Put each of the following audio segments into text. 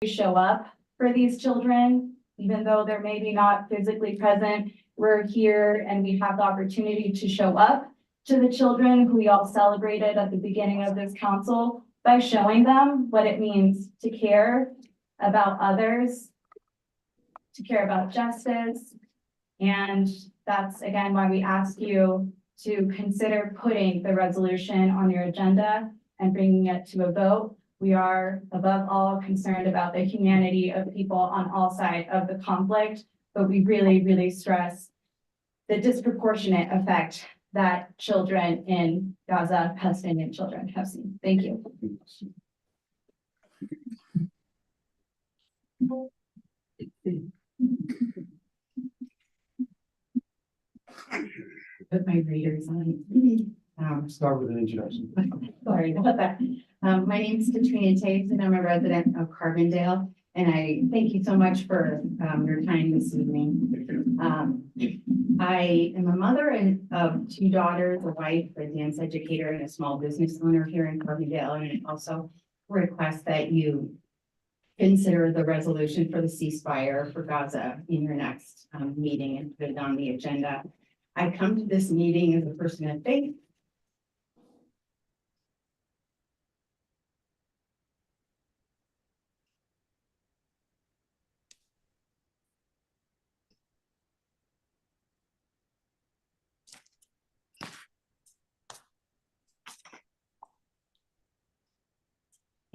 show up for these children, even though they're maybe not physically present. We're here and we have the opportunity to show up to the children who we all celebrated at the beginning of this council by showing them what it means to care about others, to care about justice. And that's again why we ask you to consider putting the resolution on your agenda and bringing it to a vote. We are above all concerned about the humanity of people on all sides of the conflict, but we really, really stress the disproportionate effect that children in Gaza, Palestinian children, have seen. Thank you. Put my readers on. Start with an introduction. Sorry about that. My name is Katrina Taves and I'm a resident of Carbondale. And I thank you so much for your time this evening. I am a mother of two daughters, a wife, a dance educator, and a small business owner here in Carbondale. And I also request that you consider the resolution for the ceasefire for Gaza in your next meeting and put it on the agenda. I come to this meeting as a person of faith.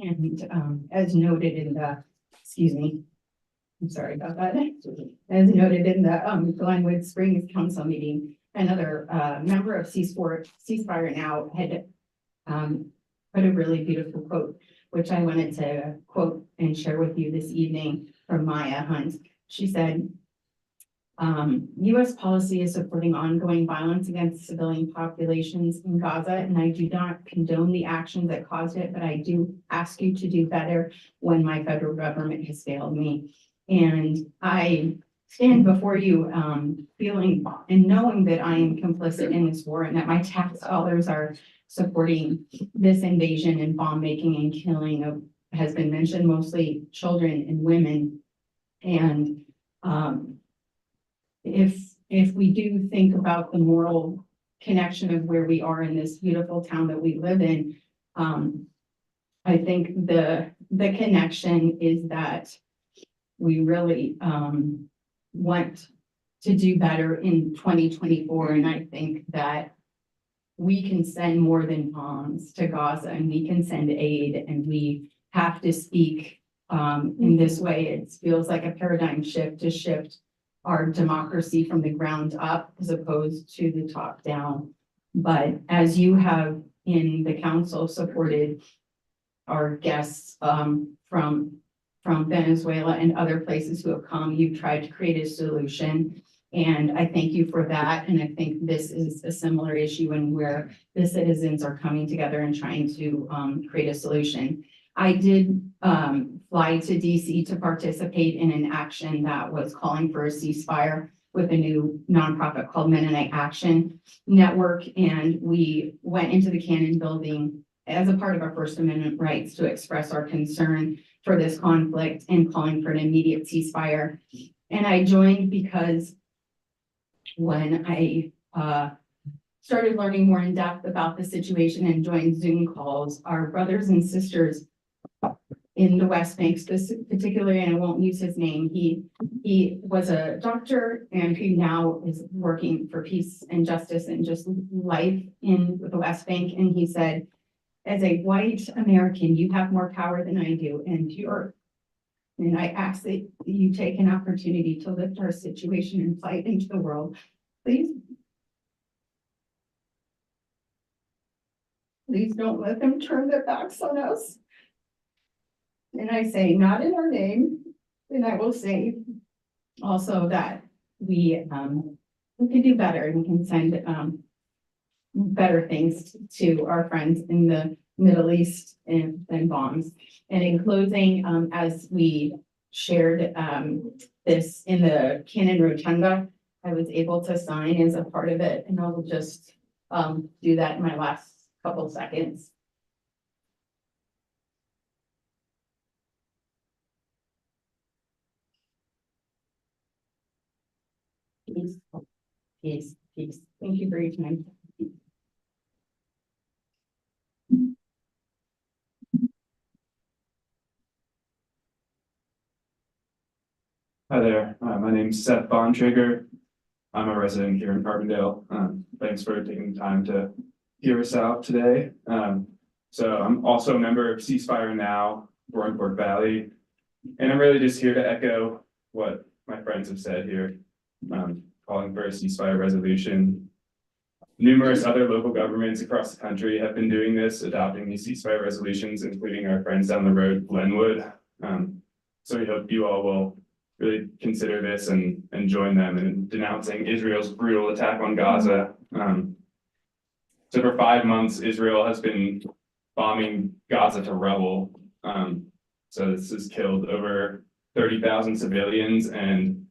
And as noted in the, excuse me, I'm sorry about that. As noted in the Glenwood Springs Council meeting, another member of Ceasefire Now had put a really beautiful quote, which I wanted to quote and share with you this evening from Maya Hunt. She said, U.S. policy is supporting ongoing violence against civilian populations in Gaza, and I do not condone the actions that caused it, but I do ask you to do better when my federal government has failed me. And I stand before you feeling and knowing that I am complicit in this war and that my tax dollars are supporting this invasion and bomb making and killing of, has been mentioned, mostly children and women. And if we do think about the moral connection of where we are in this beautiful town that we live in, I think the connection is that we really want to do better in 2024. And I think that we can send more than bombs to Gaza and we can send aid, and we have to speak in this way. It feels like a paradigm shift to shift our democracy from the ground up as opposed to the top down. But as you have in the council supported our guests from Venezuela and other places who have come, you've tried to create a solution. And I thank you for that. And I think this is a similar issue in where the citizens are coming together and trying to create a solution. I did fly to DC to participate in an action that was calling for a ceasefire with a new nonprofit called Mennonite Action Network. And we went into the Cannon building as a part of our First Amendment rights to express our concern for this conflict and calling for an immediate ceasefire. And I joined because when I started learning more in depth about the situation and joined Zoom calls, our brothers and sisters in the West Bank, particularly, and I won't use his name, he was a doctor and who now is working for peace and justice and just life in the West Bank. And he said, as a white American, you have more power than I do, and I ask that you take an opportunity to lift our situation and fight into the world. Please don't let them turn their backs on us. And I say, not in our name. And I will say also that we can do better and we can send better things to our friends in the Middle East than bombs. And in closing, as we shared this in the Cannon Rotunda, I was able to sign as a part of it, and I'll just do that in my last couple seconds. Peace, peace, peace. Thank you for your time. Hi there, my name's Seth Bontrager. I'm a resident here in Carbondale. Thanks for taking the time to hear us out today. So I'm also a member of Ceasefire Now, Roaring Fork Valley, and I'm really just here to echo what my friends have said here, calling for a ceasefire resolution. Numerous other local governments across the country have been doing this, adopting these ceasefire resolutions, including our friends down the road, Glenwood. So we hope you all will really consider this and join them in denouncing Israel's brutal attack on Gaza. So for 5 months, Israel has been bombing Gaza to rubble. So this has killed over 30,000 civilians, and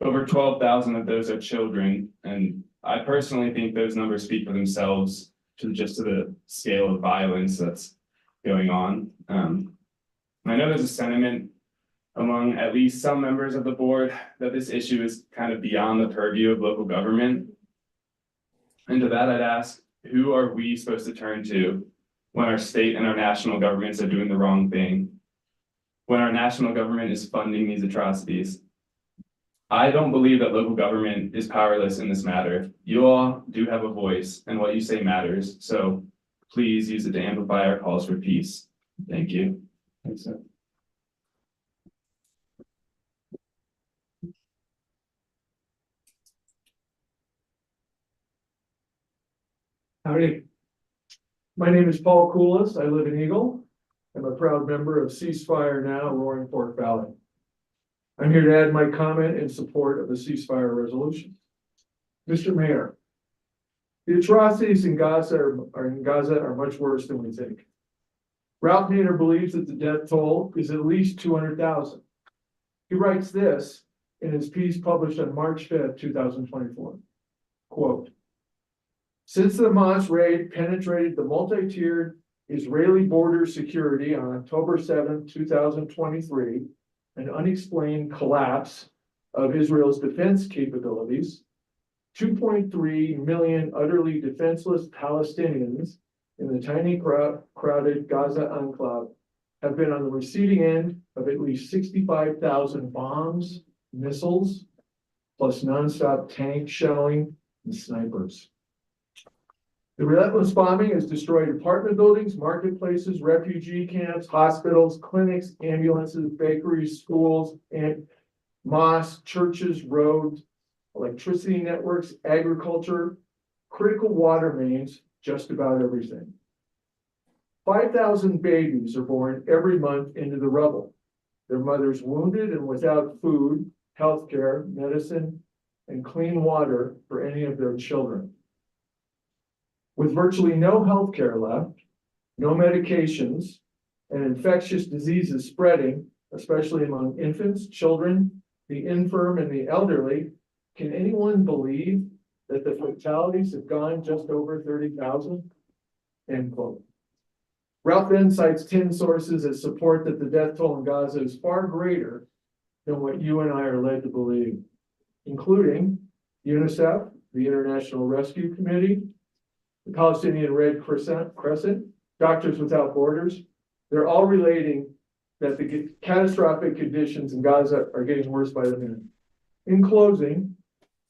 over 12,000 of those are children. And I personally think those numbers speak for themselves to the scale of violence that's going on. And I know there's a sentiment among at least some members of the board that this issue is kind of beyond the purview of local government. And to that, I'd ask, who are we supposed to turn to when our state and our national governments are doing the wrong thing? When our national government is funding these atrocities? I don't believe that local government is powerless in this matter. You all do have a voice, and what you say matters. So please use it to amplify our calls for peace. Thank you. Thanks, sir. Howdy. My name is Paul Koulis. I live in Eagle. I'm a proud member of Ceasefire Now, Roaring Fork Valley. I'm here to add my comment in support of the ceasefire resolution. Mr. Mayor, the atrocities in Gaza are much worse than we think. Ralph Nader believes that the death toll is at least 200,000. He writes this in his piece published on March 5th, 2024. Quote, since the Hamas raid penetrated the multi-tiered Israeli border security on October 7, 2023, an unexplained collapse of Israel's defense capabilities, 2.3 million utterly defenseless Palestinians in the tiny crowded Gaza enclave have been on the receiving end of at least 65,000 bombs, missiles, plus nonstop tank shelling and snipers. The relentless bombing has destroyed apartment buildings, marketplaces, refugee camps, hospitals, clinics, ambulances, bakeries, schools, and mosques, churches, roads, electricity networks, agriculture, critical water mains, just about everything. 5,000 babies are born every month into the rubble. Their mothers wounded and without food, healthcare, medicine, and clean water for any of their children. With virtually no health care left, no medications, and infectious diseases spreading, especially among infants, children, the infirm, and the elderly, can anyone believe that the fatalities have gone just over 30,000? End quote. Ralph then cites 10 sources that support that the death toll in Gaza is far greater than what you and I are led to believe, including UNICEF, the International Rescue Committee, the Palestinian Red Crescent, Doctors Without Borders. They're all relating that the catastrophic conditions in Gaza are getting worse by the minute. In closing,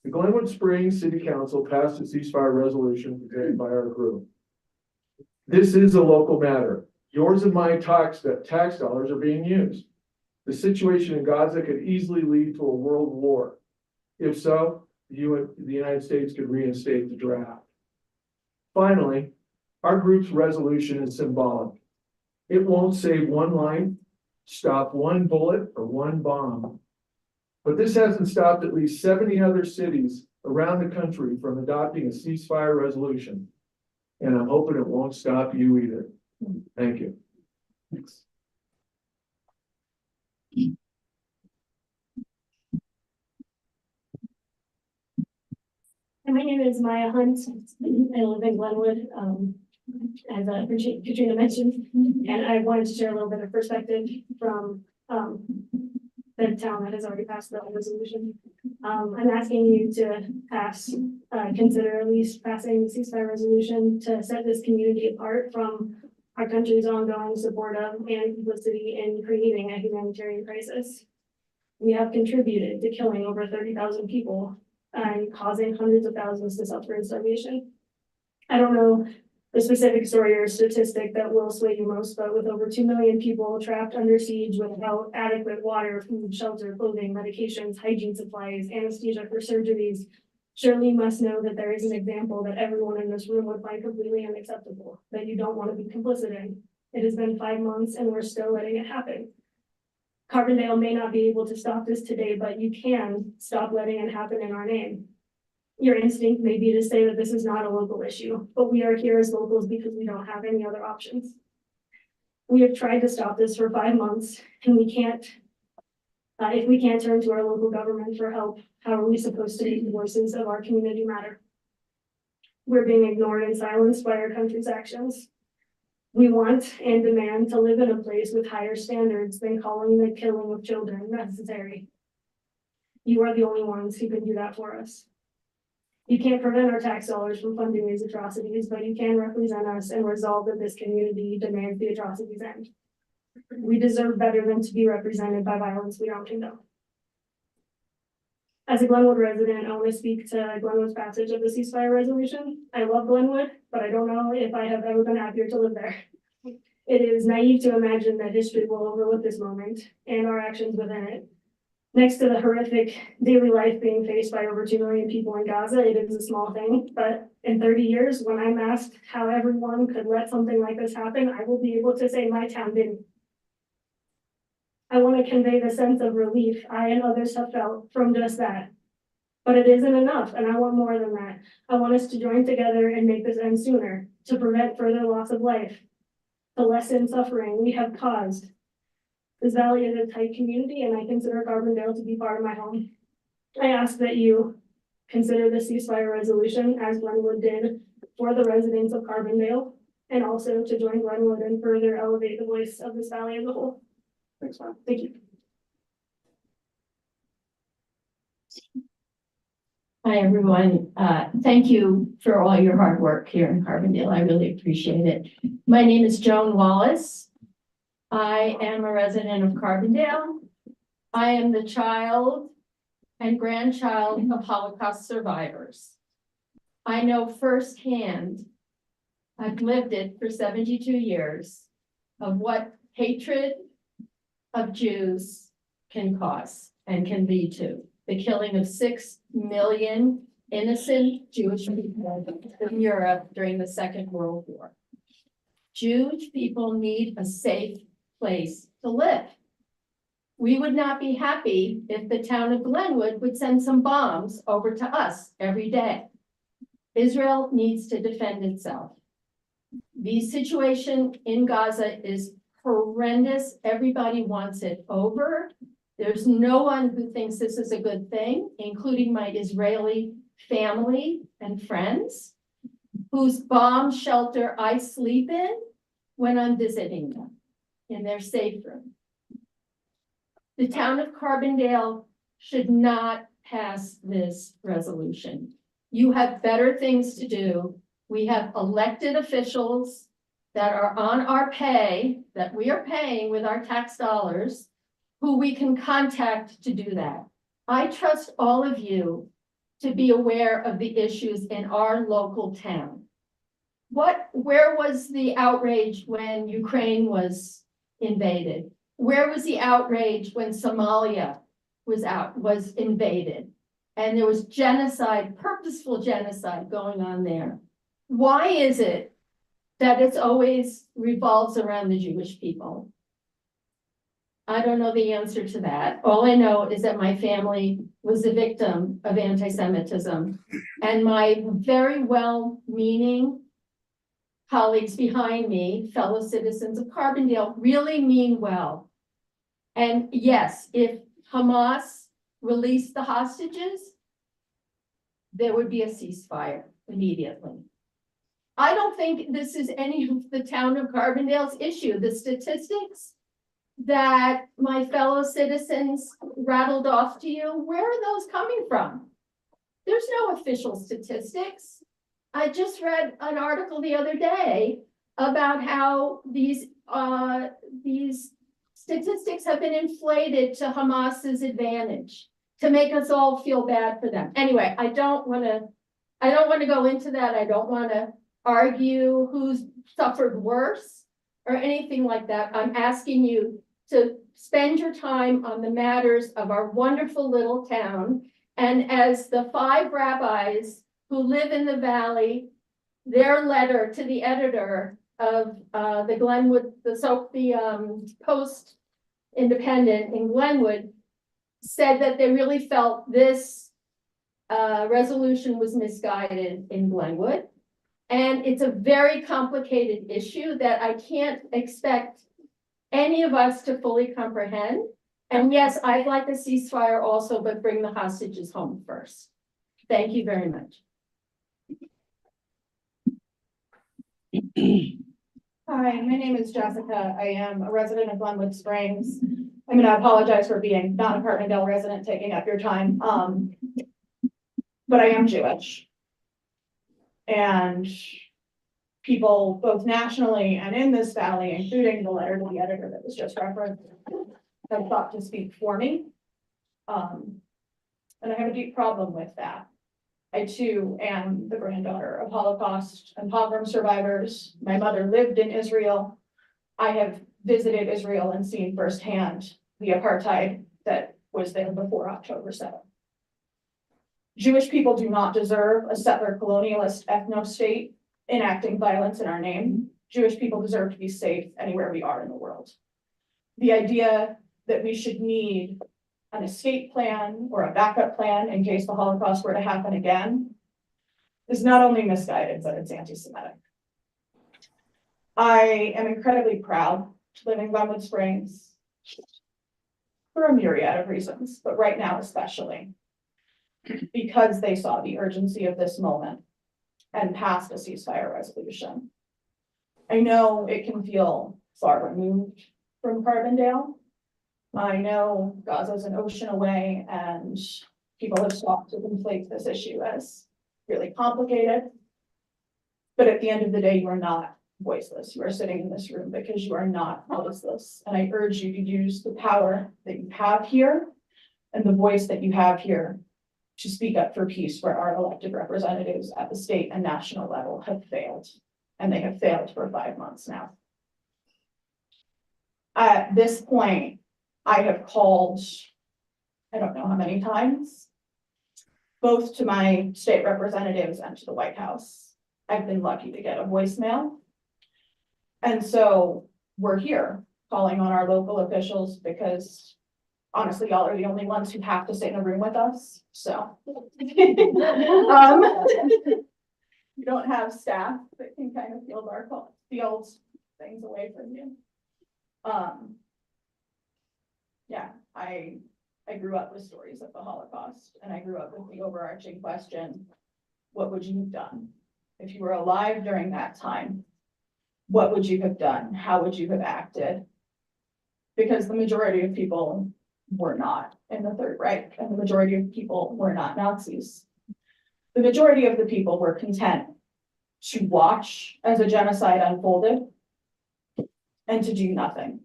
the Glenwood Springs City Council passed a ceasefire resolution presented by our group. This is a local matter. Yours and my tax dollars are being used. The situation in Gaza could easily lead to a world war. If so, the United States could reinstate the draft. Finally, our group's resolution is symbolic. It won't save one life, stop one bullet or one bomb. But this hasn't stopped at least 70 other cities around the country from adopting a ceasefire resolution. And I'm hoping it won't stop you either. Thank you. Thanks. My name is Maya Hunt. I live in Glenwood, as Katrina mentioned, and I wanted to share a little bit of perspective from the town that has already passed the resolution. I'm asking you to consider at least passing the ceasefire resolution to set this community apart from our country's ongoing support of and complicity in creating a humanitarian crisis. We have contributed to killing over 30,000 people and causing hundreds of thousands to suffer in starvation. I don't know the specific story or statistic that will sway you most, but with over 2 million people trapped under siege without adequate water, food, shelter, clothing, medications, hygiene supplies, anesthesia for surgeries, surely you must know that there is an example that everyone in this room would find completely unacceptable, that you don't want to be complicit in. It has been 5 months and we're still letting it happen. Carbondale may not be able to stop this today, but you can stop letting it happen in our name. Your instinct may be to say that this is not a local issue, but we are here as locals because we don't have any other options. We have tried to stop this for 5 months and we can't, if we can't turn to our local government for help, how are we supposed to make the voices of our community matter? We're being ignored and silenced by our country's actions. We want and demand to live in a place with higher standards than calling the killing of children necessary. You are the only ones who can do that for us. You can't prevent our tax dollars from funding these atrocities, but you can represent us and resolve that this community demands the atrocities end. We deserve better than to be represented by violence we don't condone. As a Glenwood resident, I want to speak to Glenwood's passage of the ceasefire resolution. I love Glenwood, but I don't know if I have ever been happier to live there. It is naive to imagine that history will overlook this moment and our actions within it. Next to the horrific daily life being faced by over 2 million people in Gaza, it is a small thing, but in 30 years, when I'm asked how everyone could let something like this happen, I will be able to say my town didn't. I want to convey the sense of relief I and others have felt from just that. But it isn't enough, and I want more than that. I want us to join together and make this end sooner, to prevent further loss of life, to lessen suffering we have caused. This valley is a tight community, and I consider Carbondale to be part of my home. I ask that you consider the ceasefire resolution as Glenwood did for the residents of Carbondale, and also to join Glenwood and further elevate the voice of this valley as a whole. Thanks, man. Thank you. Hi, everyone. Thank you for all your hard work here in Carbondale. I really appreciate it. My name is Joan Wallace. I am a resident of Carbondale. I am the child and grandchild of Holocaust survivors. I know firsthand, I've lived it for 72 years, of what hatred of Jews can cause and can lead to. The killing of 6 million innocent Jewish people in Europe during the Second World War. Jewish people need a safe place to live. We would not be happy if the town of Glenwood would send some bombs over to us every day. Israel needs to defend itself. The situation in Gaza is horrendous. Everybody wants it over. There's no one who thinks this is a good thing, including my Israeli family and friends, whose bomb shelter I sleep in when I'm visiting them in their safe room. The town of Carbondale should not pass this resolution. You have better things to do. We have elected officials that are on our pay, that we are paying with our tax dollars, who we can contact to do that. I trust all of you to be aware of the issues in our local town. Where was the outrage when Ukraine was invaded? Where was the outrage when Somalia was invaded? And there was genocide, purposeful genocide going on there. Why is it that it's always revolves around the Jewish people? I don't know the answer to that. All I know is that my family was a victim of anti-Semitism, and my very well-meaning colleagues behind me, fellow citizens of Carbondale, really mean well. And yes, if Hamas released the hostages, there would be a ceasefire immediately. I don't think this is any of the town of Carbondale's issue. The statistics that my fellow citizens rattled off to you, where are those coming from? There's no official statistics. I just read an article the other day about how these statistics have been inflated to Hamas's advantage to make us all feel bad for them. Anyway, I don't want to go into that. I don't want to argue who's suffered worse or anything like that. I'm asking you to spend your time on the matters of our wonderful little town. And as the 5 rabbis who live in the valley, their letter to the editor of the Glenwood, the Post Independent in Glenwood said that they really felt this resolution was misguided in Glenwood. And it's a very complicated issue that I can't expect any of us to fully comprehend. And yes, I'd like a ceasefire also, but bring the hostages home first. Thank you very much. Hi, my name is Jessica. I am a resident of Glenwood Springs. I'm gonna apologize for being not a Carbondale resident, taking up your time. But I am Jewish. And people both nationally and in this valley, including the letter to the editor that was just referenced, have thought to speak for me. And I have a deep problem with that. I too am the granddaughter of Holocaust and pogrom survivors. My mother lived in Israel. I have visited Israel and seen firsthand the apartheid that was there before October 7th. Jewish people do not deserve a settler colonialist ethno-state enacting violence in our name. Jewish people deserve to be safe anywhere we are in the world. The idea that we should need an escape plan or a backup plan in case the Holocaust were to happen again is not only misguided, but it's anti-Semitic. I am incredibly proud to live in Glenwood Springs for a myriad of reasons, but right now especially because they saw the urgency of this moment and passed a ceasefire resolution. I know it can feel far removed from Carbondale. I know Gaza's an ocean away and people have sought to conflate this issue as really complicated. But at the end of the day, you are not voiceless. You are sitting in this room because you are not voiceless. And I urge you to use the power that you have here and the voice that you have here to speak up for peace where our elected representatives at the state and national level have failed. And they have failed for 5 months now. At this point, I have called, I don't know how many times, both to my state representatives and to the White House. I've been lucky to get a voicemail. And so we're here calling on our local officials because honestly, y'all are the only ones who have to sit in a room with us. So you don't have staff that can kind of field things away from you. Yeah, I grew up with stories of the Holocaust, and I grew up with the overarching question, what would you have done? If you were alive during that time, what would you have done? How would you have acted? Because the majority of people were not in the Third Reich, and the majority of people were not Nazis. The majority of the people were content to watch as a genocide unfolded and to do nothing.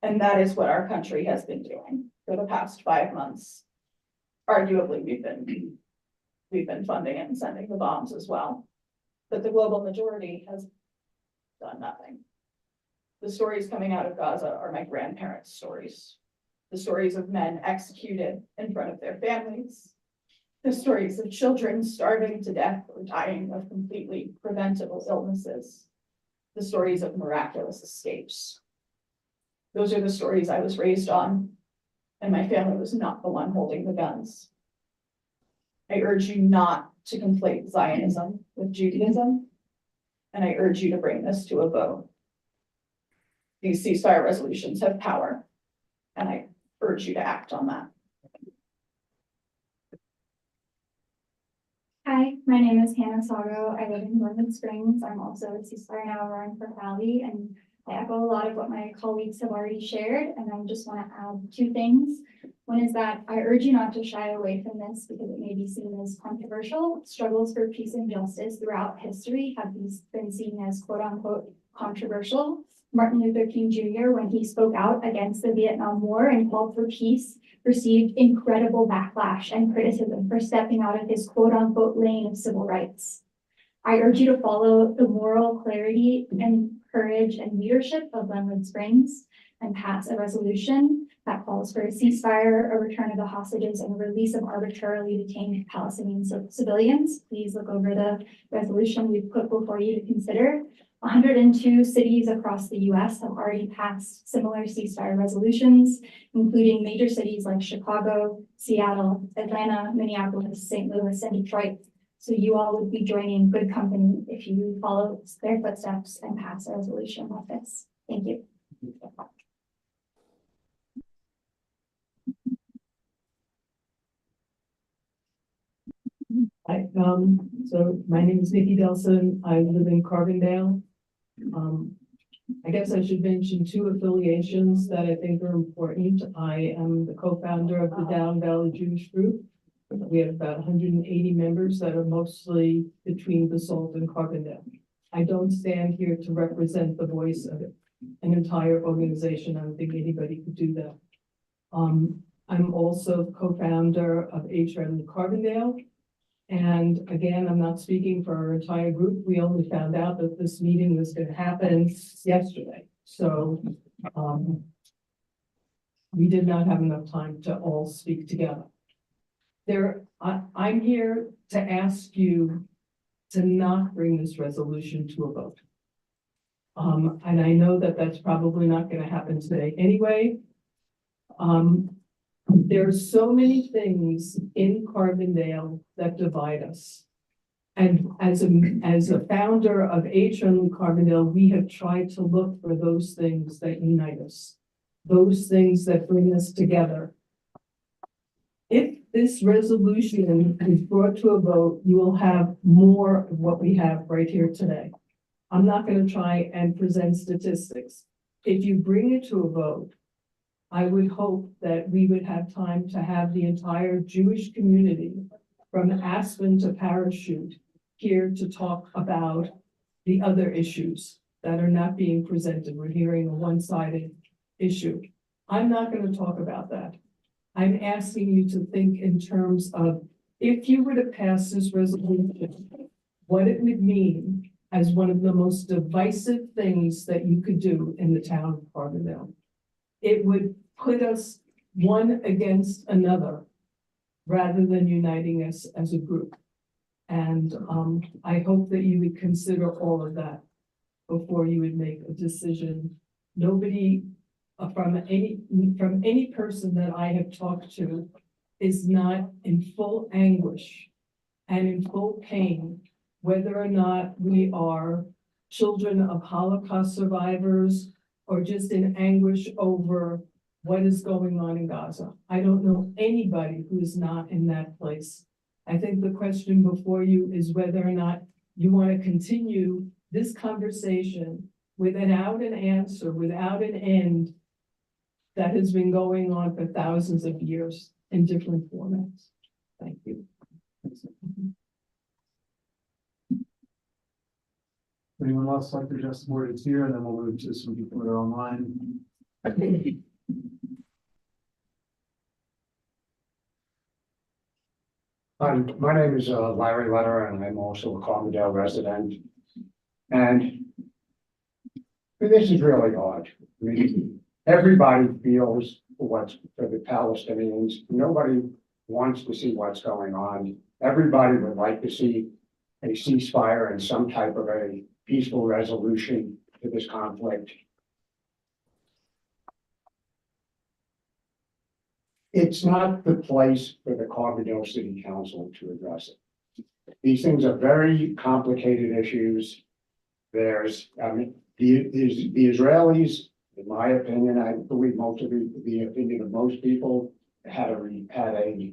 And that is what our country has been doing for the past 5 months. Arguably, we've been funding it and sending the bombs as well. But the global majority has done nothing. The stories coming out of Gaza are my grandparents' stories. The stories of men executed in front of their families. The stories of children starving to death or dying of completely preventable illnesses. The stories of miraculous escapes. Those are the stories I was raised on, and my family was not the one holding the guns. I urge you not to conflate Zionism with Judaism, and I urge you to bring this to a vote. These ceasefire resolutions have power, and I urge you to act on that. Hi, my name is Hannah Sago. I live in Glenwood Springs. I'm also a ceasefire now running for Valley, and I echo a lot of what my colleagues have already shared, and I just want to add two things. One is that I urge you not to shy away from this because it may be seen as controversial. Struggles for peace and justice throughout history have been seen as quote unquote controversial. Martin Luther King Jr., when he spoke out against the Vietnam War and called for peace, received incredible backlash and criticism for stepping out of his quote unquote lane of civil rights. I urge you to follow the moral clarity and courage and leadership of Glenwood Springs and pass a resolution that calls for a ceasefire, a return of the hostages, and a release of arbitrarily detained Palestinian civilians. Please look over the resolution we've put before you to consider. 102 cities across the US have already passed similar ceasefire resolutions, including major cities like Chicago, Seattle, Atlanta, Minneapolis, St. Louis, and Detroit. So you all would be joining good company if you follow their footsteps and pass a resolution like this. Thank you. Hi, so my name is Nikki Delson. I live in Carbondale. I guess I should mention two affiliations that I think are important. I am the co-founder of the Down Valley Jewish Group. We have about 180 members that are mostly between Basalt and Carbondale. I don't stand here to represent the voice of an entire organization. I don't think anybody could do that. I'm also co-founder of HRM Carbondale. And again, I'm not speaking for our entire group. We only found out that this meeting was going to happen yesterday. So we did not have enough time to all speak together. I'm here to ask you to not bring this resolution to a vote. And I know that that's probably not going to happen today anyway. There's so many things in Carbondale that divide us. And as a founder of HRM Carbondale, we have tried to look for those things that unite us, those things that bring us together. If this resolution is brought to a vote, you will have more of what we have right here today. I'm not going to try and present statistics. If you bring it to a vote, I would hope that we would have time to have the entire Jewish community from Aspen to Parachute here to talk about the other issues that are not being presented. We're hearing a one-sided issue. I'm not going to talk about that. I'm asking you to think in terms of if you were to pass this resolution, what it would mean as one of the most divisive things that you could do in the town of Carbondale. It would put us one against another rather than uniting us as a group. And I hope that you would consider all of that before you would make a decision. Nobody from any person that I have talked to is not in full anguish and in full pain, whether or not we are children of Holocaust survivors or just in anguish over what is going on in Gaza. I don't know anybody who is not in that place. I think the question before you is whether or not you want to continue this conversation without an answer, without an end, that has been going on for thousands of years in different formats. Thank you. Anyone else like to address the board? It's here, and then we'll move to some people that are online. My name is Larry Letter, and I'm also a Carbondale resident. And this is really odd. I mean, everybody feels what's for the Palestinians. Nobody wants to see what's going on. Everybody would like to see a ceasefire and some type of a peaceful resolution to this conflict. It's not the place for the Carbondale City Council to address it. These things are very complicated issues. There's, the Israelis, in my opinion, I believe most of the opinion of most people, had a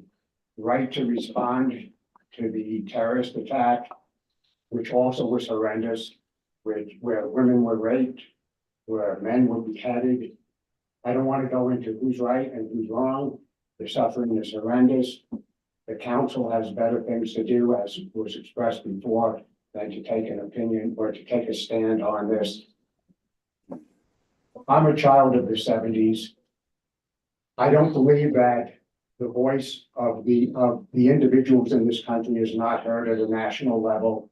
right to respond to the terrorist attack, which also was horrendous, where women were raped, where men were beheaded. I don't want to go into who's right and who's wrong. The suffering is horrendous. The council has better things to do, as was expressed before, than to take an opinion or to take a stand on this. I'm a child of the 70s. I don't believe that the voice of the individuals in this country is not heard at a national level.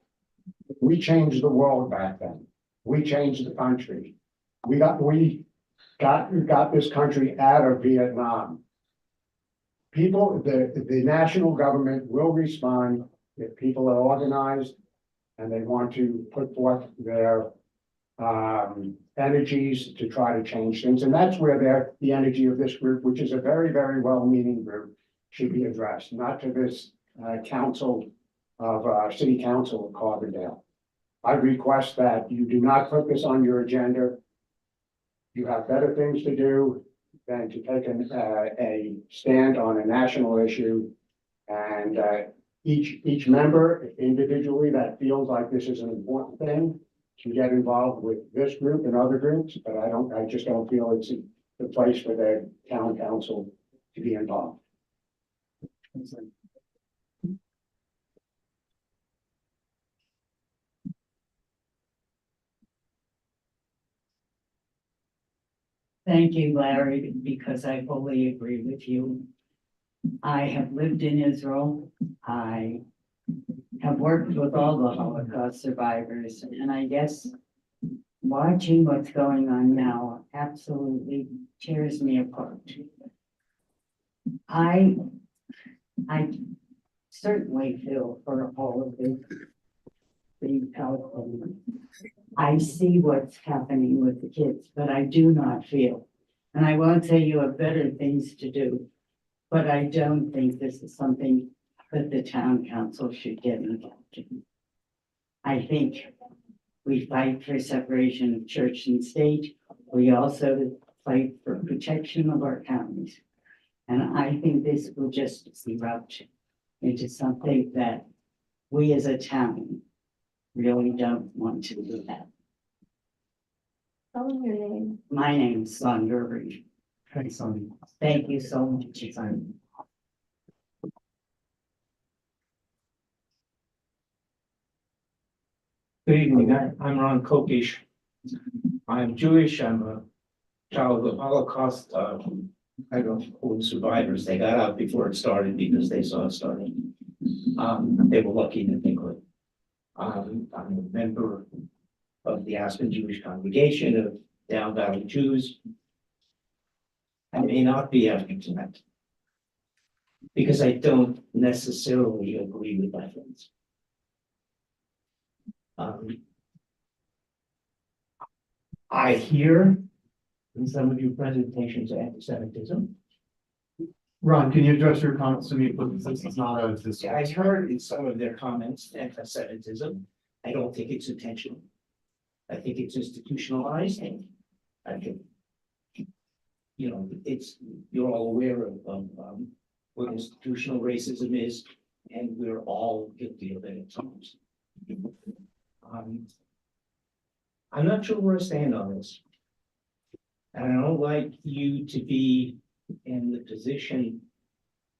We changed the world back then. We changed the country. We got this country out of Vietnam. People, the national government will respond if people are organized and they want to put forth their energies to try to change things. And that's where the energy of this group, which is a very, very well-meaning group, should be addressed, not to this city council of Carbondale. I request that you do not put this on your agenda. You have better things to do than to take a stand on a national issue. And each member individually that feels like this is an important thing to get involved with this group and other groups, but I just don't feel it's the place for the town council to be involved. Thank you, Larry, because I fully agree with you. I have lived in Israel. I have worked with all the Holocaust survivors, and I guess watching what's going on now absolutely tears me apart. I certainly feel for all of this being Palestinian. I see what's happening with the kids, but I do not feel, and I won't say you have better things to do, but I don't think this is something that the town council should get involved in. I think we fight for separation of church and state. We also fight for protection of our counties. And I think this will just erupt into something that we as a town really don't want to do that. Tell them your name. My name's Sandra Reed. Thanks, Sandy. Thank you so much. Good evening, I'm Ron Kokish. I'm Jewish, I'm a child of the Holocaust. I don't hold survivors, they got out before it started because they saw it starting. They were lucky that they could. I'm a member of the Aspen Jewish Congregation of Down Valley Jews. I may not be after tonight because I don't necessarily agree with my friends. I hear in some of your presentations anti-Semitism. Ron, can you address your comments to me, please? This is not a discussion. I heard in some of their comments anti-Semitism. I don't think it's intentional. I think it's institutionalized. I think, you know, you're all aware of what institutional racism is, and we're all guilty of it at times. I'm not sure where I stand on this. And I don't like you to be in the position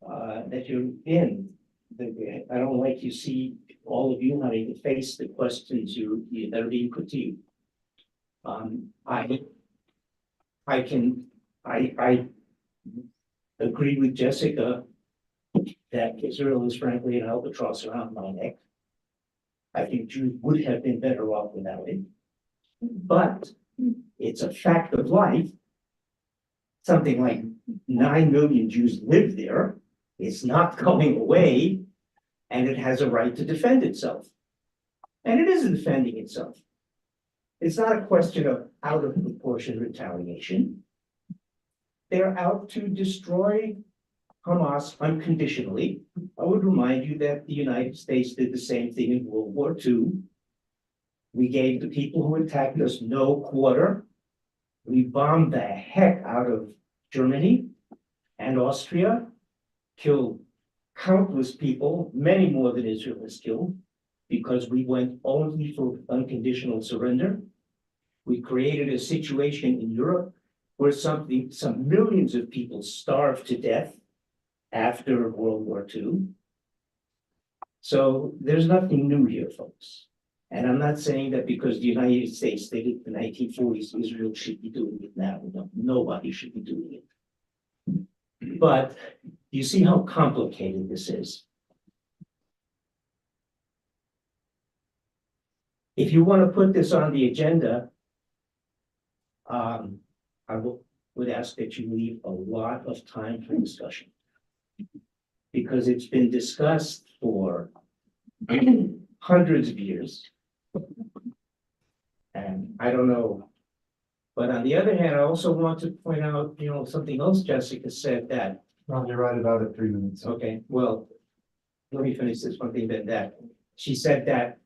that you're in. I don't like you see all of you having to face the questions that are being put to you. I agree with Jessica that Israel is frankly an albatross around my neck. I think Jews would have been better off without it. But it's a fact of life. Something like 9 million Jews live there. It's not going away, and it has a right to defend itself. And it is defending itself. It's not a question of out of proportion retaliation. They're out to destroy Hamas unconditionally. I would remind you that the United States did the same thing in World War II. We gave the people who attacked us no quarter. We bombed the heck out of Germany and Austria, killed countless people, many more than Israel has killed, because we went only for unconditional surrender. We created a situation in Europe where some millions of people starved to death after World War II. So there's nothing new here, folks. And I'm not saying that because the United States did it in the 1940s, Israel should be doing it now. No, nobody should be doing it. But you see how complicated this is. If you want to put this on the agenda, I would ask that you leave a lot of time for discussion. Because it's been discussed for hundreds of years. And I don't know. But on the other hand, I also want to point out, something else Jessica said that. Ron, you're right about it, 3 minutes. Okay, well, let me finish this one thing that she said that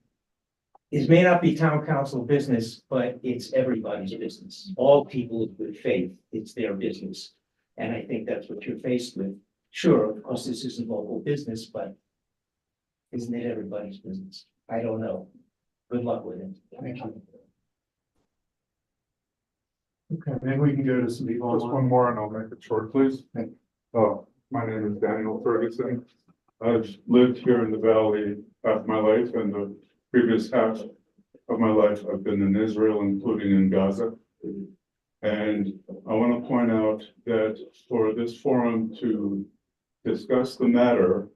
it may not be town council business, but it's everybody's business. All people of good faith, it's their business. And I think that's what you're faced with. Sure, of course, this isn't local business, but isn't it everybody's business? I don't know. Good luck with it. Thank you. Okay, maybe we can go to some people. Just one more and I'll make it short, please. My name is Daniel Ferguson. I've lived here in the Valley half my life, and the previous half of my life I've been in Israel, including in Gaza. And I want to point out that for this forum to discuss the matter,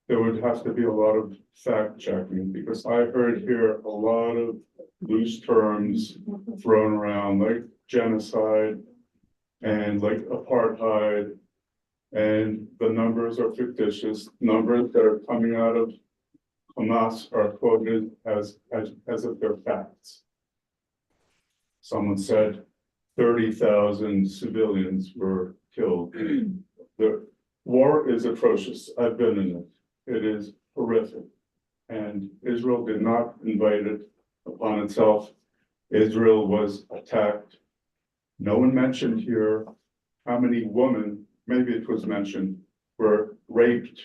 there would have to be a lot of fact checking, because I heard here a lot of loose terms thrown around, like genocide and like apartheid, and the numbers are fictitious. Numbers that are coming out of Hamas are quoted as if they're facts. Someone said 30,000 civilians were killed. The war is atrocious. I've been in it. It is horrific. And Israel did not invite it upon itself. Israel was attacked. No one mentioned here how many women, maybe it was mentioned, were raped,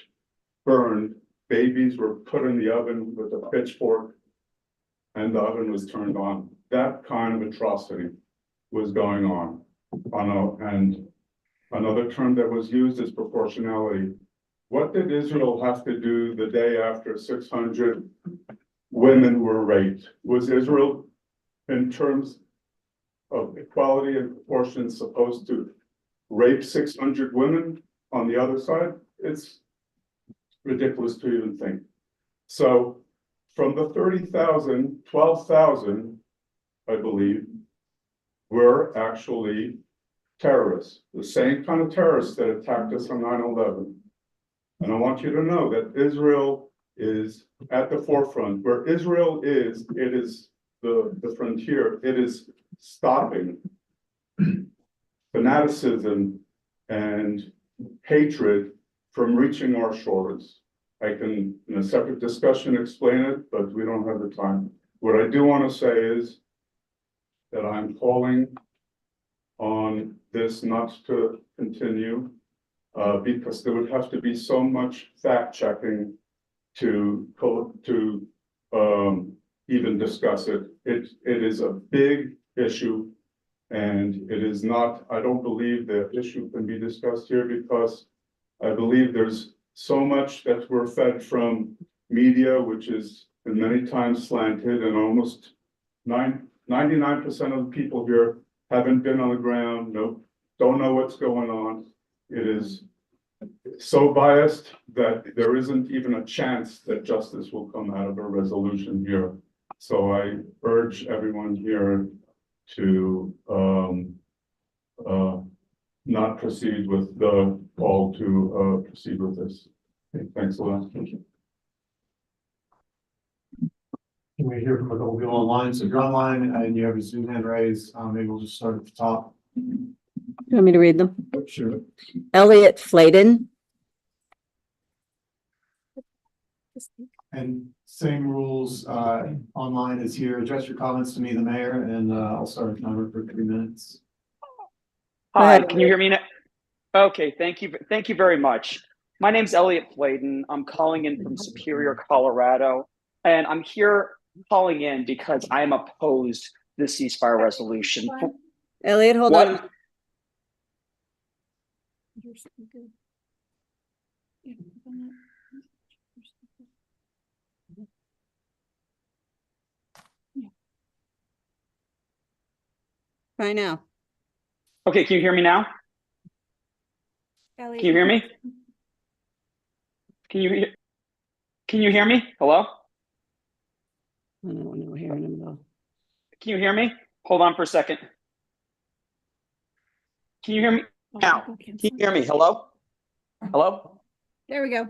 burned, babies were put in the oven with a pitchfork, and the oven was turned on. That kind of atrocity was going on. And another term that was used is proportionality. What did Israel have to do the day after 600 women were raped? Was Israel, in terms of equality and proportion, supposed to rape 600 women on the other side? It's ridiculous to even think. So from the 30,000, 12,000, I believe, were actually terrorists, the same kind of terrorists that attacked us on 9/11. And I want you to know that Israel is at the forefront. Where Israel is, it is the frontier. It is stopping fanaticism and hatred from reaching our shores. I can, in a separate discussion, explain it, but we don't have the time. What I do want to say is that I'm calling on this not to continue, because there would have to be so much fact checking to even discuss it. It is a big issue, and it is not, I don't believe the issue can be discussed here, because I believe there's so much that we're fed from media, which is many times slanted, and almost 99% of the people here haven't been on the ground, don't know what's going on. It is so biased that there isn't even a chance that justice will come out of a resolution here. So I urge everyone here to not proceed with the call to proceed with this. Okay, thanks a lot. Thank you. Can we hear from a couple people online? So if you're online and you have a Zoom hand raised, maybe we'll just start at the top. You want me to read them? Sure. Elliot Flayden. And same rules online as here. Address your comments to me, the mayor, and I'll start a timer for 3 minutes. Hi, can you hear me now? Okay, thank you. Thank you very much. My name's Elliot Flayden. I'm calling in from Superior, Colorado, and I'm here calling in because I'm opposed the ceasefire resolution. Elliot, hold What? on. Try now. Okay, can you hear me now? Can you hear me? Can you hear me? Hello? I don't know, hearing him though. Can you hear me? Hold on for a second. Can you hear me now? Can you hear me? Hello? Hello? There we go.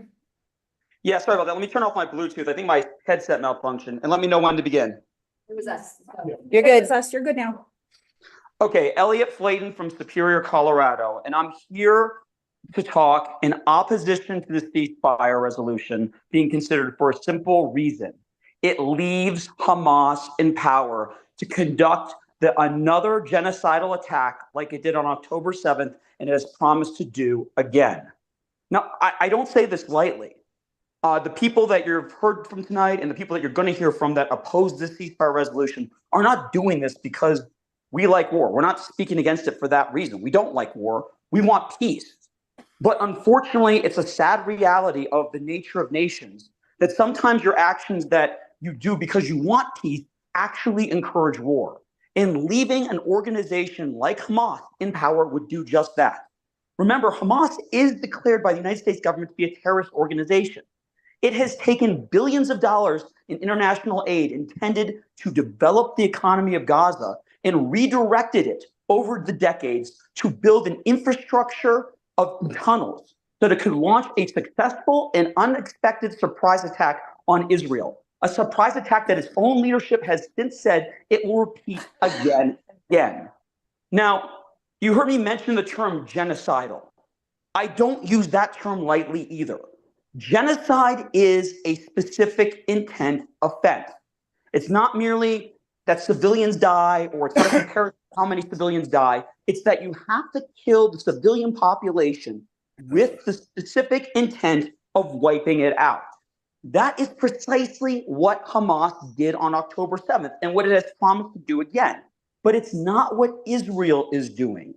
Yeah, sorry about that. Let me turn off my Bluetooth. I think my headset malfunctioned, and let me know when to begin. It was us. You're good. It's us. You're good now. Okay, Elliot Flayton from Superior, Colorado, and I'm here to talk in opposition to the ceasefire resolution being considered for a simple reason. It leaves Hamas in power to conduct another genocidal attack like it did on October 7th, and it has promised to do again. Now, I don't say this lightly. The people that you've heard from tonight and the people that you're going to hear from that oppose this ceasefire resolution are not doing this because we like war. We're not speaking against it for that reason. We don't like war. We want peace. But unfortunately, it's a sad reality of the nature of nations that sometimes your actions that you do because you want peace actually encourage war. And leaving an organization like Hamas in power would do just that. Remember, Hamas is declared by the United States government to be a terrorist organization. It has taken billions of dollars in international aid intended to develop the economy of Gaza and redirected it over the decades to build an infrastructure of tunnels so that it could launch a successful and unexpected surprise attack on Israel. A surprise attack that its own leadership has since said it will repeat again and again. Now, you heard me mention the term genocidal. I don't use that term lightly either. Genocide is a specific intent offense. It's not merely that civilians die, or it's not a comparison to how many civilians die. It's that you have to kill the civilian population with the specific intent of wiping it out. That is precisely what Hamas did on October 7th and what it has promised to do again. But it's not what Israel is doing.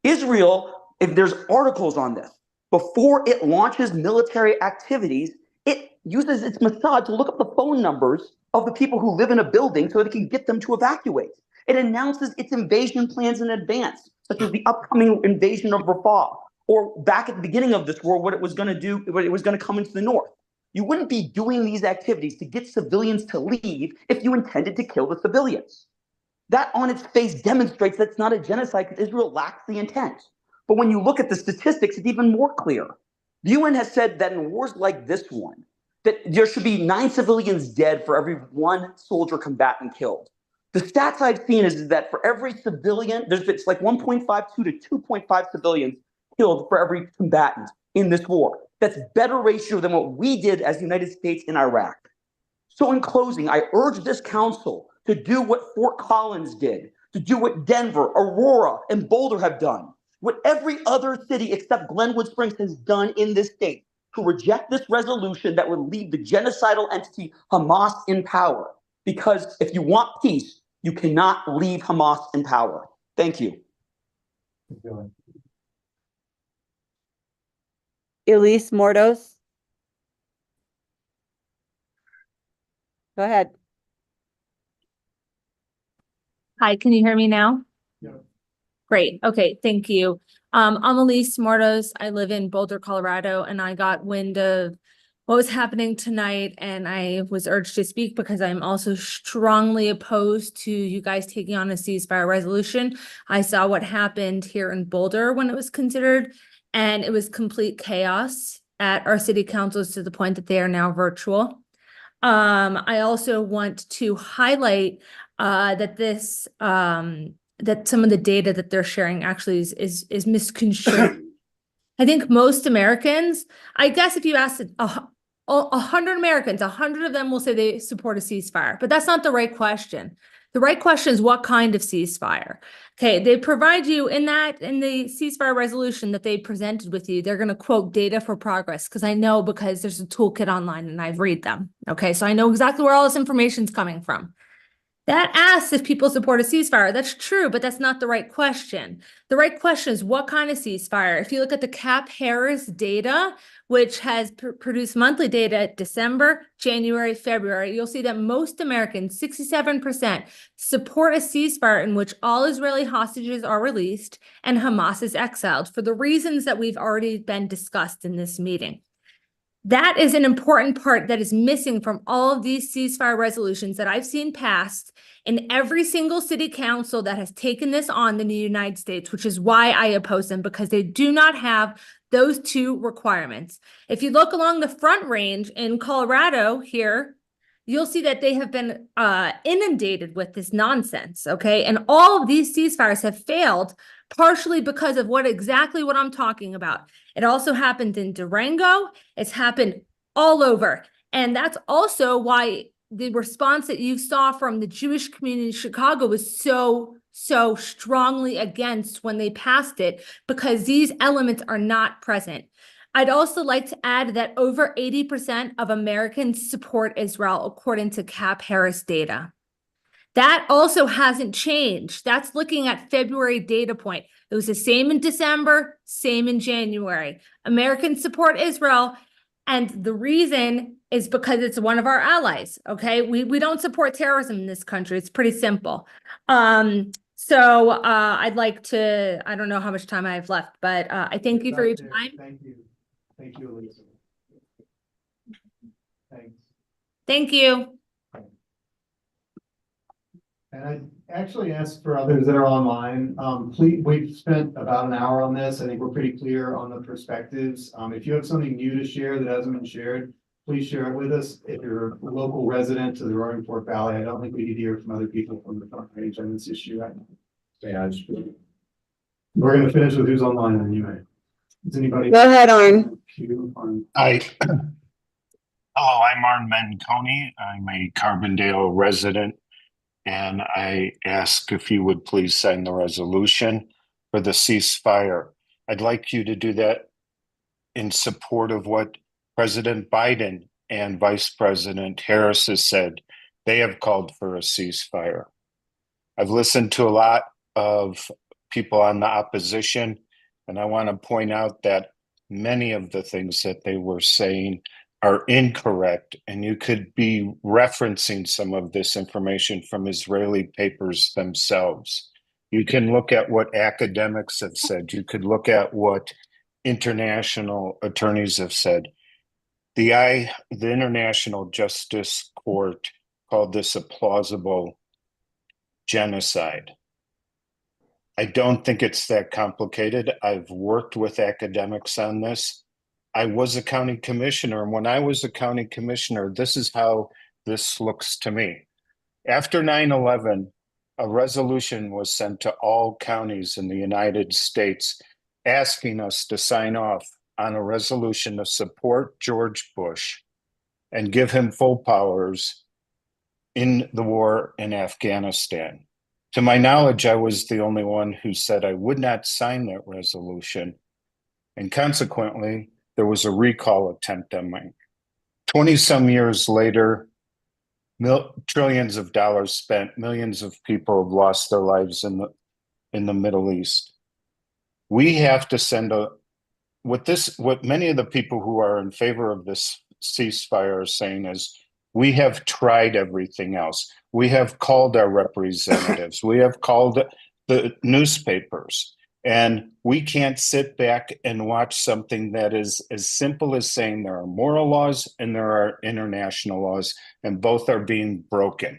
Israel, if there's articles on this, before it launches military activities, it uses its Mossad to look up the phone numbers of the people who live in a building so that it can get them to evacuate. It announces its invasion plans in advance, such as the upcoming invasion of Rafah, or back at the beginning of this war, what it was going to do, what it was going to come into the north. You wouldn't be doing these activities to get civilians to leave if you intended to kill the civilians. That on its face demonstrates that it's not a genocide because Israel lacks the intent. But when you look at the statistics, it's even more clear. The UN has said that in wars like this one, that there should be 9 civilians dead for every 1 soldier combatant killed. The stats I've seen is that for every civilian, it's like 1.52 to 2.5 civilians killed for every combatant in this war. That's better ratio than what we did as the United States in Iraq. So in closing, I urge this council to do what Fort Collins did, to do what Denver, Aurora, and Boulder have done, what every other city except Glenwood Springs has done in this state, to reject this resolution that would leave the genocidal entity Hamas in power. Because if you want peace, you cannot leave Hamas in power. Thank you. Elise Mordos. Go ahead. Hi, can you hear me now? Yeah. Great. Okay, thank you. I'm Elise Mordos. I live in Boulder, Colorado, and I got wind of what was happening tonight, and I was urged to speak because I'm also strongly opposed to you guys taking on a ceasefire resolution. I saw what happened here in Boulder when it was considered, and it was complete chaos at our city councils to the point that they are now virtual. I also want to highlight that this that some of the data that they're sharing actually is misconstrued. I think most Americans, I guess if you ask 100 Americans, 100 of them will say they support a ceasefire, but that's not the right question. The right question is what kind of ceasefire? Okay, they provide you in the ceasefire resolution that they presented with you, they're going to quote data for progress because I know because there's a toolkit online and I've read them. Okay, so I know exactly where all this information is coming from. That asks if people support a ceasefire. That's true, but that's not the right question. The right question is what kind of ceasefire? If you look at the Cap Harris data, which has produced monthly data December, January, February, you'll see that most Americans, 67%, support a ceasefire in which all Israeli hostages are released and Hamas is exiled for the reasons that we've already been discussed in this meeting. That is an important part that is missing from all of these ceasefire resolutions that I've seen passed in every single city council that has taken this on in the United States, which is why I oppose them, because they do not have those two requirements. If you look along the Front Range in Colorado here, you'll see that they have been inundated with this nonsense, okay? And all of these ceasefires have failed partially because of exactly what I'm talking about. It also happened in Durango. It's happened all over. And that's also why the response that you saw from the Jewish community in Chicago was so strongly against when they passed it, because these elements are not present. I'd also like to add that over 80% of Americans support Israel, according to Cap Harris data. That also hasn't changed. That's looking at February data point. It was the same in December, same in January. Americans support Israel, and the reason is because it's one of our allies, okay? We don't support terrorism in this country. It's pretty simple. I'd like to, I don't know how much time I have left, but I thank you for your time. Thank you. Thank you, Elisa. Thanks. Thank you. And I actually asked for others that are online, please, we've spent about an hour on this. I think we're pretty clear on the perspectives. If you have something new to share that hasn't been shared, please share it with us. If you're a local resident to the Roaring Fork Valley, I don't think we need to hear from other people from the Front Range on this issue right now. We're going to finish with who's online, and you may. Does anybody? Go ahead, Arn. Hi. Hello, I'm Arn Menconi. I'm a Carbondale resident, and I ask if you would please sign the resolution for the ceasefire. I'd like you to do that in support of what President Biden and Vice President Harris has said. They have called for a ceasefire. I've listened to a lot of people on the opposition, and I want to point out that many of the things that they were saying are incorrect, and you could be referencing some of this information from Israeli papers themselves. You can look at what academics have said. You could look at what international attorneys have said. The International Justice Court called this a plausible genocide. I don't think it's that complicated. I've worked with academics on this. I was a county commissioner, and when I was a county commissioner, this is how this looks to me. After 9/11, a resolution was sent to all counties in the United States asking us to sign off on a resolution to support George Bush and give him full powers in the war in Afghanistan. To my knowledge, I was the only one who said I would not sign that resolution, and consequently, there was a recall attempt on me. 20-some years later, trillions of dollars spent, millions of people have lost their lives in the Middle East. We have to send what many of the people who are in favor of this ceasefire are saying is, we have tried everything else. We have called our representatives. We have called the newspapers. And we can't sit back and watch something that is as simple as saying there are moral laws and there are international laws, and both are being broken.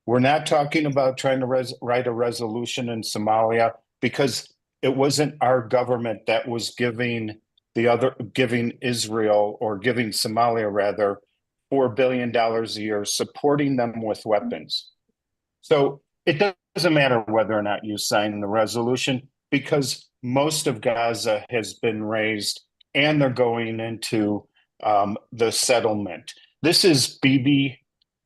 We're not talking about trying to write a resolution in Somalia, because it wasn't our government that was giving Israel, or giving Somalia rather, $4 billion a year, supporting them with weapons. So it doesn't matter whether or not you sign the resolution, because most of Gaza has been razed and they're going into the settlement. This is Bibi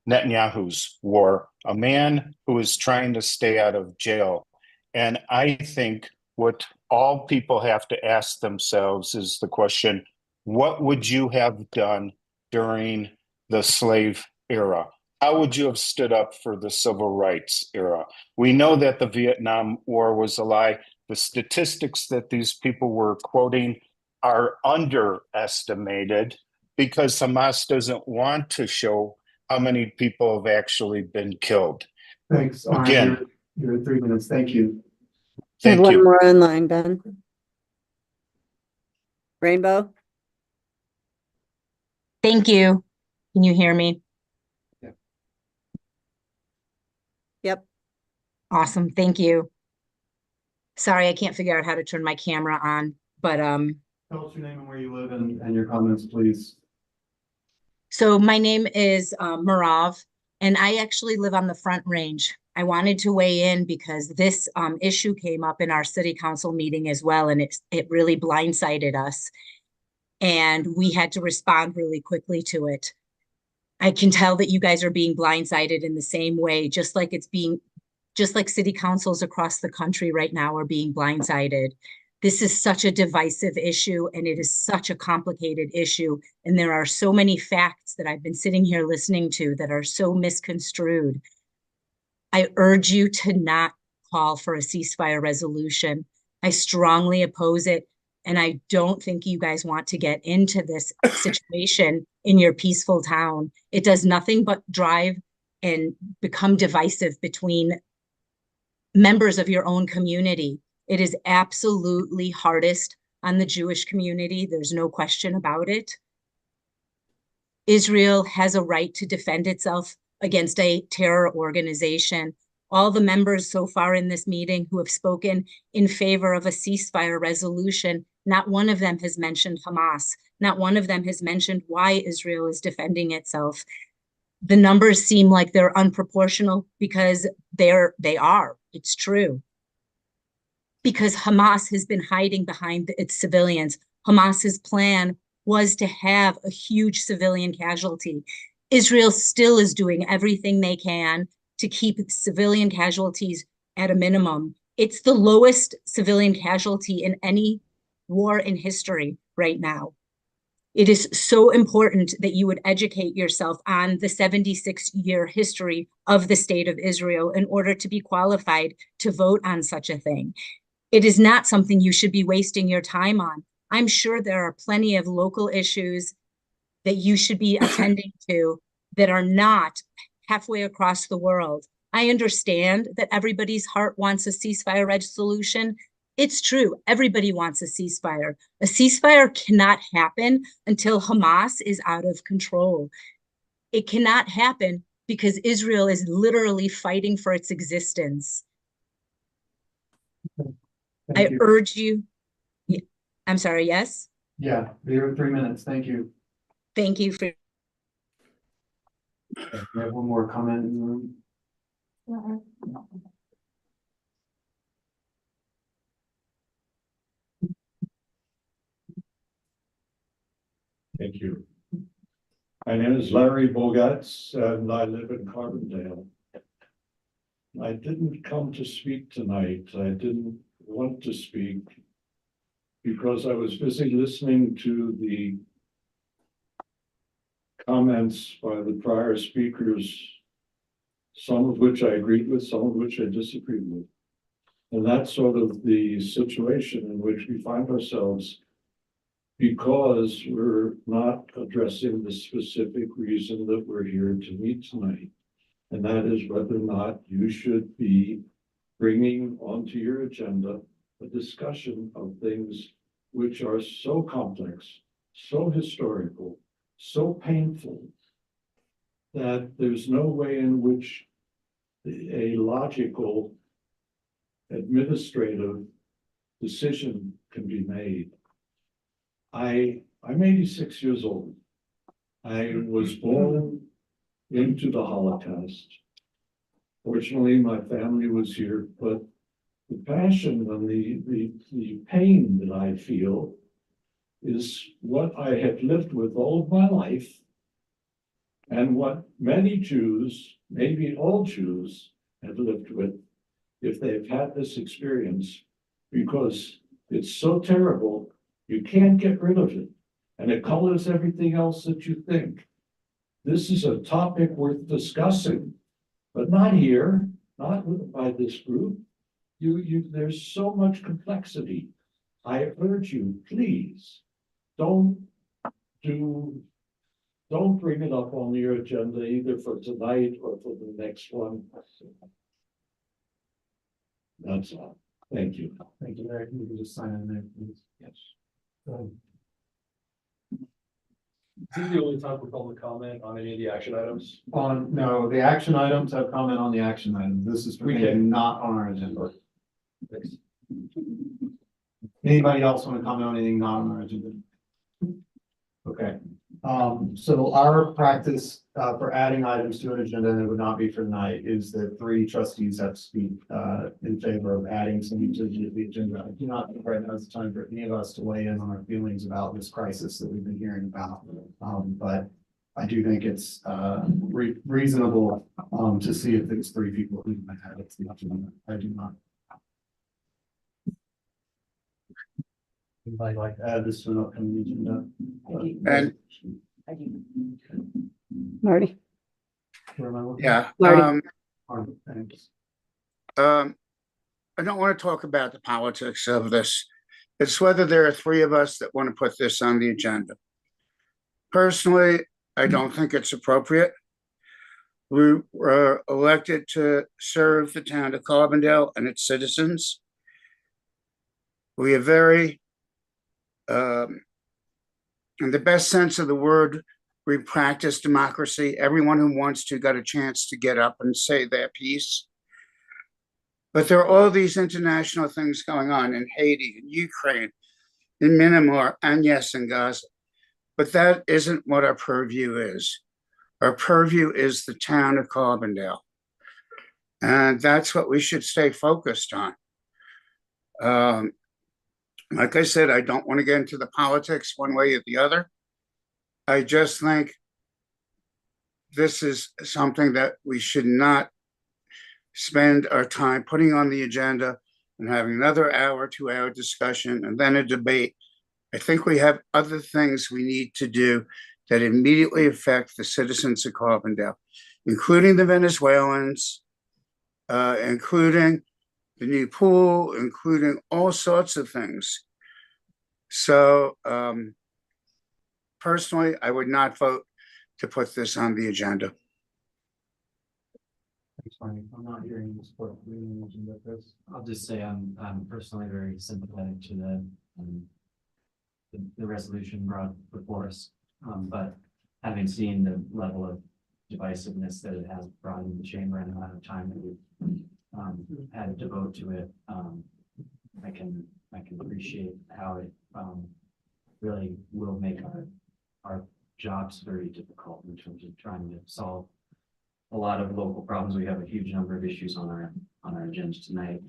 Netanyahu's war, a man who is trying to stay out of jail. And I think what all people have to ask themselves is the question, what would you have done during the slave era? how would you have stood up for the civil rights era? We know that the Vietnam War was a lie. The statistics that these people were quoting are underestimated because Hamas doesn't want to show how many people have actually been killed. Thanks. All right, Again. you're at 3 minutes. Thank you. We have Thank one you. more in line, Ben. Rainbow? Thank you. Can you hear me? Yep. Awesome. Thank you. Sorry, I can't figure out how to turn my camera on, but Tell us your name and where you live and your comments, please. so my name is Marav, and I actually live on the Front Range. I wanted to weigh in because this issue came up in our city council meeting as well, and it really blindsided us. And we had to respond really quickly to it. I can tell that you guys are being blindsided in the same way, just like city councils across the country right now are being blindsided. This is such a divisive issue, and it is such a complicated issue. And there are so many facts that I've been sitting here listening to that are so misconstrued. I urge you to not call for a ceasefire resolution. I strongly oppose it. And I don't think you guys want to get into this situation in your peaceful town. It does nothing but drive and become divisive between members of your own community. It is absolutely hardest on the Jewish community. There's no question about it. Israel has a right to defend itself against a terror organization. All the members so far in this meeting who have spoken in favor of a ceasefire resolution, not one of them has mentioned Hamas. Not one of them has mentioned why Israel is defending itself. The numbers seem like they're unproportional because they are. It's true. Because Hamas has been hiding behind its civilians. Hamas's plan was to have a huge civilian casualty. Israel still is doing everything they can to keep civilian casualties at a minimum. It's the lowest civilian casualty in any war in history right now. It is so important that you would educate yourself on the 76-year history of the state of Israel in order to be qualified to vote on such a thing. It is not something you should be wasting your time on. I'm sure there are plenty of local issues that you should be attending to that are not halfway across the world. I understand that everybody's heart wants a ceasefire resolution. It's true. Everybody wants a ceasefire. A ceasefire cannot happen until Hamas is out of control. It cannot happen because Israel is literally fighting for its existence. I urge you. I'm sorry, yes? Yeah, you're at 3 minutes. Thank you. Thank you for. We have one more comment in the room. Thank you. My name is Larry Bogatz, and I live in Carbondale. I didn't come to speak tonight. I didn't want to speak because I was busy listening to the comments by the prior speakers, some of which I agreed with, some of which I disagreed with. And that's sort of the situation in which we find ourselves because we're not addressing the specific reason that we're here to meet tonight. And that is whether or not you should be bringing onto your agenda a discussion of things which are so complex, so historical, so painful, that there's no way in which a logical administrative decision can be made. I'm 86 years old. I was born into the Holocaust. Fortunately, my family was here, but the passion and the pain that I feel is what I have lived with all of my life, and what many Jews, maybe all Jews, have lived with if they've had this experience, because it's so terrible, you can't get rid of it, and it colors everything else that you think. this is a topic worth discussing, but not here, not by this group. There's so much complexity. I urge you, please, don't bring it up on your agenda either for tonight or for the next one. That's all. Thank you. Thank you, Eric. You can just sign in there, please. Yes. Is this the only time for public comment on any of the action items? No, the action items have comment on the action items. This is for anything not on our agenda. Thanks. Anybody else want to comment on anything not on our agenda? Okay, so our practice for adding items to an agenda that would not be for tonight is that 3 trustees have to speak in favor of adding something to the agenda. I do not think right now is the time for any of us to weigh in on our feelings about this crisis that we've been hearing about. But I do think it's reasonable to see if there's 3 people who might add it to the agenda. I do not. Anybody like to add this to an upcoming agenda? And Marty? Where am I looking? yeah, Marty. Thanks. I don't want to talk about the politics of this. It's whether there are 3 of us that want to put this on the agenda. Personally, I don't think it's appropriate. We were elected to serve the town of Carbondale and its citizens. We are very, in the best sense of the word, we practice democracy. Everyone who wants to got a chance to get up and say their piece. But there are all these international things going on in Haiti, in Ukraine, in Myanmar, and yes, in Gaza. But that isn't what our purview is. Our purview is the town of Carbondale. And that's what we should stay focused on. Like I said, I don't want to get into the politics one way or the other. I just think this is something that we should not spend our time putting on the agenda and having another hour, 2-hour discussion and then a debate. I think we have other things we need to do that immediately affect the citizens of Carbondale, including the Venezuelans, including the new pool, including all sorts of things. So personally, I would not vote to put this on the agenda. Thanks, Marty. I'm not hearing you support the agenda, Chris. I'll just say I'm personally very sympathetic to the resolution brought before us. But having seen the level of divisiveness that it has brought in the chamber and the amount of time that we've had to devote to it, I can appreciate how it really will make our jobs very difficult in terms of trying to solve a lot of local problems. We have a huge number of issues on our agenda tonight,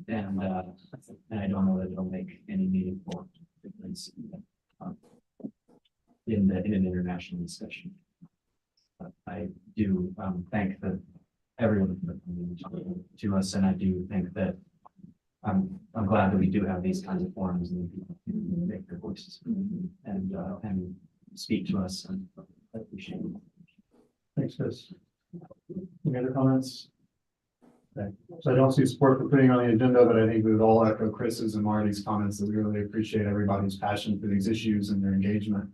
and I don't know that it'll make any meaningful difference in an international discussion. But I do thank everyone for coming to us, and I do think that I'm glad that we do have these kinds of forums and people can make their voices and speak to us, and I appreciate it. Thanks, Chris. Any other comments? Okay. So I don't see support for putting on the agenda, but I think we would all echo Chris's and Marty's comments that we really appreciate everybody's passion for these issues and their engagement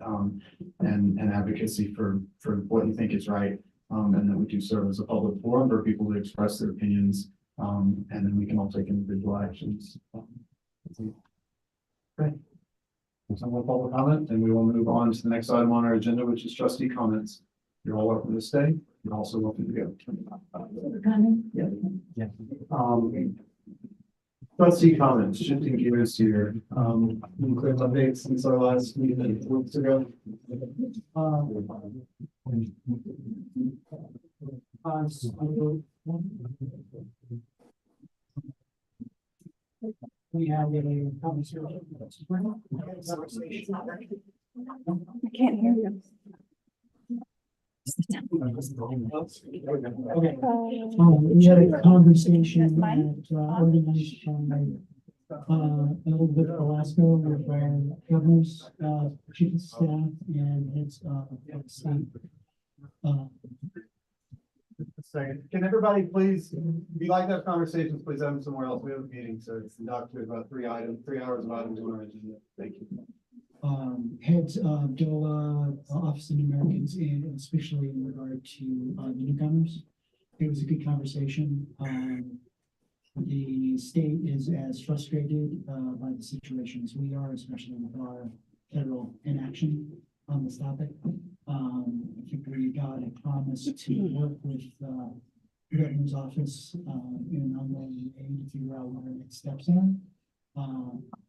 and advocacy for what you think is right. And that we do serve as a public forum for people to express their opinions. And then we can all take individual actions. Okay. Some more public comment, and we will move on to the next item on our agenda, which is trustee comments. You're all welcome to stay. You're also welcome to go. Yeah. Trustee comments, shifting gears here. Any quick updates since our last meeting weeks ago? We have any conversation. I can't hear you. We had a conversation at Ordinance a little bit of Alaska with our governor's, chief of staff and his, state. Second, can everybody please, if you'd like to have conversations, please have them somewhere else. We have a meeting, so it's conducted about 3 hours of items on our agenda. Thank you. Heads of DOLA, Office of Americans, and especially in regard to, the newcomers. It was a good conversation. The state is as frustrated, by the situation as we are, especially with our federal inaction on this topic. I think we got a promise to work with, the governor's office, in ongoing way to figure out what our next steps are.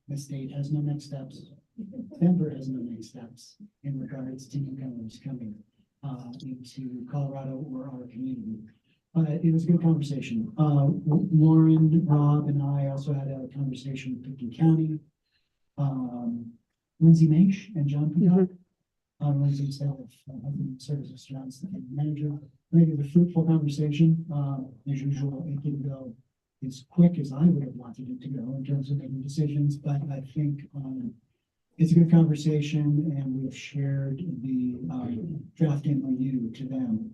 The state has no next steps. Denver has no next steps in regards to newcomers coming, into Colorado or our community. It was a good conversation. Lauren, Rob, and I also had a conversation with Pickton County. Lindsay Maish and John Peacock. Lindsay himself, services surrounds the manager. I think it was a fruitful conversation. As usual, it didn't go as quick as I would have wanted it to go in terms of making decisions, but I think it's a good conversation, and we've shared the draft MOU to them.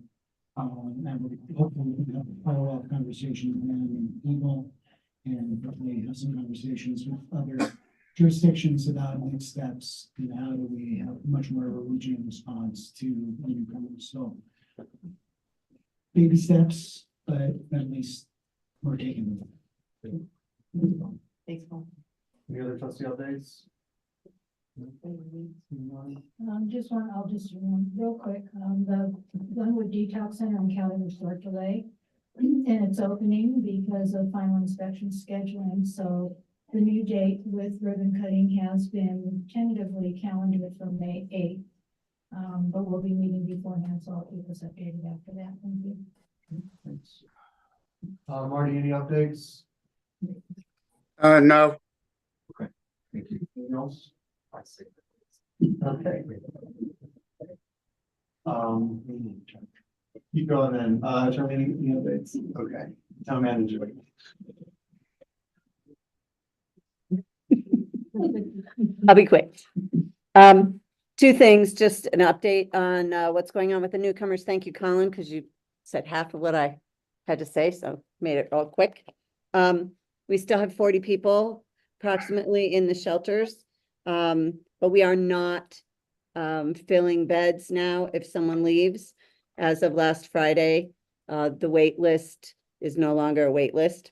And we're hopefully we can have a follow-up conversation with them and Eagle, and hopefully have some conversations with other jurisdictions about next steps and how do we have much more of a regional response to newcomers. So baby steps, but at least we're taking them. Thanks, Paul. Any other trustee updates? I'll just real quick, the Glenwood Detox Center on County Resort delay. And it's opening because of final inspection scheduling, so the new date with ribbon cutting has been tentatively calendared for May 8th. But we'll be meeting beforehand, so I'll keep us updated after that. Thank you. Thanks. Marty, any updates? No. Okay, thank you. Anything else? Okay. Keep going then. Attorney, any updates? Okay. Town manager. I'll be quick. Two things, just an update on what's going on with the newcomers. Thank you, Colin, because you said half of what I had to say, so made it all quick. We still have 40 people approximately in the shelters, but we are not filling beds now if someone leaves. As of last Friday, the wait list is no longer a wait list.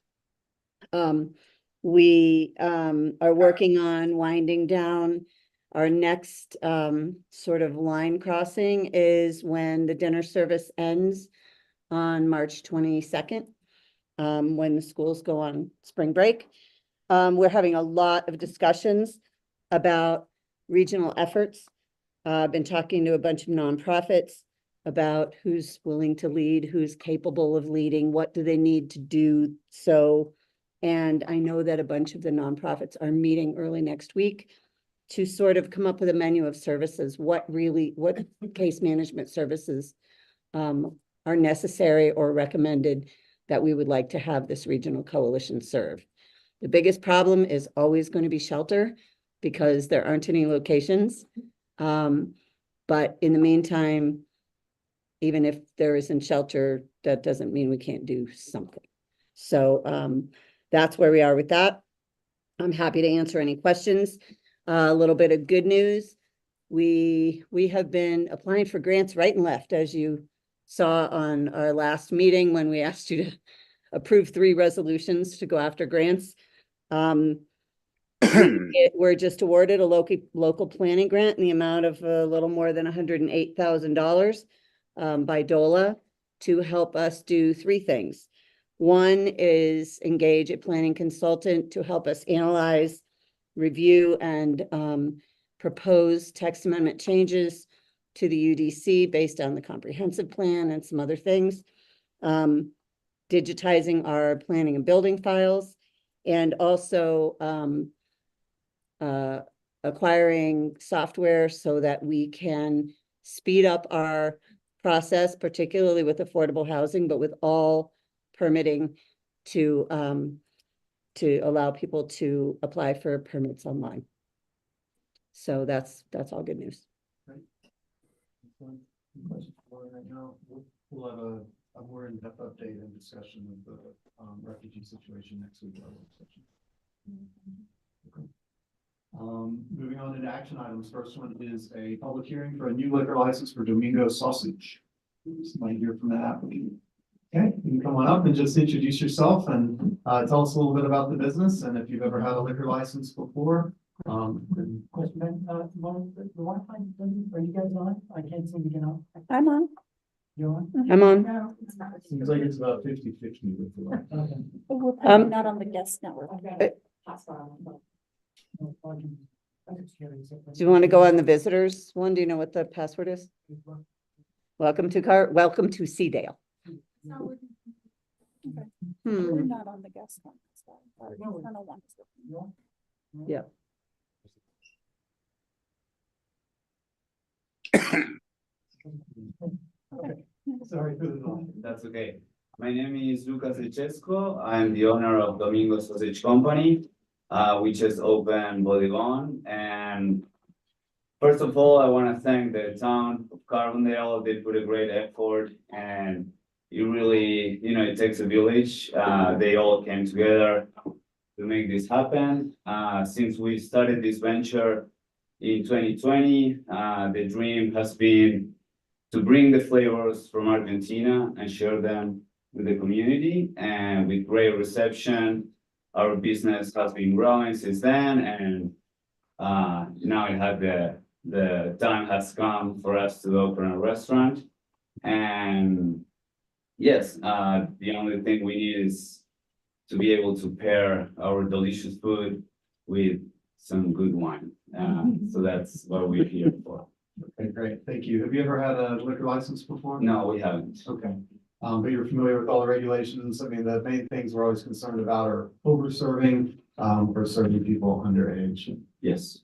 We are working on winding down. Our next sort of line crossing is when the dinner service ends on March 22nd, when the schools go on spring break. We're having a lot of discussions about regional efforts. I've been talking to a bunch of nonprofits about who's willing to lead, who's capable of leading, what do they need to do. And I know that a bunch of the nonprofits are meeting early next week to sort of come up with a menu of services, what case management services are necessary or recommended that we would like to have this regional coalition serve. The biggest problem is always going to be shelter because there aren't any locations. But in the meantime, even if there isn't shelter, that doesn't mean we can't do something. So that's where we are with that. I'm happy to answer any questions. A little bit of good news. We have been applying for grants right and left, as you saw on our last meeting when we asked you to approve 3 resolutions to go after grants. We're just awarded a local planning grant in the amount of a little more than $108,000 by DOLA to help us do 3 things. One is engage a planning consultant to help us analyze, review, and propose text amendment changes to the UDC based on the comprehensive plan and some other things. Digitizing our planning and building files, and also acquiring software so that we can speed up our process, particularly with affordable housing, but with all permitting to to allow people to apply for permits online. So that's all good news. Questions for Lauren right now? We'll have a more in-depth update and discussion of the refugee situation next week. Our work session. Okay. Moving on into action items. First one is a public hearing for a new liquor license for Domingo Sausage. Somebody hear from the applicant. Okay, you can come on up and just introduce yourself and tell us a little bit about the business and if you've ever had a liquor license before. Question, the Wi-Fi, are you guys on? I can't seem to get on. I'm on. You're on? I'm on. No, it's not. Seems like it's about 50-50 with the Wi-Fi. Okay. We're probably not on the guest network. Do you want to go on the visitors one? Do you know what the password is? Welcome to Seadale. No, okay. Hmm. We're not on the guest one. I don't know one. Yeah. Okay. Sorry for the delay. That's okay. My name is Lucas Echesco. I'm the owner of Domingo Sausage Company, which is open Bodegon. And first of all, I want to thank the town of Carbondale. They put a great effort, and it really, it takes a village. They all came together to make this happen. Since we started this venture in 2020, the dream has been to bring the flavors from Argentina and share them with the community. And with great reception, our business has been growing since then. And now the time has come for us to open a restaurant. And yes, the only thing we need is to be able to pair our delicious food with some good wine. So that's what we're here for. Okay, great. Thank you. Have you ever had a liquor license before? No, we haven't. Okay. But you're familiar with all the regulations. I mean, the main things we're always concerned about are over serving, or serving people underage. Yes.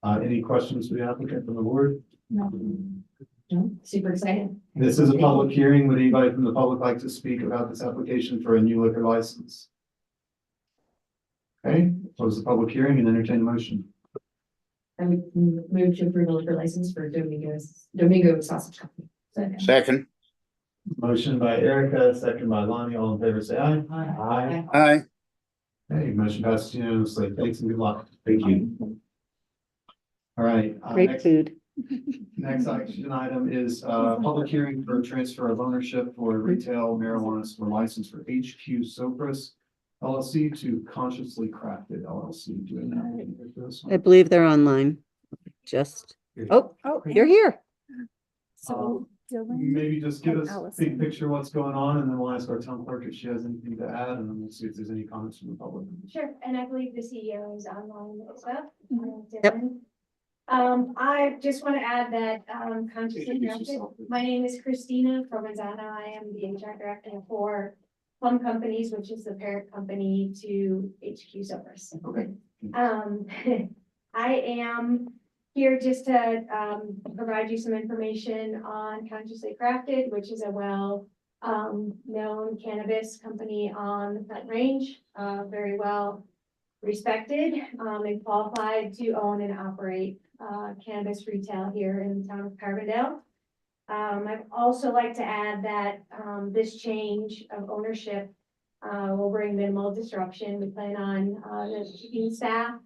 Any questions for the applicant from the board? No. Super excited. This is a public hearing. Would anybody from the public like to speak about this application for a new liquor license? Okay, close the public hearing and entertain a motion. I would move to approve a liquor license for Domingo Sausage Company. Second. Motion by Erica, second by Lonnie. All in favor, say aye. Aye. Aye. Okay, motion passes unanimously. Thanks and good luck. Thank you. All right. Great food. Next action item is public hearing for transfer of ownership for retail marijuana store license for HQ Sopris LLC to Consciously Crafted LLC. Do we know for this one? I believe they're online. Oh, you're here. So Dylan. Maybe just give and us a Allison. big picture of what's going on, and then we'll ask our town clerk if she has anything to add, and then we'll see if there's any comments from the public. Sure, and I believe the CEO is online as well. Yep. Dylan. I just want to add that, Consciously Introduce Crafted. yourself, please. My name is Christina Provenzano. I am the HR director for Plum Companies, which is the parent company to HQ Sopris. Okay. I am here just to provide you some information on Consciously Crafted, which is a known cannabis company on the Front Range, very well respected and qualified to own and operate cannabis retail here in the town of Carbondale. I'd also like to add that this change of ownership will bring minimal disruption. We plan on keeping staff,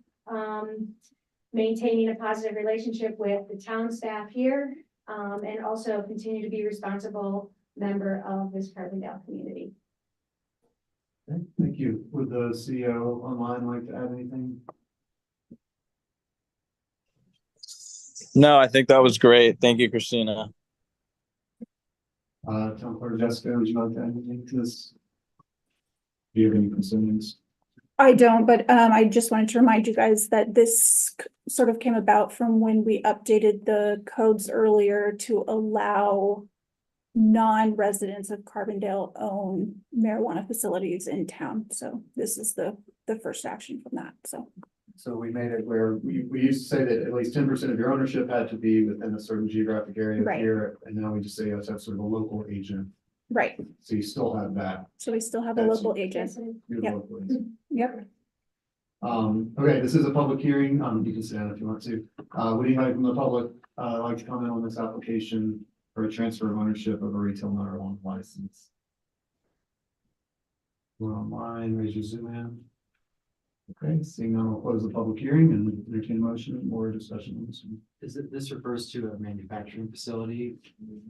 maintaining a positive relationship with the town staff here, and also continue to be a responsible member of this Carbondale community. Okay, thank you. Would the CEO online like to add anything? No, I think that was great. Thank you, Christina. Town clerk Jessica, would you like to add anything to this? Do you have any concerns? I don't, but I just wanted to remind you guys that this sort of came about from when we updated the codes earlier to allow non-residents of Carbondale own marijuana facilities in town. So this is the first action from that, so. So we made it where we used to say that at least 10% of your ownership had to be within a certain geographic area Right. here, and now we just say you have to have sort of a local agent Right, So you still have that. so we still have a That's- local agent. You're the Yep. local agent. Yep. Okay, this is a public hearing. You can sit down if you want to. Would anybody from the public, like to comment on this application for a transfer of ownership of a retail marijuana license? Go online, raise your Zoom in. Okay, seeing none, I'll close the public hearing and entertain a motion or discussion on this one. This refers to a manufacturing facility.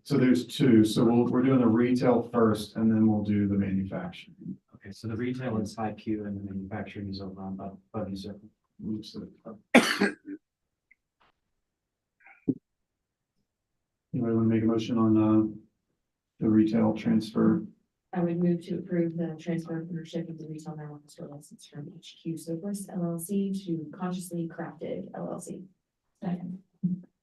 So there's two. So we're doing the retail first and then we'll do the manufacturing. Okay, so the retail is high Q and the manufacturing is over on Buggy Circle. Oops. Anybody want to make a motion on the retail transfer? I would move to approve the transfer of ownership of the retail marijuana store license from HQ Surplus LLC to Consciously Crafted LLC. Second.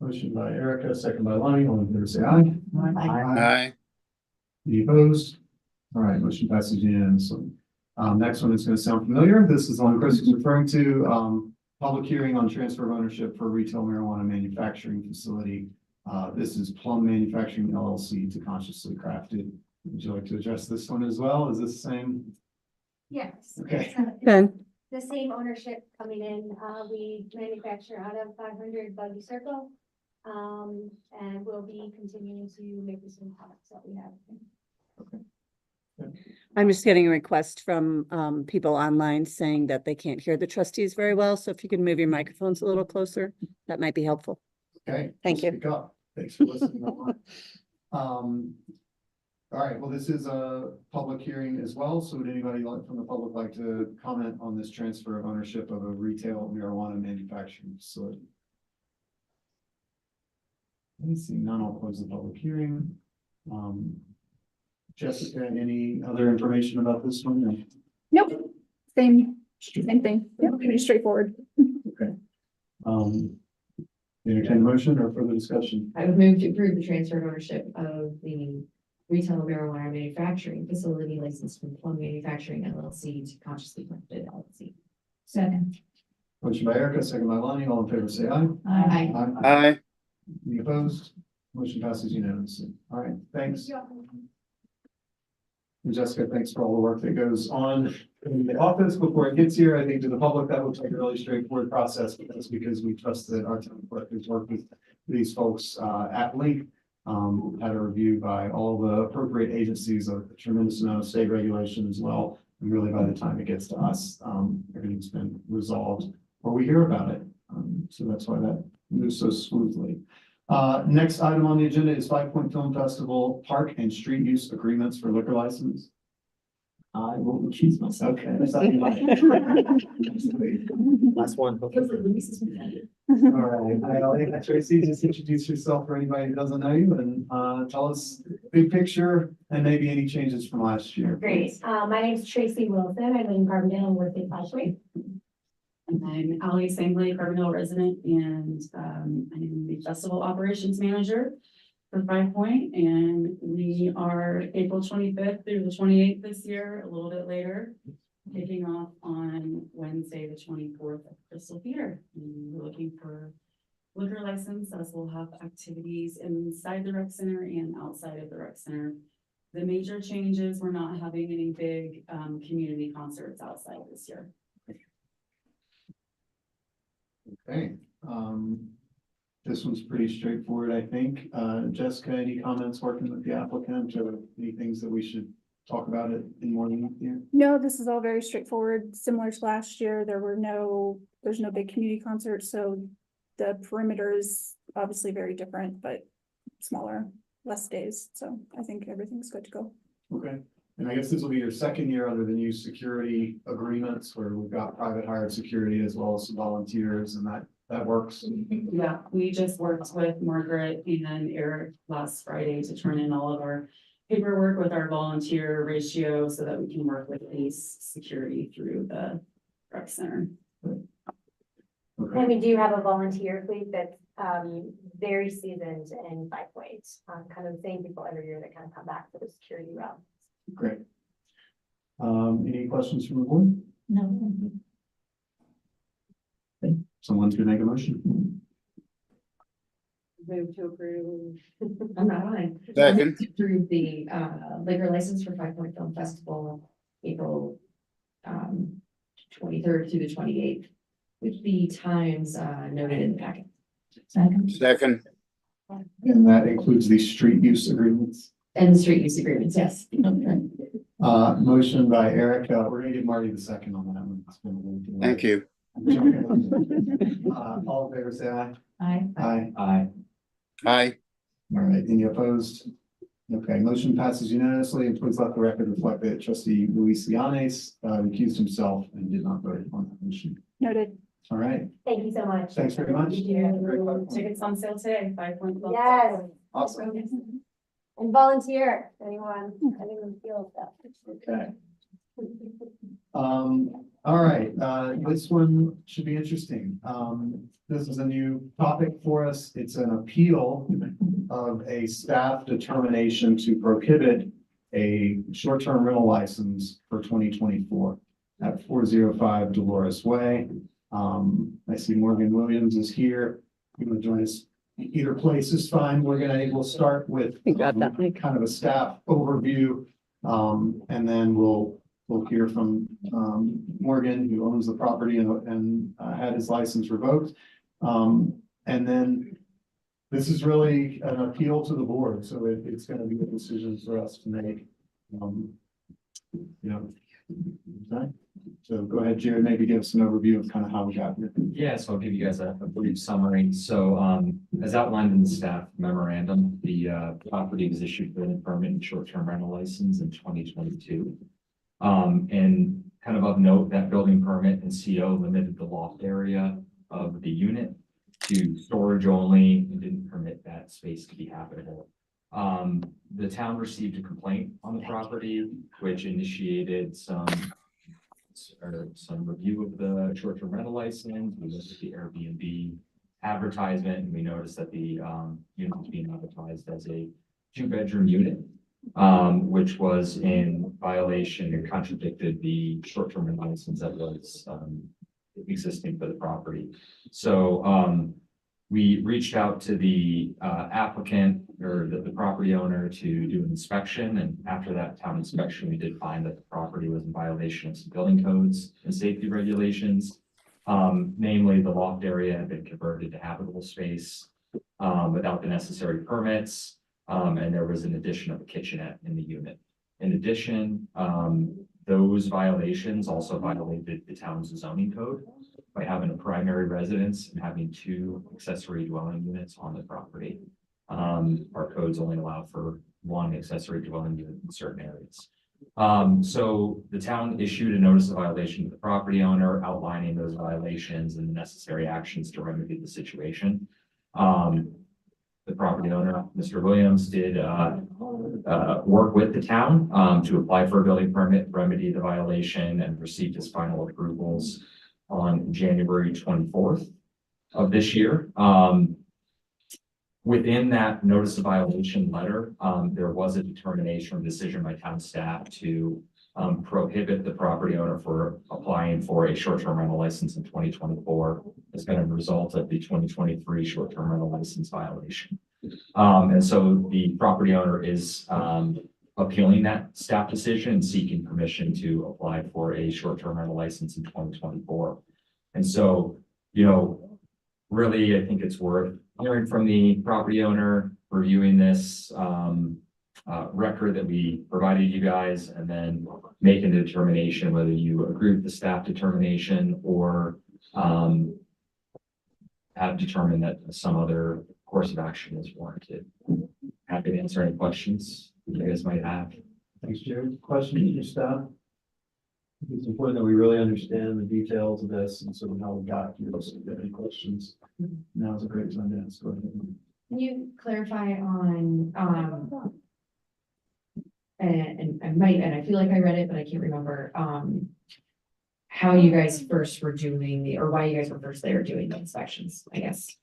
Motion by Erica, second by Lonnie. All in favor, say aye. Aye. Any opposed? All right, motion passes unanimously. Next one is going to sound familiar. This is the one Chris is referring to. Public hearing on transfer of ownership for retail marijuana manufacturing facility. This is Plum Manufacturing LLC to Consciously Crafted. Would you like to address this one as well? Is this the same? Yes. Okay. Good. The same ownership coming in, we manufacture out of 500 Buggy Circle. And we'll be continuing to make the same products that we have. I'm just getting a request from people online saying that they can't hear the trustees very well. So if you can move your microphones a little closer, that might be helpful. Okay. Thank you. Speak up. Thanks for listening. All right, well, this is a public hearing as well. So would anybody from the public like to comment on this transfer of ownership of a retail marijuana manufacturing facility? Let me see, none, I'll close the public hearing. Jessica, any other information about this one? Nope, same thing. Yep, pretty straightforward. Okay. Entertain a motion or further discussion? I would move to approve the transfer of ownership of the retail marijuana manufacturing facility licensed from Plum Manufacturing LLC to Consciously Crafted LLC. Second. Motion by Erica, second by Lonnie, all in favor, say aye. Aye. Aye. Any opposed? Motion passes unanimously. All right, thanks. And Jessica, thanks for all the work that goes on in the office before it gets here. I think to the public, that looks like a really straightforward process, but that's because we trust that our town clerk has worked with these folks at length. Had a review by all the appropriate agencies, a tremendous amount of state regulation as well. And really by the time it gets to us, everything's been resolved or we hear about it. So that's why that moves so smoothly. Next item on the agenda is 5 Point Film Festival Park and Street Use Agreements for liquor license. I will recuse myself. Okay, that's not Last one. All right, hi, Tracy, just introduce yourself for anybody who doesn't know you and tell us big picture and maybe any changes from last year. Great. My name is Tracy Wilson. I live in Carbondale and work at Flashway. And I'm Ally Sangley, Carbondale resident, and I'm the festival operations manager for 5 Point. And we are April 25th through the 28th this year, a little bit later, kicking off on Wednesday, the 24th at Crystal Theater. And we're looking for liquor license, as we'll have activities inside the rec center and outside of the rec center. The major changes, we're not having any big community concerts outside this year. Okay, this one's pretty straightforward, I think. Jessica, any comments working with the applicant or any things that we should talk about it in more depth here? No, this is all very straightforward, similar to last year. There's no big community concerts, so the perimeter is obviously very different, but smaller, less days. So I think everything's good to go. Okay, and I guess this will be your second year under the new security agreements where we've got private hired security as well as some volunteers, and that works. Yeah, we just worked with Margaret and Eric last Friday to turn in all of our paperwork with our volunteer ratio so that we can work with ACE security through the rec center. And we do have a volunteer fleet that's very seasoned in 5 Point. Kind of the same people every year that kind of come back for the security route. Great. Any questions from the board? No. Someone's gonna make a motion. Move to approve. I'm not on it. Second. To approve the liquor license for 5 Point Film Festival, April 23rd through the 28th, with the times noted in the packet. Second. And that includes the street use agreements. And the street use agreements, yes. Motion by Eric, we're gonna give Marty the second on that one. It's been a little delay. Thank you. All in favor, say aye. Aye. Aye. Aye. Aye. All right, any opposed? Okay, motion passes unanimously, and please let the record reflect that trustee Luis Llanes recused himself and did not vote on the motion. Noted. All right, Thank you so much. thanks very much. Tickets on sale today, 5 Point Club. Yes, Awesome. and volunteer, anyone feels that. Okay. All right, this one should be interesting. This is a new topic for us. It's an appeal of a staff determination to prohibit a short-term rental license for 2024 at 405 Delores Way. I see Morgan Williams is here. You want to join us? Either place is fine. We'll start with kind of a staff overview. And then we'll hear from Morgan, who owns the property and had his license revoked. And then this is really an appeal to the board, so it's going to be a decision for us to make. So go ahead, Jared, maybe give us an overview of kind of how we got here. Yeah, so I'll give you guys a brief summary. So as outlined in the staff memorandum, the property was issued with a permit and short-term rental license in 2022. And kind of note, that building permit and CO limited the loft area of the unit to storage only and didn't permit that space to be habitable. The town received a complaint on the property, which initiated some review of the short-term rental license. We looked at the Airbnb advertisement, and we noticed that the unit was being advertised as a 2-bedroom unit, which was in violation and contradicted the short-term rental license that was existing for the property. So we reached out to the applicant or the property owner to do an inspection, and after that town inspection, we did find that the property was in violation of some building codes and safety regulations. Namely, the loft area had been converted to habitable space without the necessary permits, and there was an addition of a kitchenette in the unit. In addition, those violations also violated the town's zoning code by having a primary residence and having 2 accessory dwelling units on the property. Our codes only allow for 1 accessory dwelling unit in certain areas. So the town issued a notice of violation to the property owner outlining those violations and the necessary actions to remedy the situation. The property owner, Mr. Williams, did work with the town to apply for a building permit, remedy the violation, and received his final approvals on January 24th of this year. Within that notice of violation letter, there was a determination decision by town staff to prohibit the property owner for applying for a short-term rental license in 2024 as going to result of the 2023 short-term rental license violation. And so the property owner is appealing that staff decision, seeking permission to apply for a short-term rental license in 2024. And so, really, I think it's worth hearing from the property owner, reviewing this record that we provided you guys, and then making a determination whether you agree with the staff determination or have determined that some other course of action is warranted. Happy to answer any questions you guys might have. Thanks, Jared. Questions for staff? It's important that we really understand the details of this and sort of how we got here. So if you have any questions, now is a great time to ask. Go ahead. Can you clarify on, and I feel like I read it, but I can't remember, how you guys first were doing or why you guys were first there doing the inspections, I guess?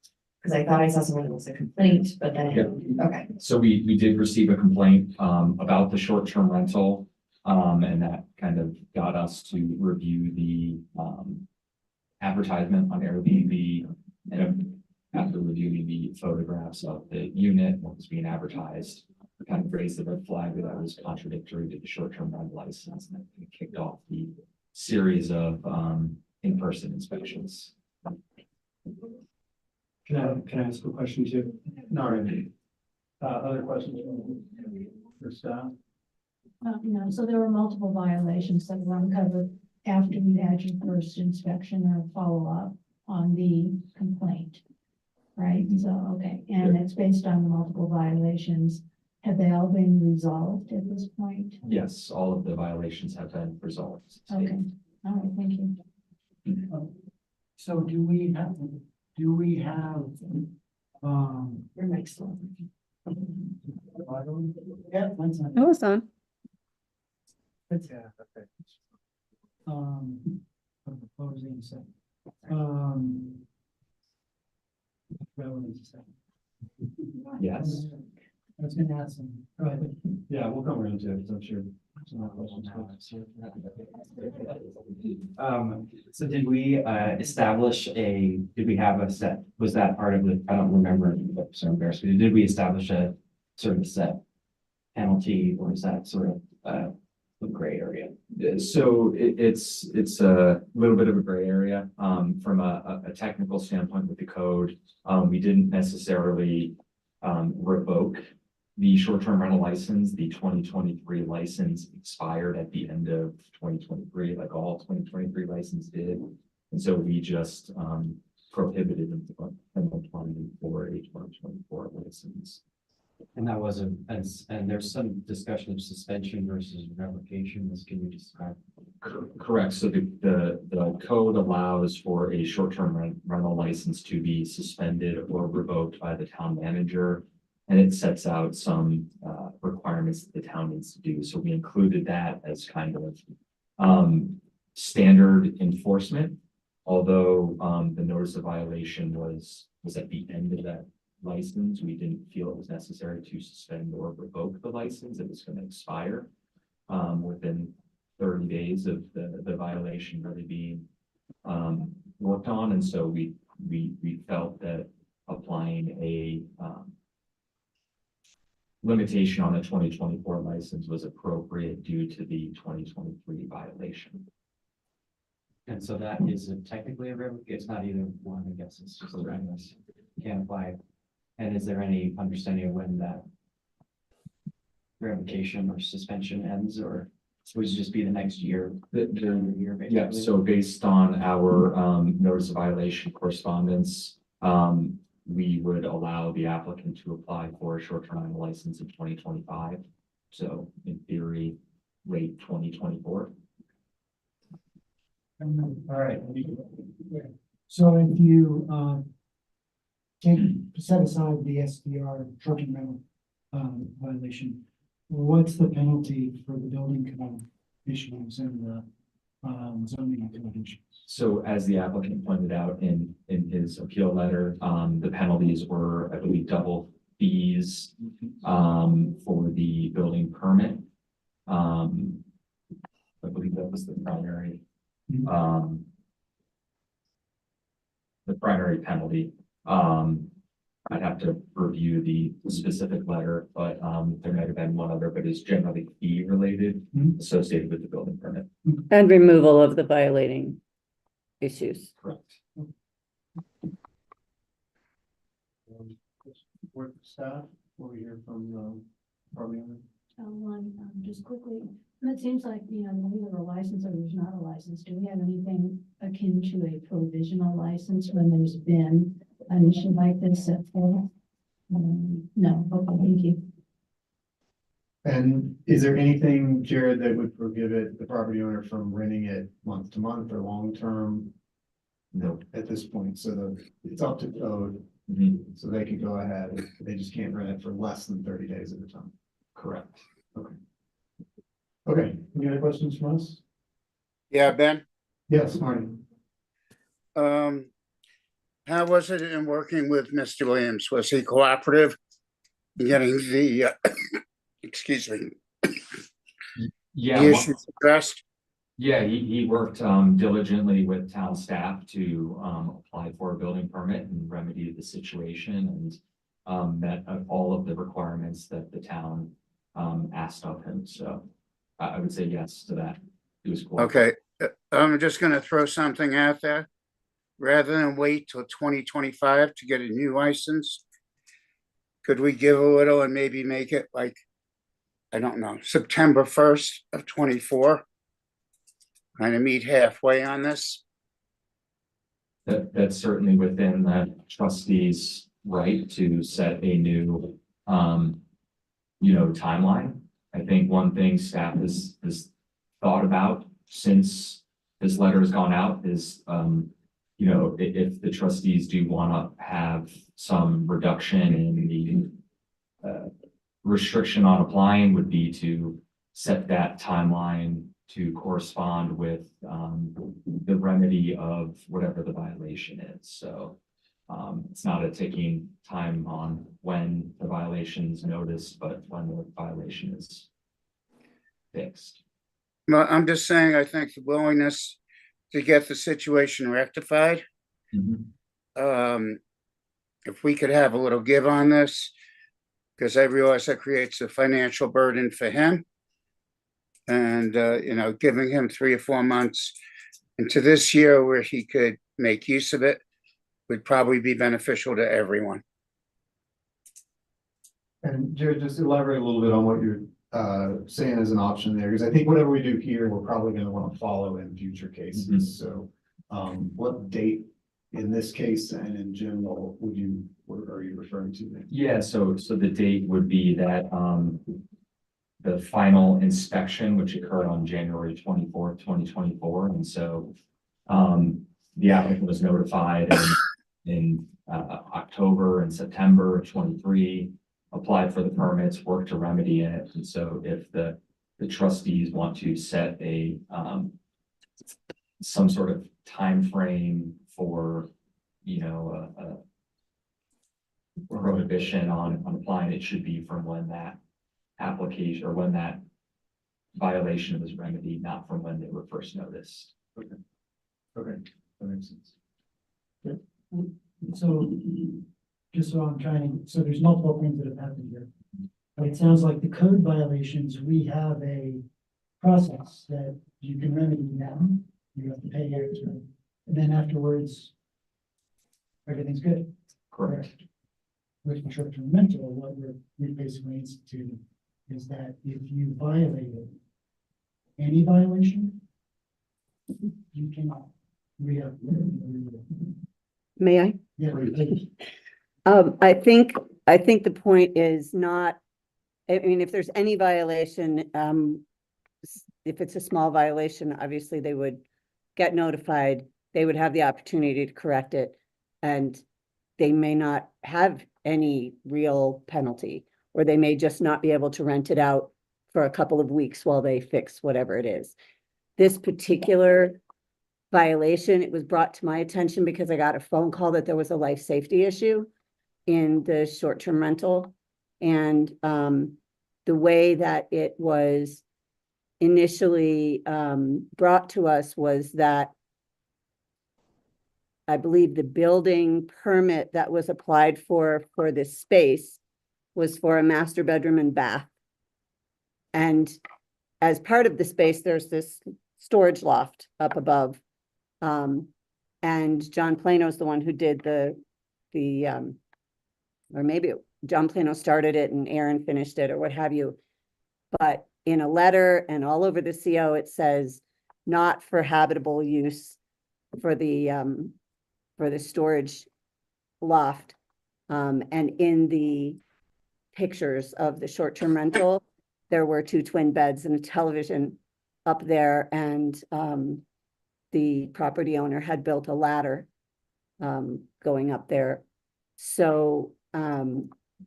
Because I thought I saw something that was a complaint, but then, okay. So we did receive a complaint about the short-term rental, and that kind of got us to review the advertisement on Airbnb and after reviewing the photographs of the unit, what was being advertised, kind of raised the red flag that was contradictory to the short-term rental license, and it kicked off the series of in-person inspections. Can I ask a question too? Not really. Other questions for staff? No, so there were multiple violations that were uncovered after you had your first inspection or follow-up on the complaint. Right, so, okay, and it's based on the multiple violations. Have they all been resolved at this point? Yes, all of the violations have been resolved. Okay, all right, thank you. So do we have, Your mic's low. yeah, mine's not. Oh, it's on. Yeah, okay. I'm proposing, so, what was it say? Yes. I was gonna ask them, go ahead. Yeah, we'll come around to it, I'm sure. So did we did we have a set, was that part of the, I don't remember, but so embarrassed, did we establish a sort of set penalty, or is that sort of a gray area? So it's a little bit of a gray area, from a technical standpoint with the code. We didn't necessarily, revoke the short-term rental license. The 2023 license expired at the end of 2023, like all 2023 license did. And so we just, prohibited them from applying for a 2024 license. And that wasn't, and there's some discussion of suspension versus revocation. Can you describe? Correct. So the code allows for a short-term rental license to be suspended or revoked by the town manager. And it sets out some requirements that the town needs to do. So we included that as kind of standard enforcement. Although the notice of violation was at the end of that license, we didn't feel it was necessary to suspend or revoke the license. It was going to expire within 30 days of the violation really being worked on. And so we felt that applying a limitation on the 2024 license was appropriate due to the 2023 violation. And so that is technically a revocation. It's not either one, I guess. It's just a random. Can't apply. And is there any understanding of when that revocation or suspension ends, or would it just be the next year? During the year, basically? Yeah. So based on our notice of violation correspondence, we would allow the applicant to apply for a short-term rental license in 2025. So in theory, late 2024. All right. So if you, set aside the SDR short-term rental, violation, what's the penalty for the building issues and the, zoning accommodations? So as the applicant pointed out in his appeal letter, the penalties were, I believe, double fees for the building permit. I believe that was the primary penalty. I'd have to review the specific letter, but there might have been one other, but it's generally fee related associated with the building permit. And removal of the violating issues. Correct. Work staff, what we hear from Barbie? Just quickly, it seems like, either a license or there's not a license. Do we have anything akin to a provisional license when there's been an issue like this set forth? No, okay, thank you. And is there anything, Jared, that would prohibit the property owner from renting it month to month or long term? No. At this point, so it's up to code, so they can go ahead, they just can't rent it for less than 30 days at a time. Correct. Okay. Okay, any other questions from us? Yeah, Ben? Yes, Marty. How was it in working with Mr. Williams? Was he cooperative in getting the, excuse me, Yeah. the issues addressed? Yeah, he worked diligently with town staff to apply for a building permit and remedy the situation and met all of the requirements that the town asked of him. So I would say yes to that. He was cool. Okay, I'm just gonna throw something out there. Rather than wait till 2025 to get a new license, could we give a little and maybe make it like, I don't know, September 1st of 24? Kind of meet halfway on this? That's certainly within the trustees' right to set a new, timeline. I think one thing staff has thought about since this letter has gone out is, if the trustees do want to have some reduction in the restriction on applying would be to set that timeline to correspond with the remedy of whatever the violation is. So it's not a taking time on when the violation is noticed, but when the violation is fixed. Well, I'm just saying, I think the willingness to get the situation rectified. If we could have a little give on this, because I realize that creates a financial burden for him. And, giving him 3 or 4 months into this year where he could make use of it would probably be beneficial to everyone. And Jared, just elaborate a little bit on what you're saying as an option there, because I think whatever we do here, we're probably going to want to follow in future cases. So what date in this case and in general what are you referring to there? Yeah, so the date would be that the final inspection, which occurred on January 24th, 2024. And so the applicant was notified in October and September of 23, applied for the permits, worked to remedy it. And so if the trustees want to set some sort of time frame for, a prohibition on applying, it should be from when that application or when that violation was remedied, not from when they were first noticed. Okay, that makes sense. So, just so I'm so there's multiple things that have happened here. But it sounds like the code violations, we have a process that you can remedy them. You have to pay extra. And then afterwards, everything's good. Correct. With the short-term rental, what we basically instituted is that if you violated any violation, you cannot re-up. May I? Yeah. I think the point is not, I mean, if there's any violation, if it's a small violation, obviously they would get notified, they would have the opportunity to correct it, and they may not have any real penalty, or they may just not be able to rent it out for a couple of weeks while they fix whatever it is. This particular violation, it was brought to my attention because I got a phone call that there was a life safety issue in the short-term rental. And the way that it was initially brought to us was that I believe the building permit that was applied for this space was for a master bedroom and bath. And as part of the space, there's this storage loft up above. And John Plano's the one who did or maybe John Plano started it and Aaron finished it or what have you. But in a letter and all over the CO, it says not for habitable use for the storage loft. And in the pictures of the short-term rental, there were 2 twin beds and a television up there, and the property owner had built a ladder going up there. So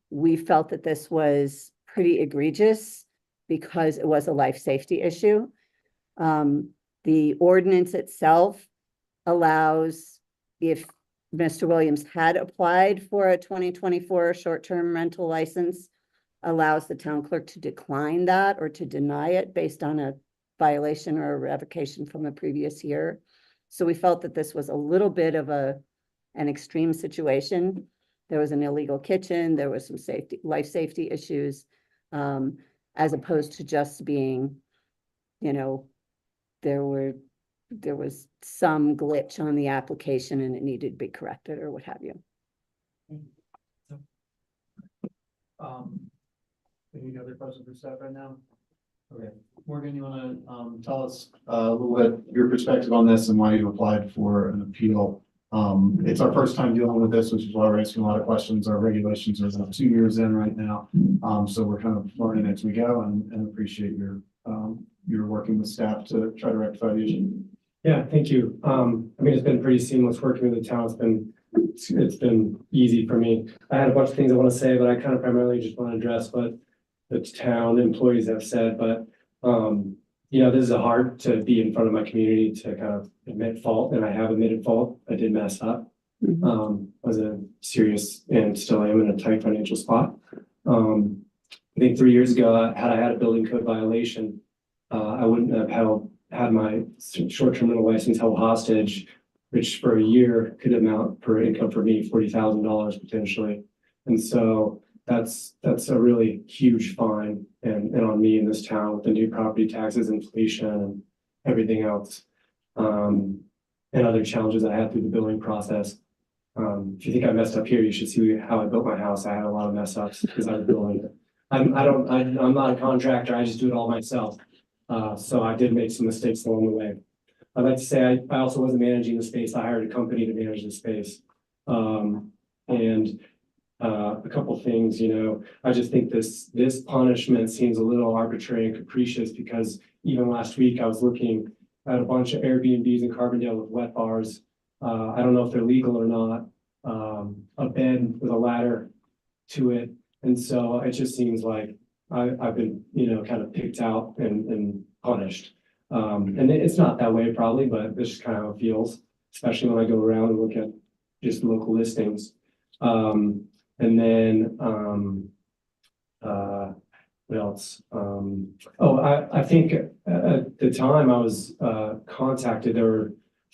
we felt that this was pretty egregious because it was a life safety issue. The ordinance itself allows, if Mr. Williams had applied for a 2024 short-term rental license, allows the town clerk to decline that or to deny it based on a violation or a revocation from the previous year. So we felt that this was a little bit of an extreme situation. There was an illegal kitchen, there was some life safety issues, as opposed to just being, you know, there was some glitch on the application and it needed to be corrected or what have you. Any other questions for staff right now? Okay, Morgan, you wanna, tell us a little bit your perspective on this and why you applied for an appeal? It's our first time dealing with this, which is why we're asking a lot of questions. Our regulations are about 2 years in right now. So we're kind of learning as we go and appreciate your working with staff to try to rectify the issue. Yeah, thank you. I mean, it's been pretty seamless working with the town. It's been easy for me. I had a bunch of things I want to say, but I kind of primarily just want to address what the town employees have said. But you know, this is hard to be in front of my community to kind of admit fault, and I have admitted fault. I did mess up. I was a serious and still am in a tight financial spot. I think 3 years ago, had I had a building code violation, I wouldn't have had my short-term rental license held hostage, which for a year could amount per income for me, $40,000 potentially. And so that's a really huge fine and on me in this town with the new property taxes, inflation, and everything else. And other challenges I had through the building process. If you think I messed up here, you should see how I built my house. I had a lot of mess ups because I was building it. I'm not a contractor. I just do it all myself. So I did make some mistakes along the way. I'd like to say I also wasn't managing the space. I hired a company to manage the space. A couple things, you know, I just think this punishment seems a little arbitrary and capricious because even last week I was looking at a bunch of Airbnbs in Carbondale with wet bars. I don't know if they're legal or not. A bed with a ladder to it. And so it just seems like I've been, you know, kind of picked out and punished. And it's not that way probably, but this is kind of how it feels, especially when I go around and look at just local listings. And then, what else? I think at the time I was contacted, there were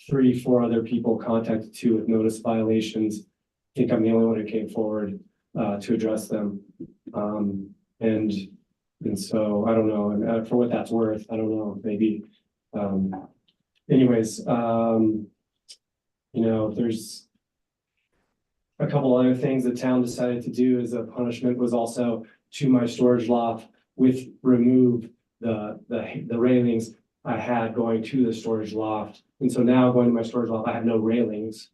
3-4 other people contacted too with notice violations. I think I'm the only one who came forward to address them. And so I don't know, and for what that's worth, I don't know, maybe. Anyways, you know, there's a couple other things the town decided to do as a punishment was also to my storage loft remove the railings I had going to the storage loft. And so now going to my storage loft, I have no railings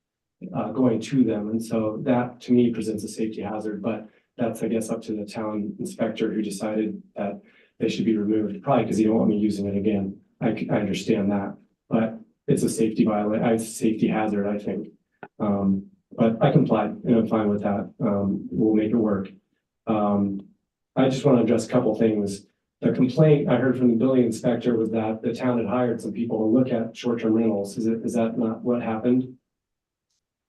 going to them. And so that to me presents a safety hazard, but that's, I guess, up to the town inspector who decided that they should be removed, probably because he don't want me using it again. I understand that, but it's a safety violation, it's a safety hazard, I think. But I complied and I'm fine with that. We'll make it work. I just want to address a couple things. The complaint I heard from the building inspector was that the town had hired some people to look at short-term rentals. Is that not what happened?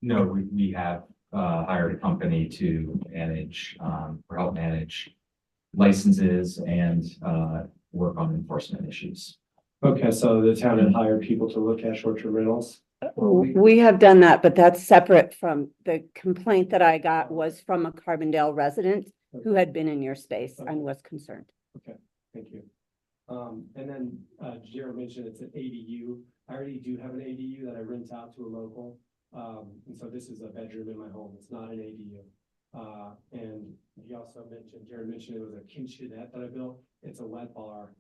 No, we have hired a company to manage or help manage licenses and work on enforcement issues. Okay, so the town had hired people to look at short-term rentals? We have done that, but that's separate from the complaint that I got was from a Carbondale resident who had been in your space and was concerned. Okay, thank you. And then Jared mentioned it's an ADU. I already do have an ADU that I rent out to a local. And so this is a bedroom in my home. It's not an ADU. And he also mentioned, Jared mentioned it was a kitchenette that I built. It's a wet bar,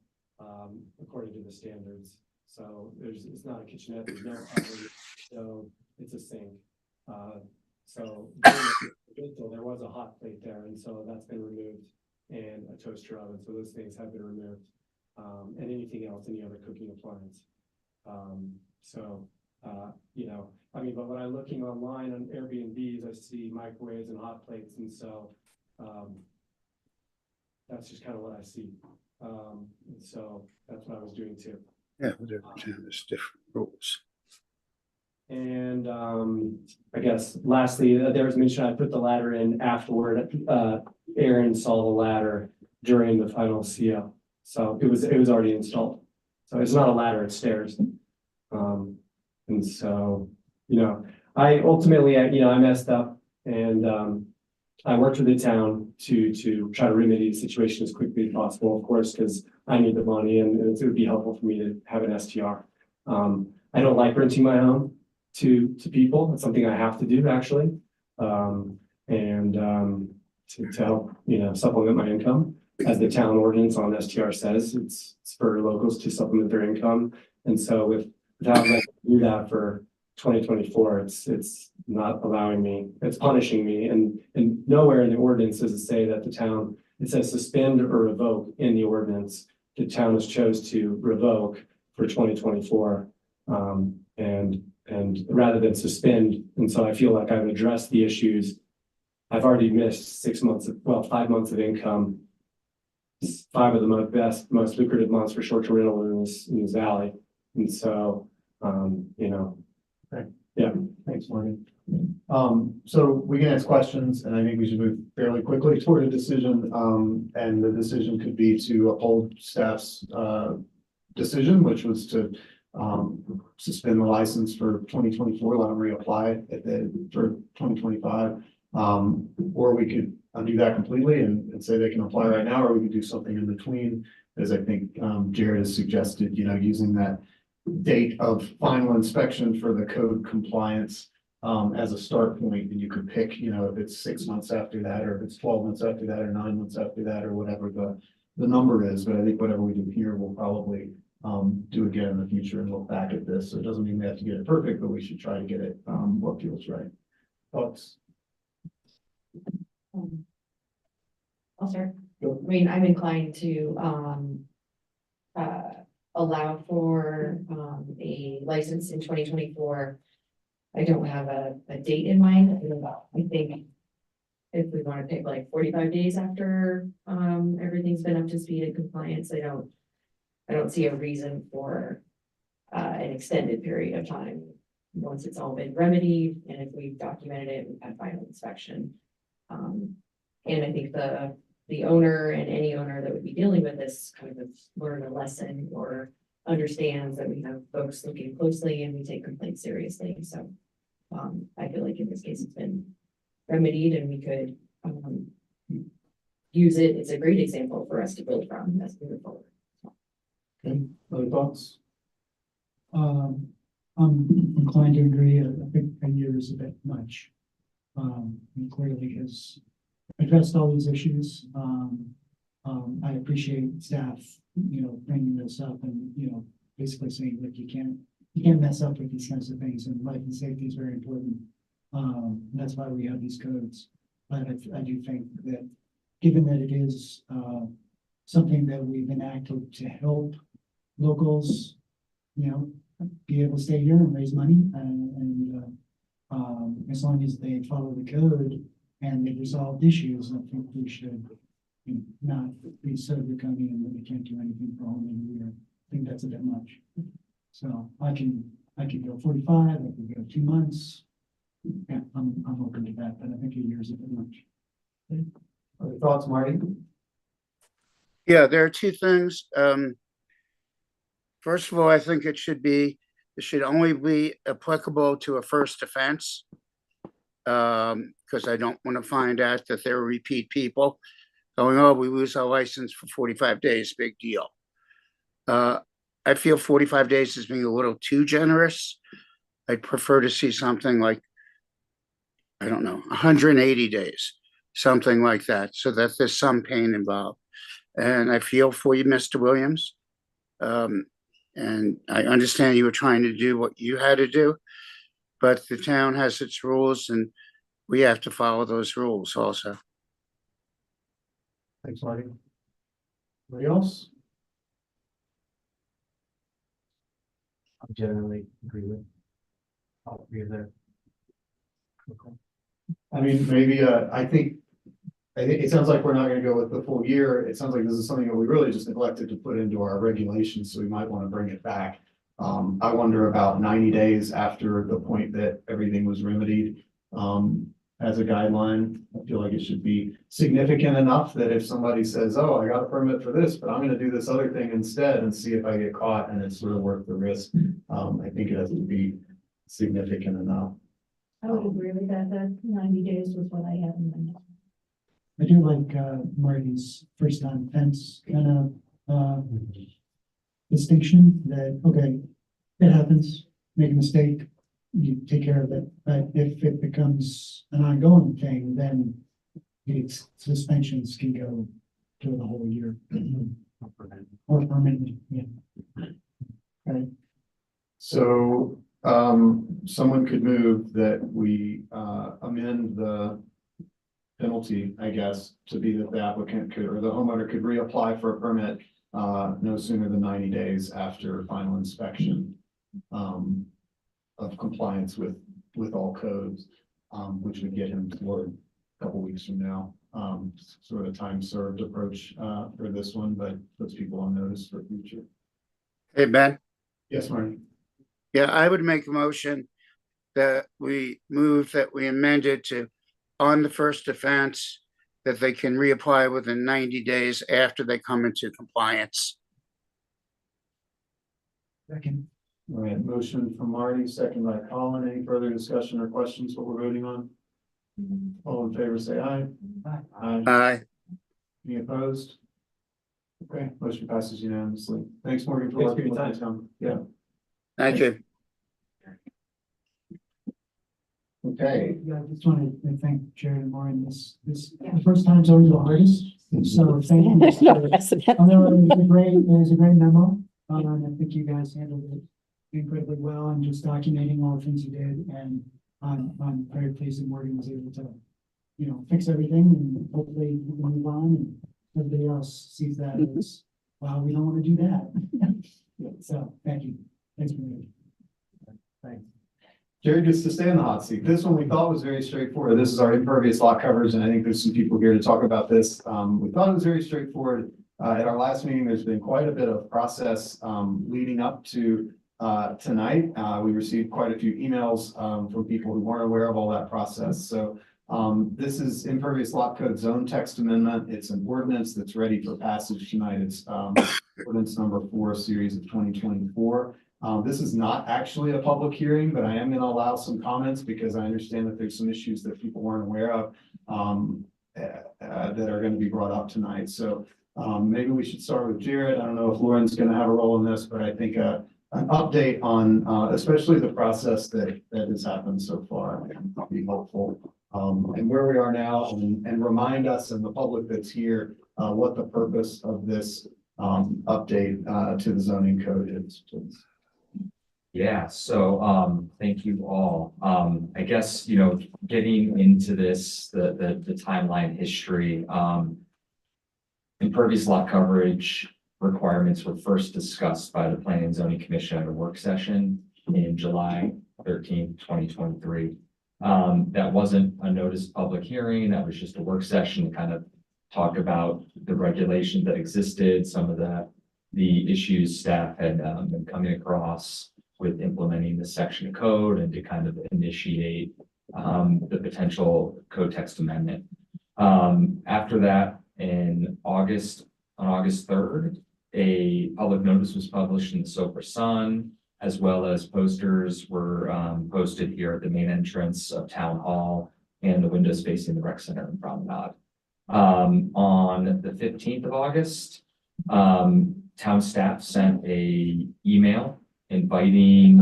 according to the standards. So it's not a kitchenette, there's no oven, so it's a sink. So there was a hot plate there, and so that's been removed, and a toaster oven. So those things have been removed, and anything else, any other cooking appliance. You know, I mean, but when I'm looking online on Airbnbs, I see microwaves and hot plates, and so that's just kind of what I see. And so that's what I was doing too. Yeah, whatever, there's different rules. And I guess lastly, there was mention I put the ladder in afterward. Aaron saw the ladder during the final CO. So it was already installed. So it's not a ladder, it's stairs. And so, you know, I ultimately, I messed up and, I worked with the town to try to remedy the situation as quickly as possible, of course, because I need the money and it would be helpful for me to have an STR. I don't like renting my home to people. It's something I have to do actually. To help, supplement my income. As the town ordinance on STR says, it's for locals to supplement their income. And so without letting me do that for 2024, it's not allowing me, it's punishing me. And nowhere in the ordinance does it say that it says suspend or revoke in the ordinance. The town has chose to revoke for 2024. And rather than suspend. And so I feel like I've addressed the issues. I've already missed 5 months of income. 5 of the most lucrative months for short-term rental in this valley. And so, Okay. Yeah. Thanks, Morgan. So we can ask questions and I think we should move fairly quickly toward a decision. And the decision could be to uphold staff's decision, which was to suspend the license for 2024, let them reapply for 2025. Or we could undo that completely and say they can apply right now, or we could do something in between, as I think Jared has suggested, using that date of final inspection for the code compliance as a start point, and you could pick, if it's 6 months after that, or if it's 12 months after that, or 9 months after that, or whatever the number is. But I think whatever we do here, we'll probably do again in the future and look back at this. So it doesn't mean we have to get it perfect, but we should try to get it what feels right. Thoughts? I'll start. I mean, I'm inclined to allow for a license in 2024. I don't have a date in mind. I think if we want to pick like 45 days after everything's been up to speed and compliance, I don't see a reason for an extended period of time once it's all been remedied and if we've documented it, we've had final inspection. And I think the owner and any owner that would be dealing with this kind of learn a lesson or understands that we have folks looking closely and we take complaints seriously. So I feel like in this case, it's been remedied and we could use it. It's a great example for us to build from as we move forward. Okay, other thoughts? I'm inclined to agree. I think a year is a bit much. He clearly has addressed all these issues. I appreciate staff, bringing this up and, basically saying, look, you can't mess up with these kinds of things, and life and safety is very important. That's why we have these codes. But I do think that given that it is something that we've enacted to help locals, be able to stay here and raise money, and as long as they follow the code and they resolve issues, I think we should not be so draconian that we can't do anything for home in a year. I think that's a bit much. So I can go 45, I can go 2 months. Yeah, I'm open to that, but I think a year is a bit much. Okay. Other thoughts, Marty? Yeah, there are 2 things. First of all, I think it should only be applicable to a first offense. Because I don't want to find out that they're repeat people going, oh, we lose our license for 45 days, big deal. I feel 45 days is being a little too generous. I'd prefer to see something like, 180 days, something like that, so that there's some pain involved. And I feel for you, Mr. Williams. And I understand you were trying to do what you had to do, but the town has its rules and we have to follow those rules also. Thanks, Marty. Anybody else? I generally agree with all 3 of their. Okay. I mean, maybe, I think it sounds like we're not gonna go with the full year. It sounds like this is something that we really just neglected to put into our regulations, so we might want to bring it back. I wonder about 90 days after the point that everything was remedied. as a guideline. I feel like it should be significant enough that if somebody says, oh, I got a permit for this, but I'm gonna do this other thing instead and see if I get caught and it's sort of worth the risk. I think it has to be significant enough. I would agree with that, that 90 days was what I had in mind. I do like, Marty's first time offense kind of, distinction that, okay, it happens, make a mistake, you take care of it, but if it becomes an ongoing thing, then its suspensions can go to the whole year. Or permanently, yeah. Okay. So, someone could move that we, amend the penalty, I guess, to be that the applicant could, or the homeowner could reapply for a permit, no sooner than 90 days after final inspection, of compliance with all codes, which would get him toward a couple weeks from now. Sort of a time served approach, for this one, but puts people on notice for future. Hey, Ben. Yes, Marty. Yeah, I would make a motion that we move that we amended to on the first offense, that they can reapply within 90 days after they come into compliance. Second. All right, motion from Marty, second by Colin. Any further discussion or questions what we're voting on? All in favor, say aye. Aye. Aye. Any opposed? Okay, motion passes unanimously. Thanks, Morgan, for Thanks for working your with us. Yeah. Thank you. Okay. Yeah, I just wanted to thank Jared and Lauren. The first time's always the hardest. So thank you. I know it was a great memo. I think you guys handled it incredibly well and just documenting all the things you did. And I'm very pleased that Morgan was able to, fix everything and hopefully we can move on and everybody else sees that as, wow, we don't want to do that. So thank you. Thanks for me. Thanks. Jared gets to stay in the hot seat. This one we thought was very straightforward. This is our impervious lot coverage, and I think there's some people here to talk about this. We thought it was very straightforward. At our last meeting, there's been quite a bit of process leading up to tonight. We received quite a few emails from people who weren't aware of all that process. So this is impervious lot code zone text amendment. It's an ordinance that's ready for passage tonight. It's ordinance number 4, series of 2024. This is not actually a public hearing, but I am going to allow some comments because I understand that there's some issues that people weren't aware of that are going to be brought up tonight. So maybe we should start with Jared. I don't know if Lauren's going to have a role in this, but I think an update on especially the process that has happened so far would be helpful. And where we are now and remind us and the public that's here what the purpose of this update to the zoning code is. Yeah, so thank you all. I guess, getting into this, the timeline history, impervious lot coverage requirements were first discussed by the Planning and Zoning Commission at a work session in July 13th, 2023. That wasn't a notice public hearing, that was just a work session to kind of talk about the regulation that existed, some of the issues staff had been coming across with implementing this section of code and to kind of initiate the potential code text amendment. After that, on August 3rd, a public notice was published in the Soper Sun, as well as posters were posted here at the main entrance of Town Hall and the windows facing the Rec Center and Promenade. On the 15th of August, town staff sent a email inviting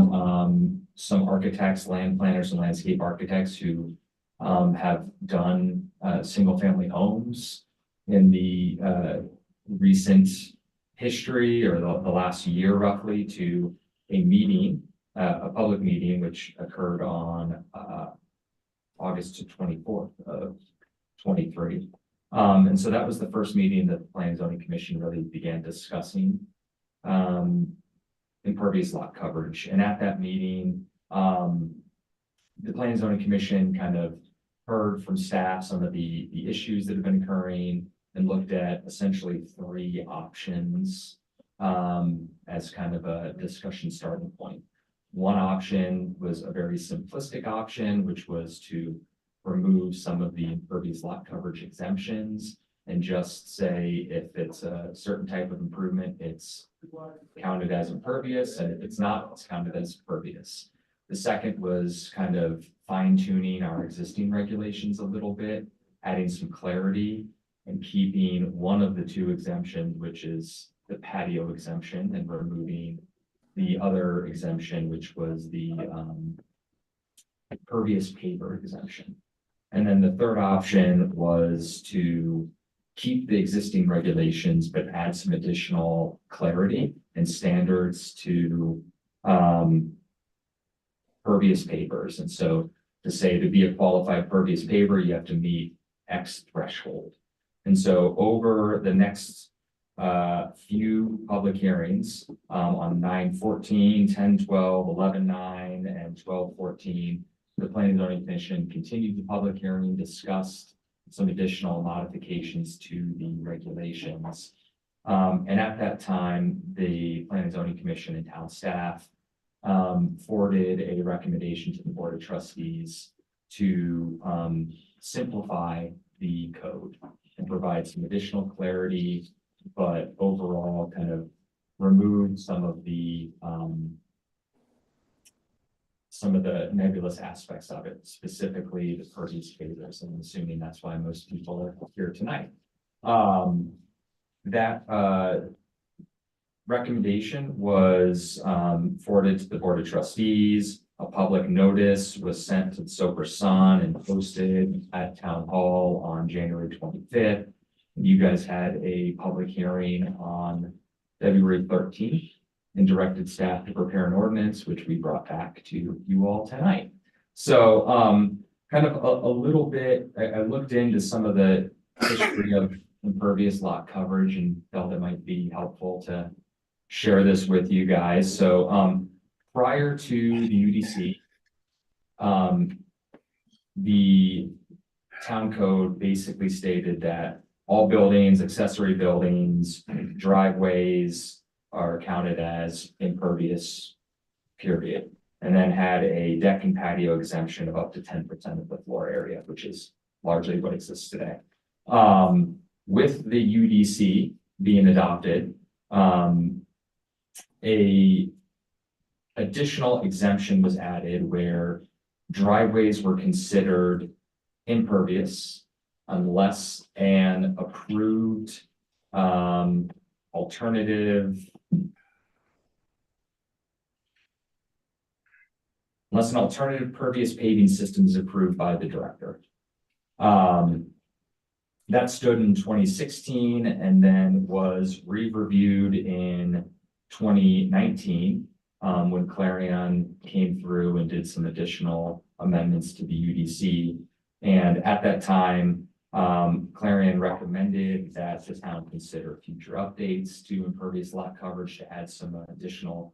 some architects, land planners, and landscape architects who have done single-family homes in the recent history or the last year roughly to a meeting, a public meeting, which occurred on August 24th of 23. And so that was the first meeting that the Planning and Zoning Commission really began discussing impervious lot coverage. And at that meeting, the Planning and Zoning Commission kind of heard from staff some of the issues that have been occurring and looked at essentially 3 options as kind of a discussion starting point. One option was a very simplistic option, which was to remove some of the impervious lot coverage exemptions and just say if it's a certain type of improvement, it's counted as impervious, and if it's not, it's counted as pervious. The second was kind of fine tuning our existing regulations a little bit, adding some clarity and keeping one of the two exemptions, which is the patio exemption, and removing the other exemption, which was the pervious paver exemption. And then the third option was to keep the existing regulations, but add some additional clarity and standards to pervious pavers. And so to say to be a qualified pervious paver, you have to meet X threshold. And so over the next few public hearings on 9/14, 10/12, 11/9, and 12/14, the Planning and Zoning Commission continued the public hearing, discussed some additional modifications to the regulations. And at that time, the Planning and Zoning Commission and town staff forwarded a recommendation to the Board of Trustees to simplify the code and provide some additional clarity, but overall kind of remove some of the nebulous aspects of it, specifically the pervious pavers. I'm assuming that's why most people are here tonight. That recommendation was forwarded to the Board of Trustees. A public notice was sent to the Soper Sun and posted at Town Hall on January 25th. You guys had a public hearing on February 13th and directed staff to prepare an ordinance, which we brought back to you all tonight. So kind of a little bit, I looked into some of the history of impervious lot coverage and felt it might be helpful to share this with you guys. So prior to the UDC, the town code basically stated that all buildings, accessory buildings, driveways are counted as impervious, period. And then had a deck and patio exemption of up to 10% of the floor area, which is largely what exists today. With the UDC being adopted, a additional exemption was added where driveways were considered impervious unless an approved alternative pervious paving system is approved by the director. That stood in 2016 and then was re-reviewed in 2019 when Clarion came through and did some additional amendments to the UDC. And at that time, Clarion recommended that the town consider future updates to impervious lot coverage to add some additional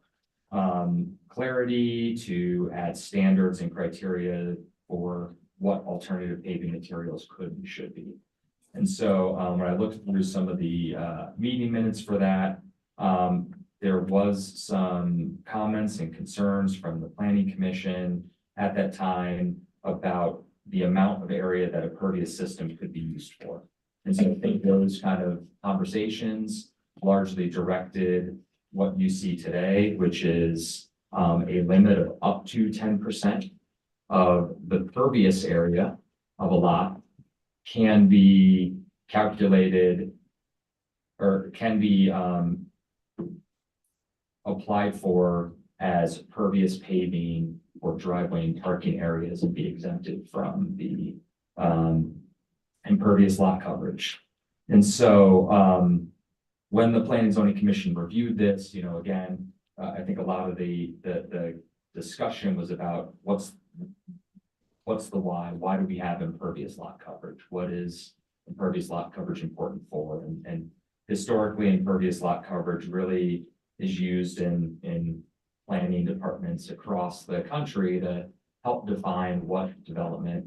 clarity, to add standards and criteria for what alternative paving materials could and should be. And so when I looked through some of the meeting minutes for that, there was some comments and concerns from the Planning Commission at that time about the amount of area that a pervious system could be used for. And so I think those kind of conversations largely directed what you see today, which is a limit of up to 10% of the pervious area of a lot can be calculated or can be applied for as pervious paving or driveway and parking areas and be exempted from the impervious lot coverage. And so when the Planning and Zoning Commission reviewed this, again, I think a lot of the discussion was about what's the why do we have impervious lot coverage? What is impervious lot coverage important for? And historically, impervious lot coverage really is used in planning departments across the country to help define what development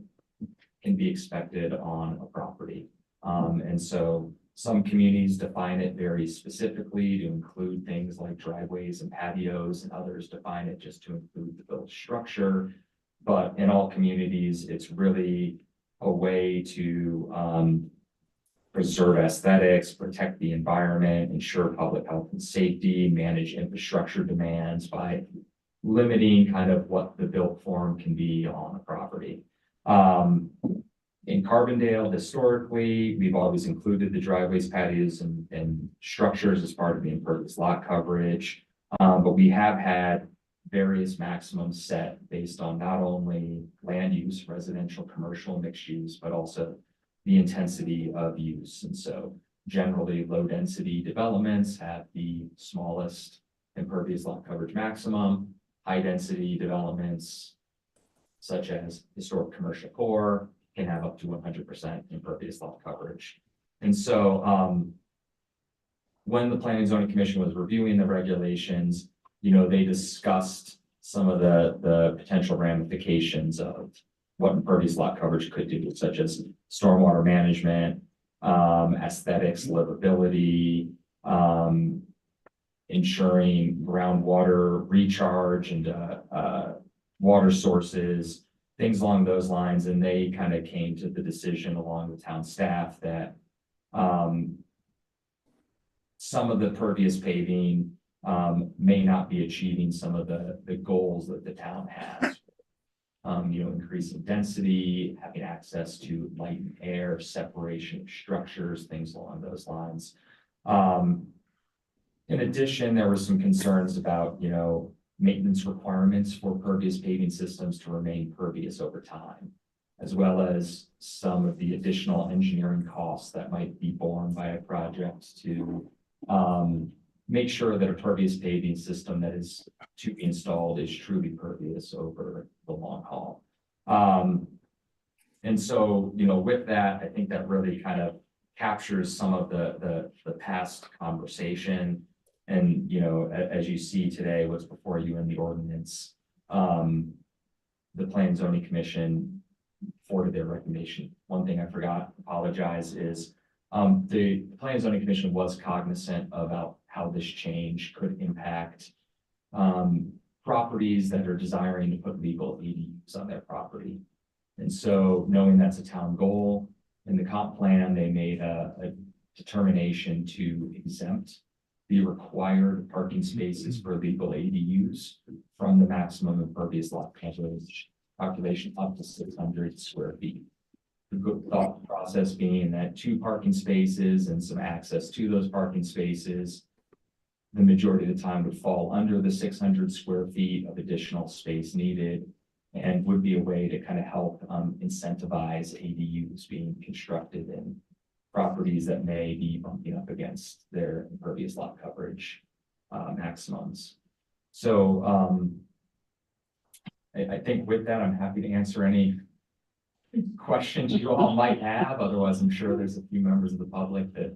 can be expected on a property. And so some communities define it very specifically to include things like driveways and patios, and others define it just to include the built structure. But in all communities, it's really a way to, preserve aesthetics, protect the environment, ensure public health and safety, manage infrastructure demands by limiting kind of what the built form can be on a property. In Carbondale, historically, we've always included the driveways, patios, and structures as part of the impervious lot coverage. But we have had various maximums set based on not only land use, residential, commercial, mixed use, but also the intensity of use. And so generally, low density developments have the smallest impervious lot coverage maximum. High density developments, such as historic commercial core, can have up to 100% impervious lot coverage. And so when the Planning and Zoning Commission was reviewing the regulations, they discussed some of the potential ramifications of what impervious lot coverage could do, such as stormwater management, aesthetics, livability, ensuring groundwater recharge and water sources, things along those lines. And they kind of came to the decision along with town staff that some of the pervious paving may not be achieving some of the goals that the town has. Increasing density, having access to light and air, separation of structures, things along those lines. In addition, there were some concerns about, maintenance requirements for pervious paving systems to remain pervious over time, as well as some of the additional engineering costs that might be borne by a project to make sure that a pervious paving system that is to be installed is truly pervious over the long haul. And so, with that, I think that really kind of captures some of the past conversation. And, as you see today, what's before you in the ordinance, the Planning and Zoning Commission forwarded their recommendation. One thing I forgot, apologize, is the Planning and Zoning Commission was cognizant about how this change could impact properties that are desiring to put legal ADUs on their property. And so, knowing that's a town goal, in the comp plan, they made a determination to exempt the required parking spaces for legal ADUs from the maximum impervious lot coverage calculation up to 600 square feet. The good thought process being that 2 parking spaces and some access to those parking spaces, the majority of the time would fall under the 600 square feet of additional space needed, and would be a way to kind of help incentivize ADUs being constructed in properties that may be bumping up against their impervious lot coverage maximums. So I think with that, I'm happy to answer any questions you all might have. Otherwise, I'm sure there's a few members of the public that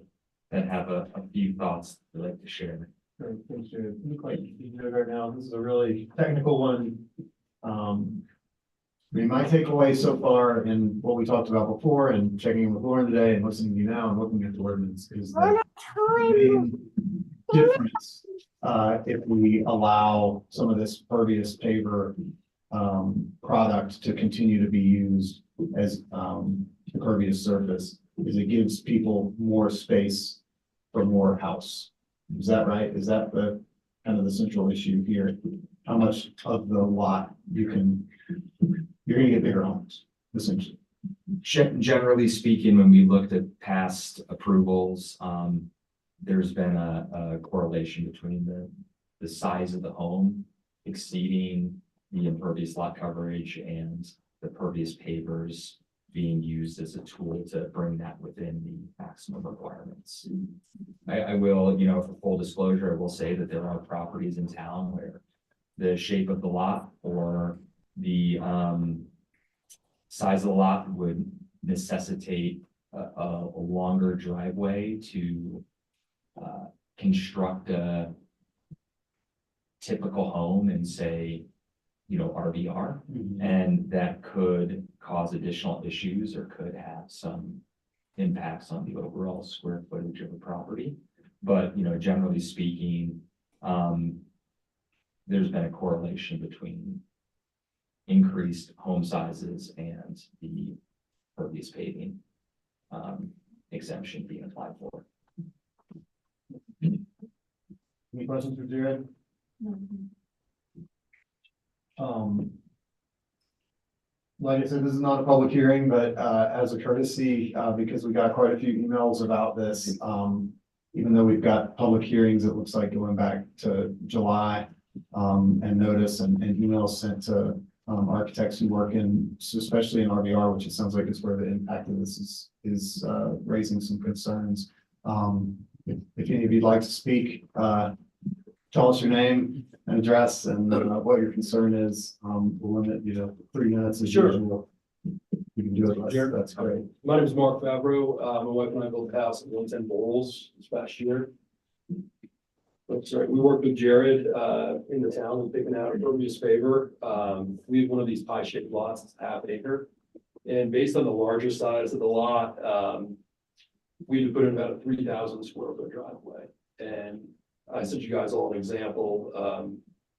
have a few thoughts they'd like to share. Great, thank you. Look like you know right now, this is a really technical one. My takeaway so far in what we talked about before and checking in with Lauren today and listening to you now and looking at the ordinance is that the main difference, if we allow some of this pervious paver product to continue to be used as pervious surface, is it gives people more space for more house. Is that right? Is that the kind of the central issue here? How much of the lot you're gonna get bigger homes, essentially. Generally speaking, when we looked at past approvals, there's been a correlation between the size of the home exceeding the impervious lot coverage and the pervious pavers being used as a tool to bring that within the maximum requirements. I will, for full disclosure, I will say that there are properties in town where the shape of the lot or the size of the lot would necessitate a longer driveway to construct a typical home and say, RVR, and that could cause additional issues or could have some impacts on the overall square footage of a property. But, generally speaking, there's been a correlation between increased home sizes and the impervious paving exemption being applied for. Any questions for Jared? Like I said, this is not a public hearing, but as a courtesy, because we got quite a few emails about this, even though we've got public hearings, it looks like going back to July, and notice and emails sent to architects who work in, especially in RVR, which it sounds like is where the impact of this is raising some concerns. If any of you'd like to speak, tell us your name and address and what your concern is. We'll limit you to 3 minutes as usual. You can do it less, that's great. My name is Mark Favreau. My wife and I built a house at 110 Bowles this past year. That's right. We worked with Jared in the town and picking out impervious favor. We have one of these pie-shaped lots, it's ½ acre. And based on the larger size of the lot, we had to put in about a 3,000 square foot driveway. And I sent you guys all an example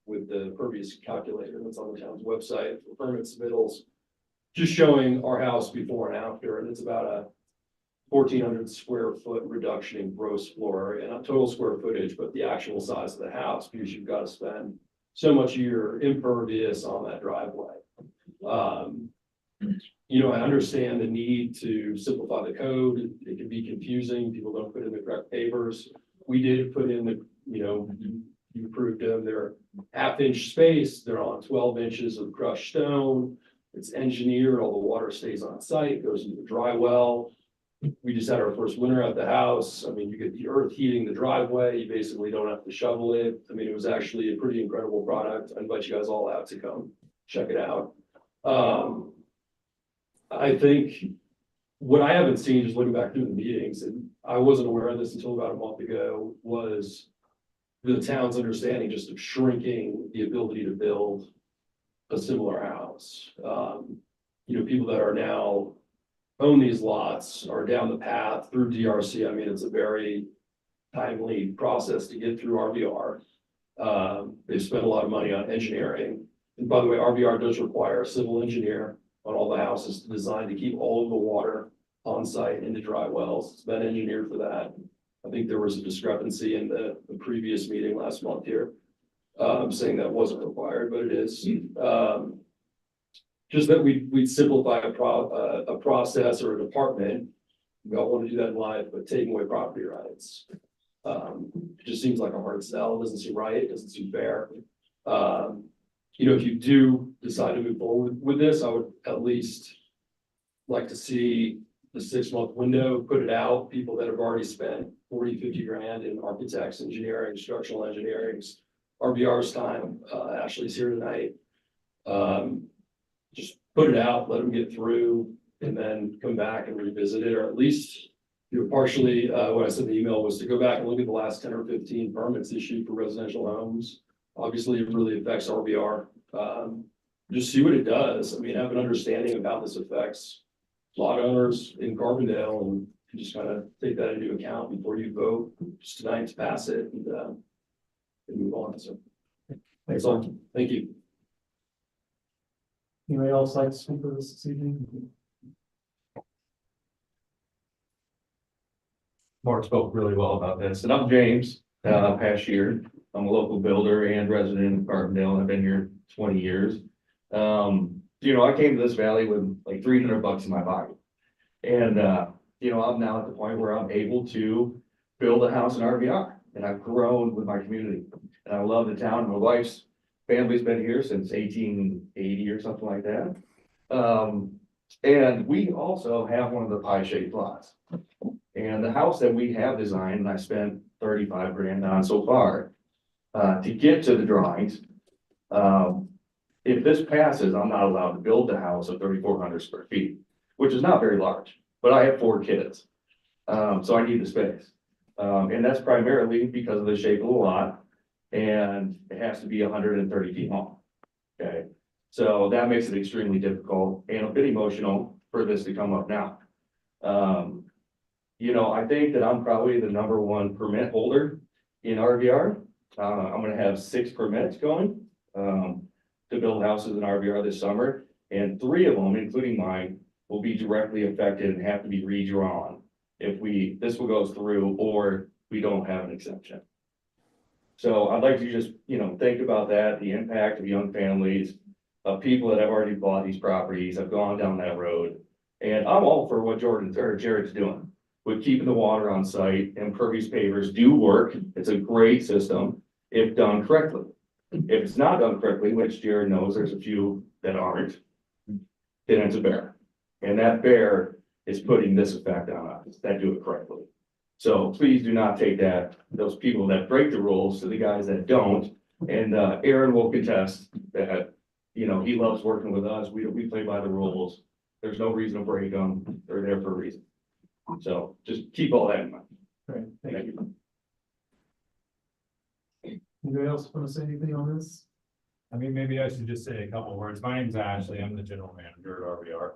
with the impervious calculator that's on the town's website for permit submittals, just showing our house before and after, and it's about a 1,400 square foot reduction in gross floor area, not total square footage, but the actual size of the house, because you've got to spend so much of your impervious on that driveway. You know, I understand the need to simplify the code. It can be confusing. People don't put in the correct papers. We did put in the, you know, you approved them. They're ½ inch space. They're on 12 inches of crushed stone. It's engineered. All the water stays on site, goes into the dry well. We just had our first winter at the house. I mean, you get the earth heating the driveway. You basically don't have to shovel it. I mean, it was actually a pretty incredible product. I invite you guys all out to come check it out. I think what I haven't seen, just looking back through the meetings, and I wasn't aware of this until about a month ago, was the town's understanding just of shrinking the ability to build a similar house. You know, people that are now own these lots are down the path through DRC. I mean, it's a very timely process to get through RVR. They've spent a lot of money on engineering. And by the way, RVR does require a civil engineer on all the houses designed to keep all of the water on site into dry wells. It's been engineered for that. I think there was a discrepancy in the previous meeting last month here, saying that wasn't required, but it is. Just that we'd simplify a process or a department. We all want to do that in life, but taking away property rights. It just seems like a hard sell. It doesn't seem right. It doesn't seem fair. You know, if you do decide to move forward with this, I would at least like to see the 6-month window, put it out. People that have already spent 40, 50 grand in architects, engineering, structural engineering, RVR's time. Ashley's here tonight. Just put it out, let them get through, and then come back and revisit it, or at least, you know, partially, what I said in the email was to go back and look at the last 10 or 15 permits issued for residential homes. Obviously, it really affects RVR. Just see what it does. I mean, have an understanding of how this affects lot owners in Carbondale, and just kind of take that into account before you vote just tonight to pass it and move on. So that's all. Thank you. Anybody else like to speak for this evening? Mark spoke really well about this, and I'm James, past year. I'm a local builder and resident of Carbondale. I've been here 20 years. You know, I came to this valley with like $300 in my pocket. And, you know, I'm now at the point where I'm able to build a house in RVR, and I've grown with my community. And I love the town. My wife's family's been here since 1880 or something like that. And we also have one of the pie-shaped lots. And the house that we have designed, and I spent 35 grand on so far, to get to the drawings. If this passes, I'm not allowed to build the house of 3,400 square feet, which is not very large, but I have 4 kids. So I need the space. And that's primarily because of the shape of the lot, and it has to be 130 feet long. Okay, so that makes it extremely difficult and a bit emotional for this to come up now. You know, I think that I'm probably the #1 permit holder in RVR. I'm gonna have 6 permits going to build houses in RVR this summer, and 3 of them, including mine, will be directly affected and have to be redrawn if this will go through or we don't have an exemption. So I'd like to just, think about that, the impact of young families, of people that have already bought these properties, have gone down that road. And I'm all for what Jared's doing with keeping the water on site. Impervious pavers do work. It's a great system if done correctly. If it's not done correctly, which Jared knows there's a few that aren't, then it's a bear. And that bear is putting this effect on us that do it correctly. So please do not take those people that break the rules to the guys that don't. And Aaron will contest that, he loves working with us. We play by the rules. There's no reason to break them. They're there for a reason. So just keep all that in mind. Great, thank you. Anybody else want to say anything on this? I mean, maybe I should just say a couple words. My name's Ashley. I'm the general manager at RVR.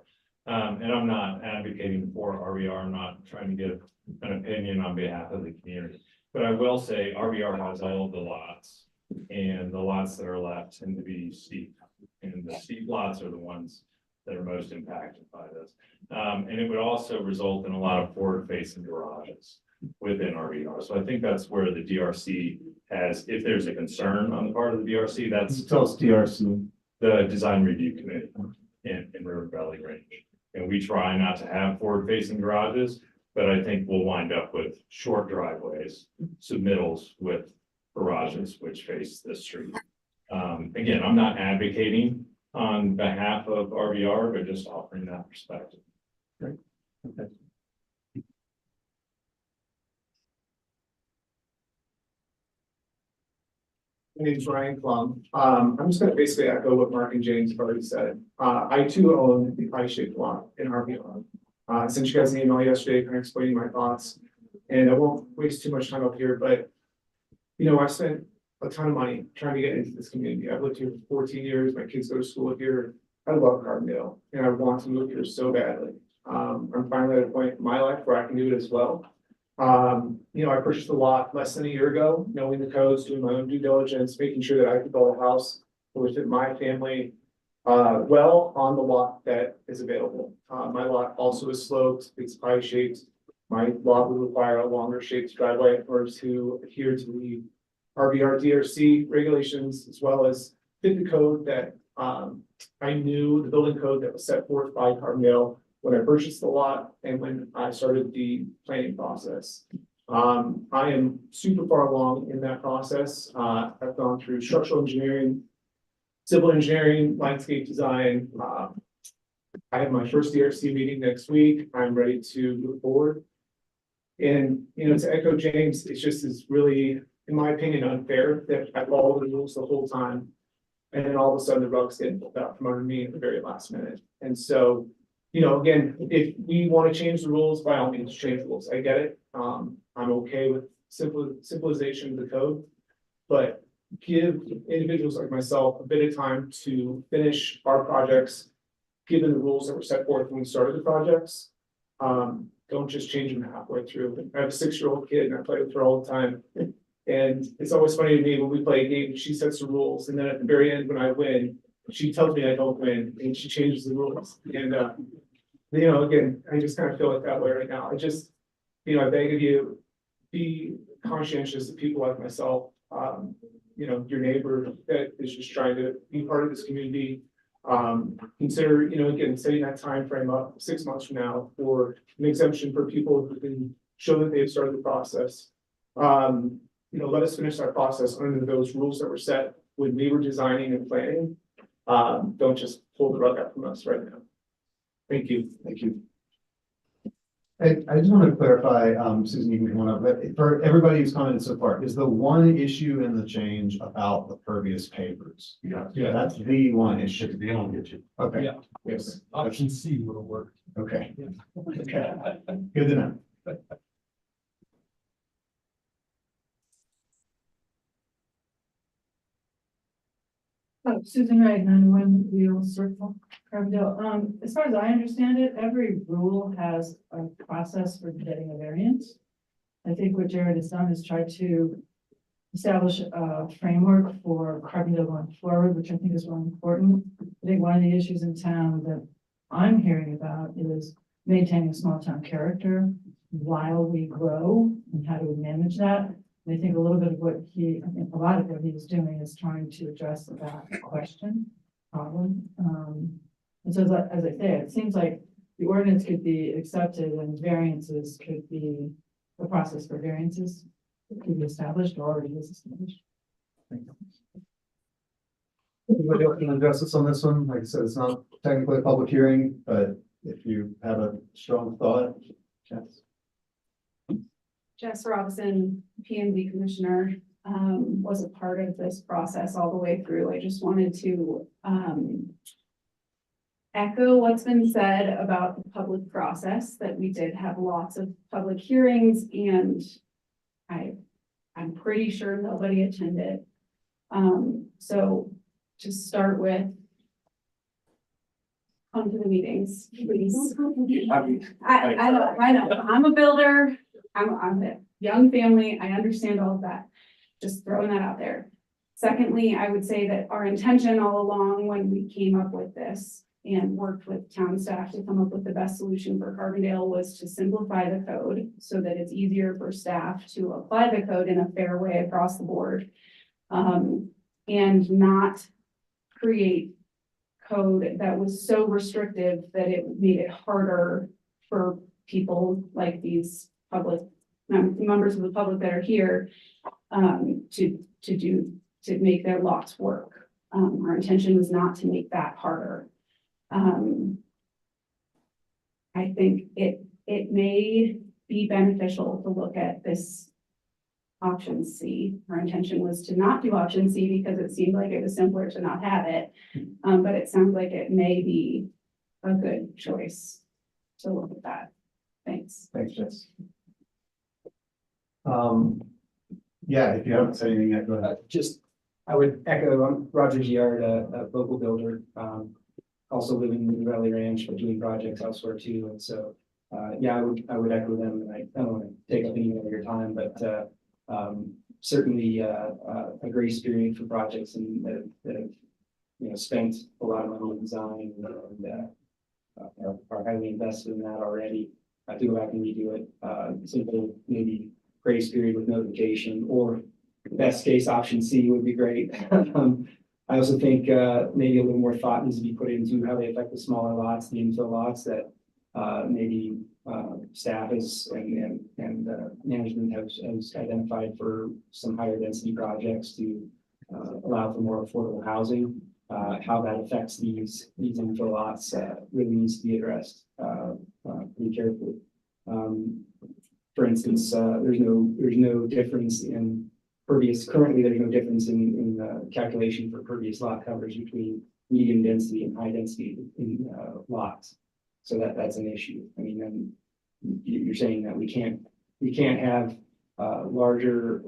And I'm not advocating for RVR. I'm not trying to give an opinion on behalf of the community. But I will say RVR has all of the lots, and the lots that are left tend to be steep. And the steep lots are the ones that are most impacted by this. And it would also result in a lot of forward-facing garages within RVR. So I think that's where the DRC has, if there's a concern on the part of the DRC, that's Tell us DRC. the Design Review Committee in River Valley Range. And we try not to have forward-facing garages, but I think we'll wind up with short driveways, submittals with garages which face the street. Again, I'm not advocating on behalf of RVR, but just offering that perspective. Great. Okay. My name's Ryan Plum. I'm just gonna basically echo what Mark and James have already said. I too own the pie-shaped lot in RVR. I sent you guys an email yesterday kind of explaining my thoughts, and I won't waste too much time up here, but I've spent a ton of money trying to get into this community. I've lived here for 14 years. My kids go to school here. I love Carbondale, and I want to move here so badly. I'm finally at a point in my life where I can do it as well. I purchased a lot less than a year ago, knowing the codes, doing my own due diligence, making sure that I could build a house that would fit my family well on the lot that is available. My lot also is sloped, it's pie shaped. My lot would require a longer shaped driveway in order to adhere to the RVR DRC regulations, as well as fit the code that I knew, the building code that was set forth by Carbondale when I purchased the lot and when I started the planning process. I am super far along in that process. I've gone through structural engineering, civil engineering, landscape design. I have my first DRC meeting next week. I'm ready to move forward. And, to echo James, it's just is really, in my opinion, unfair that I followed the rules the whole time. And then all of a sudden the rug's getting pulled out from under me at the very last minute. And so, again, if we want to change the rules, by all means, change the rules. I get it. I'm okay with simplification of the code, but give individuals like myself a bit of time to finish our projects, given the rules that were set forth when we started the projects. Don't just change them halfway through. I have a 6-year-old kid and I play with her all the time. And it's always funny to me when we play a game, she sets the rules, and then at the very end, when I win, she tells me I don't win, and she changes the rules. And again, I just kind of feel like that way right now. I just, I beg of you, be conscientious of people like myself, your neighbor that is just trying to be part of this community. Consider, again, setting that time frame up 6 months from now for an exemption for people who can show that they've started the process. Let us finish our process under those rules that were set when we were designing and planning. Don't just pull the rug out from us right now. Thank you. Thank you. I just want to clarify, Susan, you can come up, but for everybody who's commented so far, is the one issue in the change about the pervious pavers? Yeah, that's the one issue. The only issue. Okay. Yeah. Yes. Option C would have worked. Okay. Okay. Good to know. Susan Wright, 91 Wheel Circle, Carbondale. As far as I understand it, every rule has a process for getting a variance. I think what Jared has done is try to establish a framework for Carbondale going forward, which I think is really important. I think one of the issues in town that I'm hearing about is maintaining small town character while we grow, and how do we manage that? And I think a little bit of what I think a lot of what he's doing is trying to address that problem. And so as I say, it seems like the ordinance could be accepted and variances could be, the process for variances could be established or already is established. Anybody else can address us on this one? Like I said, it's not technically a public hearing, but if you have a strong thought, Jess. Jess Robinson, PNB Commissioner, was a part of this process all the way through. I just wanted to echo what's been said about the public process, that we did have lots of public hearings, and I'm pretty sure nobody attended. So to start with, come to the meetings, please. I know, I'm a builder, I'm a young family, I understand all of that. Just throwing that out there. Secondly, I would say that our intention all along when we came up with this and worked with town staff to come up with the best solution for Carbondale was to simplify the code so that it's easier for staff to apply the code in a fair way across the board. And not create code that was so restrictive that it made it harder for people like these public members of the public that are here to make their lots work. Our intention was not to make that harder. I think it may be beneficial to look at this option C. Our intention was to not do option C because it seemed like it was simpler to not have it. But it sounds like it may be a good choice to look at that. Thanks. Thanks, Jess. Yeah, if you haven't said anything yet, go ahead. I would echo, I'm Roger Giard, a local builder, also living in the Valley Ranch, but doing projects elsewhere too. And so, yeah, I would echo them, and I don't want to take up any more of your time, but certainly a grace period for projects and that have spent a lot of money on design and are highly invested in that already. To go back and redo it, simple maybe grace period with notification, or best case option C would be great. I also think maybe a little more thought needs to be put into how they affect the smaller lots, the infill lots that maybe staff is and management has identified for some higher density projects to allow for more affordable housing. How that affects these infill lots really needs to be addressed pretty carefully. For instance, there's no difference in pervious. Currently, there's no difference in the calculation for pervious lot coverage between medium density and high density in lots. So that's an issue. I mean, then you're saying that we can't have larger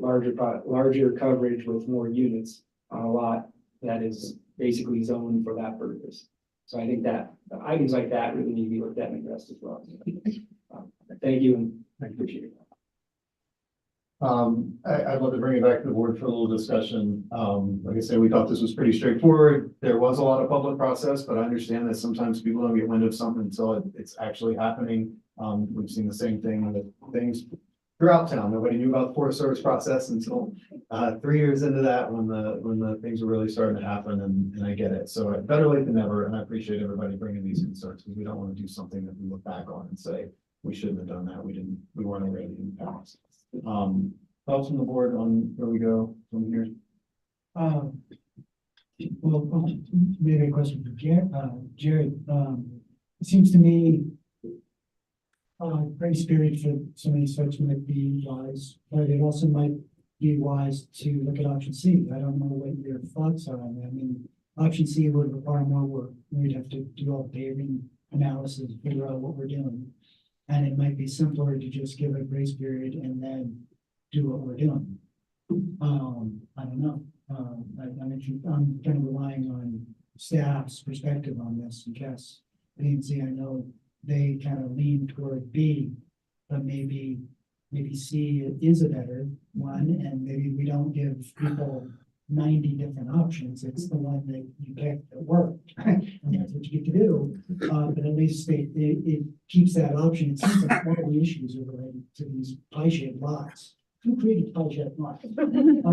coverage with more units on a lot that is basically zoned for that purpose. So I think that items like that really need to be looked at and addressed as well. Thank you, and I appreciate it. I'd love to bring it back to the board for a little discussion. Like I said, we thought this was pretty straightforward. There was a lot of public process, but I understand that sometimes people don't get wind of something until it's actually happening. We've seen the same thing with things throughout town. Nobody knew about the FirstSource process until 3 years into that, when the things were really starting to happen, and I get it. So better late than never, and I appreciate everybody bringing these concerns, because we don't want to do something that we look back on and say, we shouldn't have done that. We weren't already in the past. Thoughts from the board on where we go from here? Well, maybe a question for Jared. It seems to me grace period for some of these folks might be wise, but it also might be wise to look at option C. I don't know what your thoughts are on that. I mean, option C would require more work. We'd have to do all paving analysis, figure out what we're doing. And it might be simpler to just give a grace period and then do what we're doing. I don't know. I'm kind of relying on staff's perspective on this. I guess B and C, I know they kind of lean toward B, but maybe C is a better one, and maybe we don't give people 90 different options. It's the one that you pick that worked. And that's what you get to do. But at least it keeps that option. It seems like all the issues are related to these pie-shaped lots. Who created pie-shaped lots? And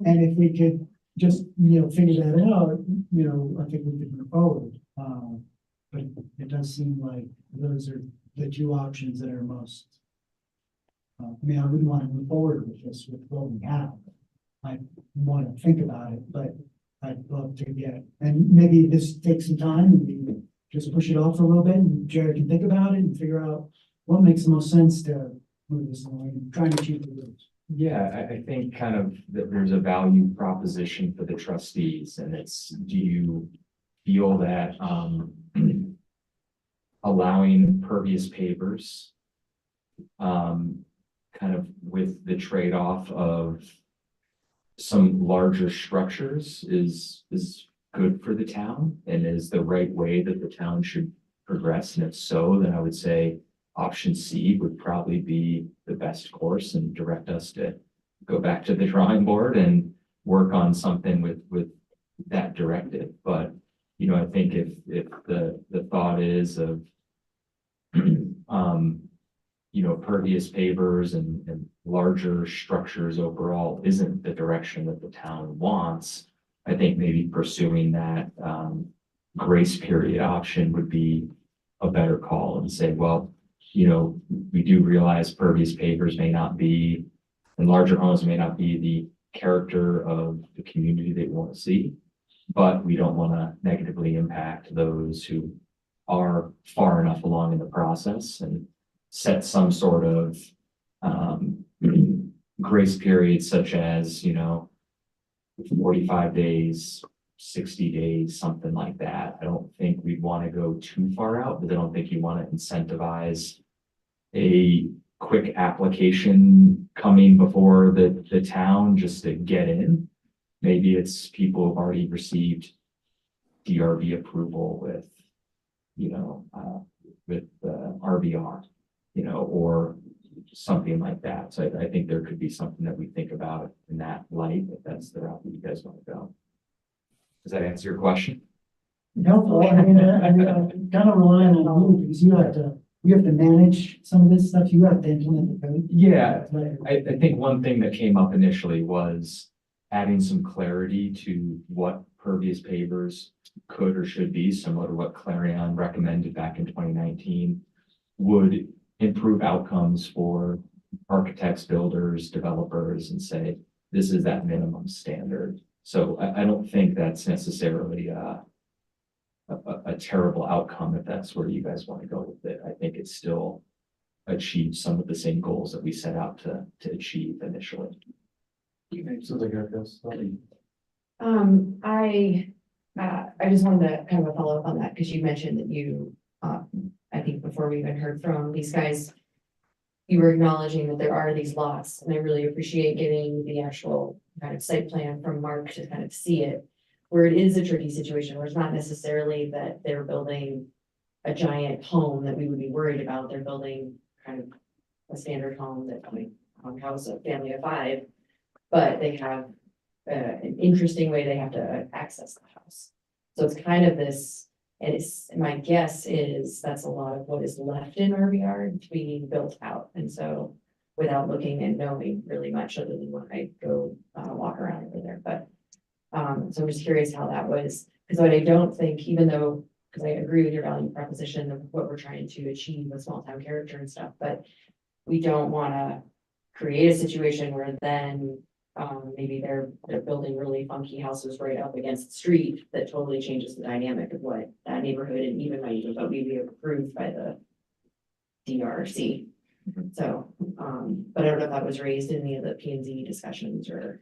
if we could just, figure that out, I think we could move forward. But it does seem like those are the two options that are most. I wouldn't want to move forward with this with what we have. I want to think about it, but I'd love to get, and maybe this takes some time and we just push it off for a little bit and Jared can think about it and figure out what makes the most sense to move this along and try to achieve the goals. Yeah, I think kind of that there's a value proposition for the trustees, and it's, do you feel that allowing impervious pavers kind of with the trade-off of some larger structures is good for the town and is the right way that the town should progress? And if so, then I would say option C would probably be the best course and direct us to go back to the drawing board and work on something with that directive. But, I think if the thought is of, pervious pavers and larger structures overall isn't the direction that the town wants, I think maybe pursuing that grace period option would be a better call and say, well, we do realize pervious pavers may not be, and larger homes may not be the character of the community they want to see, but we don't want to negatively impact those who are far enough along in the process, and set some sort of grace period such as, 45 days, 60 days, something like that. I don't think we'd want to go too far out, but I don't think you want to incentivize a quick application coming before the town just to get in. Maybe it's people who've already received DRB approval with, RVR, or something like that. So I think there could be something that we think about in that light, if that's the route that you guys want to go. Does that answer your question? No, I'm kind of relying on you because you have to manage some of this stuff. You have to implement the code. Yeah, I think one thing that came up initially was adding some clarity to what pervious pavers could or should be, similar to what Clarion recommended back in 2019, would improve outcomes for architects, builders, developers, and say, this is that minimum standard. So I don't think that's necessarily a terrible outcome if that's where you guys want to go with it. I think it still achieves some of the same goals that we set out to achieve initially. I just wanted to kind of follow up on that because you mentioned that you, I think before we even heard from these guys, you were acknowledging that there are these lots, and I really appreciate getting the actual kind of site plan from Mark to kind of see it, where it is a tricky situation, where it's not necessarily that they're building a giant home that we would be worried about. They're building kind of a standard home that might house a family of 5, but they have an interesting way they have to access the house. So it's kind of this, and it's, my guess is that's a lot of what is left in RVR being built out. And so without looking and knowing really much other than when I go walk around over there, but so I'm just curious how that was, because what I don't think, even though, because I agree with your value proposition of what we're trying to achieve with small town character and stuff, but we don't want to create a situation where then maybe they're building really funky houses right up against the street that totally changes the dynamic of what that neighborhood and even might even be approved by the DRC. So, but I don't know if that was raised in any of the P&Z discussions or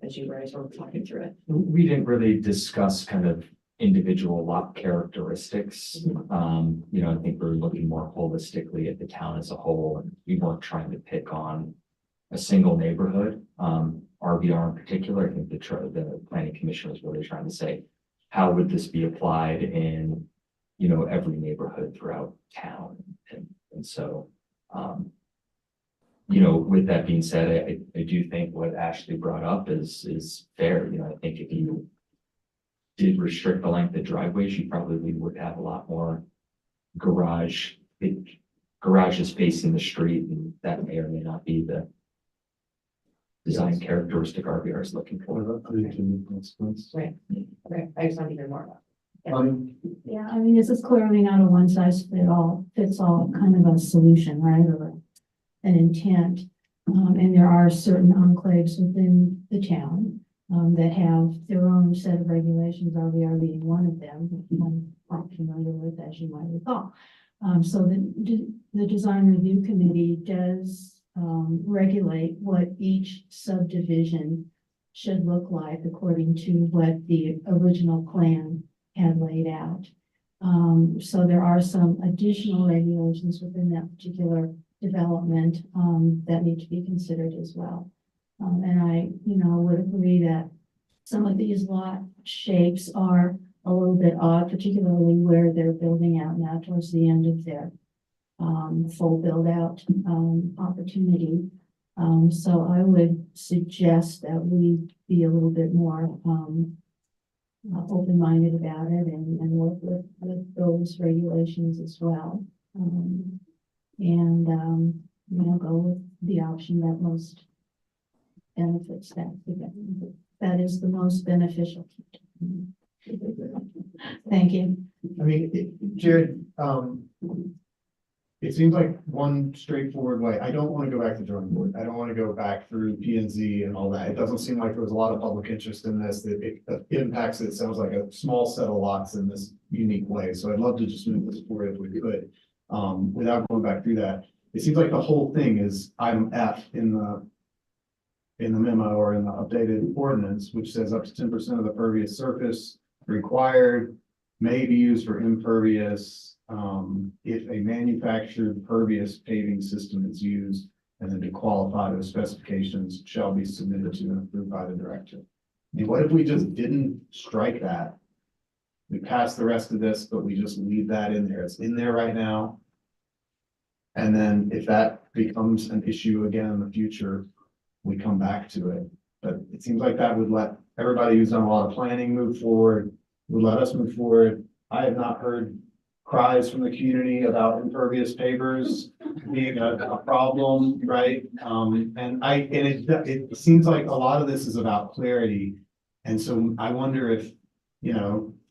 as you guys were talking through it. We didn't really discuss kind of individual lot characteristics. I think we're looking more holistically at the town as a whole, and we weren't trying to pick on a single neighborhood. RVR in particular, I think the planning commission was really trying to say, how would this be applied in, every neighborhood throughout town? And so, you know, with that being said, I do think what Ashley brought up is fair. You know, I think if you did restrict the length of driveways, you probably would have a lot more garages facing the street, and that may or may not be the design characteristic RVR is looking for. Right, okay, I just wanted to hear more about. Yeah, I mean, this is clearly not a one size fits all kind of a solution, right, or an intent. And there are certain enclaves within the town that have their own set of regulations, RVR being one of them, which I'm not familiar with, as you might recall. So the design review committee does regulate what each subdivision should look like according to what the original plan had laid out. So there are some additional regulations within that particular development that need to be considered as well. And I, would agree that some of these lot shapes are a little bit odd, particularly where they're building out now towards the end of their full build out opportunity. So I would suggest that we be a little bit more open-minded about it and work with those regulations as well. Go with the option that most benefits that is the most beneficial. Thank you. I mean, Jared, it seems like one straightforward way. I don't want to go back to drawing board. I don't want to go back through P and Z and all that. It doesn't seem like there was a lot of public interest in this. That it impacts, it sounds like a small set of lots in this unique way. So I'd love to just move this forward if we could, without going back through that. It seems like the whole thing is item F in the memo or in the updated ordinance, which says up to 10% of the pervious surface required may be used for impervious if a manufactured pervious paving system is used, and then to qualify those specifications shall be submitted to and approved by the director. I mean, what if we just didn't strike that? We pass the rest of this, but we just leave that in there. It's in there right now. And then if that becomes an issue again in the future, we come back to it. But it seems like that would let everybody who's done a lot of planning move forward, would let us move forward. I have not heard cries from the community about impervious pavers being a problem, right? It seems like a lot of this is about clarity. And so I wonder if,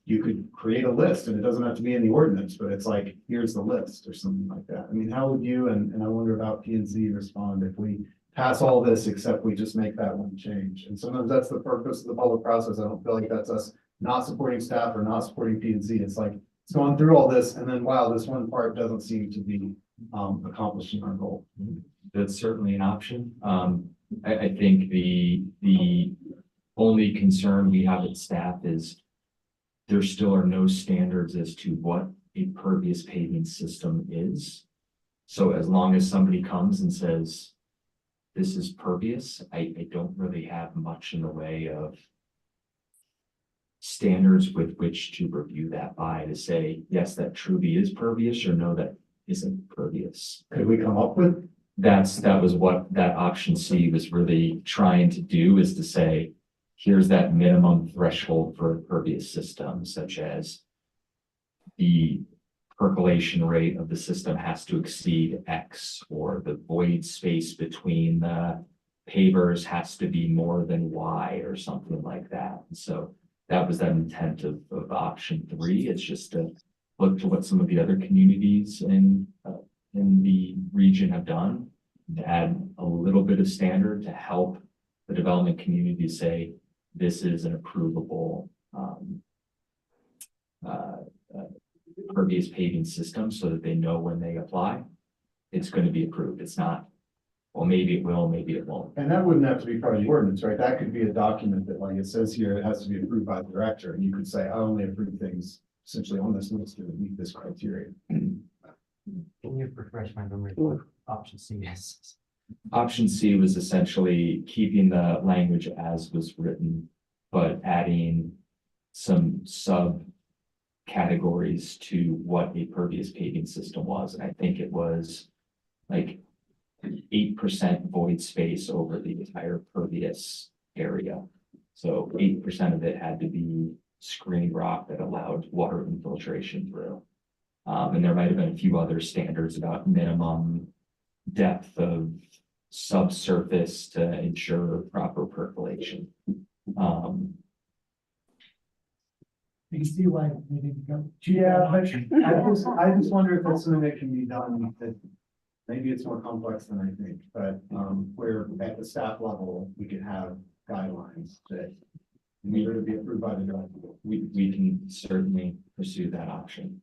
you could create a list, and it doesn't have to be in the ordinance, but it's like, here's the list or something like that. I mean, how would you, and I wonder about P and Z respond if we pass all this, except we just make that one change? And sometimes that's the purpose of the public process. I don't feel like that's us not supporting staff or not supporting P and Z. It's like, it's going through all this, and then, wow, this one part doesn't seem to be accomplishing our goal. That's certainly an option. I think the only concern we have at staff is there still are no standards as to what a pervious paving system is. So as long as somebody comes and says, this is pervious, I don't really have much in the way of standards with which to review that by, to say, yes, that truly is pervious, or no, that isn't pervious. Could we come up with? That was what that option C was really trying to do, is to say, here's that minimum threshold for a pervious system, such as the percolation rate of the system has to exceed X, or the void space between the pavers has to be more than Y, or something like that. And so that was that intent of option 3. It's just to look to what some of the other communities in the region have done, to add a little bit of standard to help the development community say, this is an approvable pervious paving system, so that they know when they apply, it's going to be approved. It's not, well, maybe it will, maybe it won't. And that wouldn't have to be part of the ordinance, right? That could be a document that, like it says here, it has to be approved by the director, and you could say, I only approve things essentially on this list that meet this criteria. Can you refresh my memory what option C is? Option C was essentially keeping the language as was written, but adding some subcategories to what a pervious paving system was. And I think it was like 8% void space over the entire pervious area. So 8% of it had to be screened rock that allowed water infiltration through. And there might have been a few other standards about minimum depth of subsurface to ensure proper percolation. You can see why maybe go. Yeah, but I just wonder if that's something that can be done, that maybe it's more complex than I think, but, where at the staff level, we could have guidelines that need to be approved by the director. We can certainly pursue that option.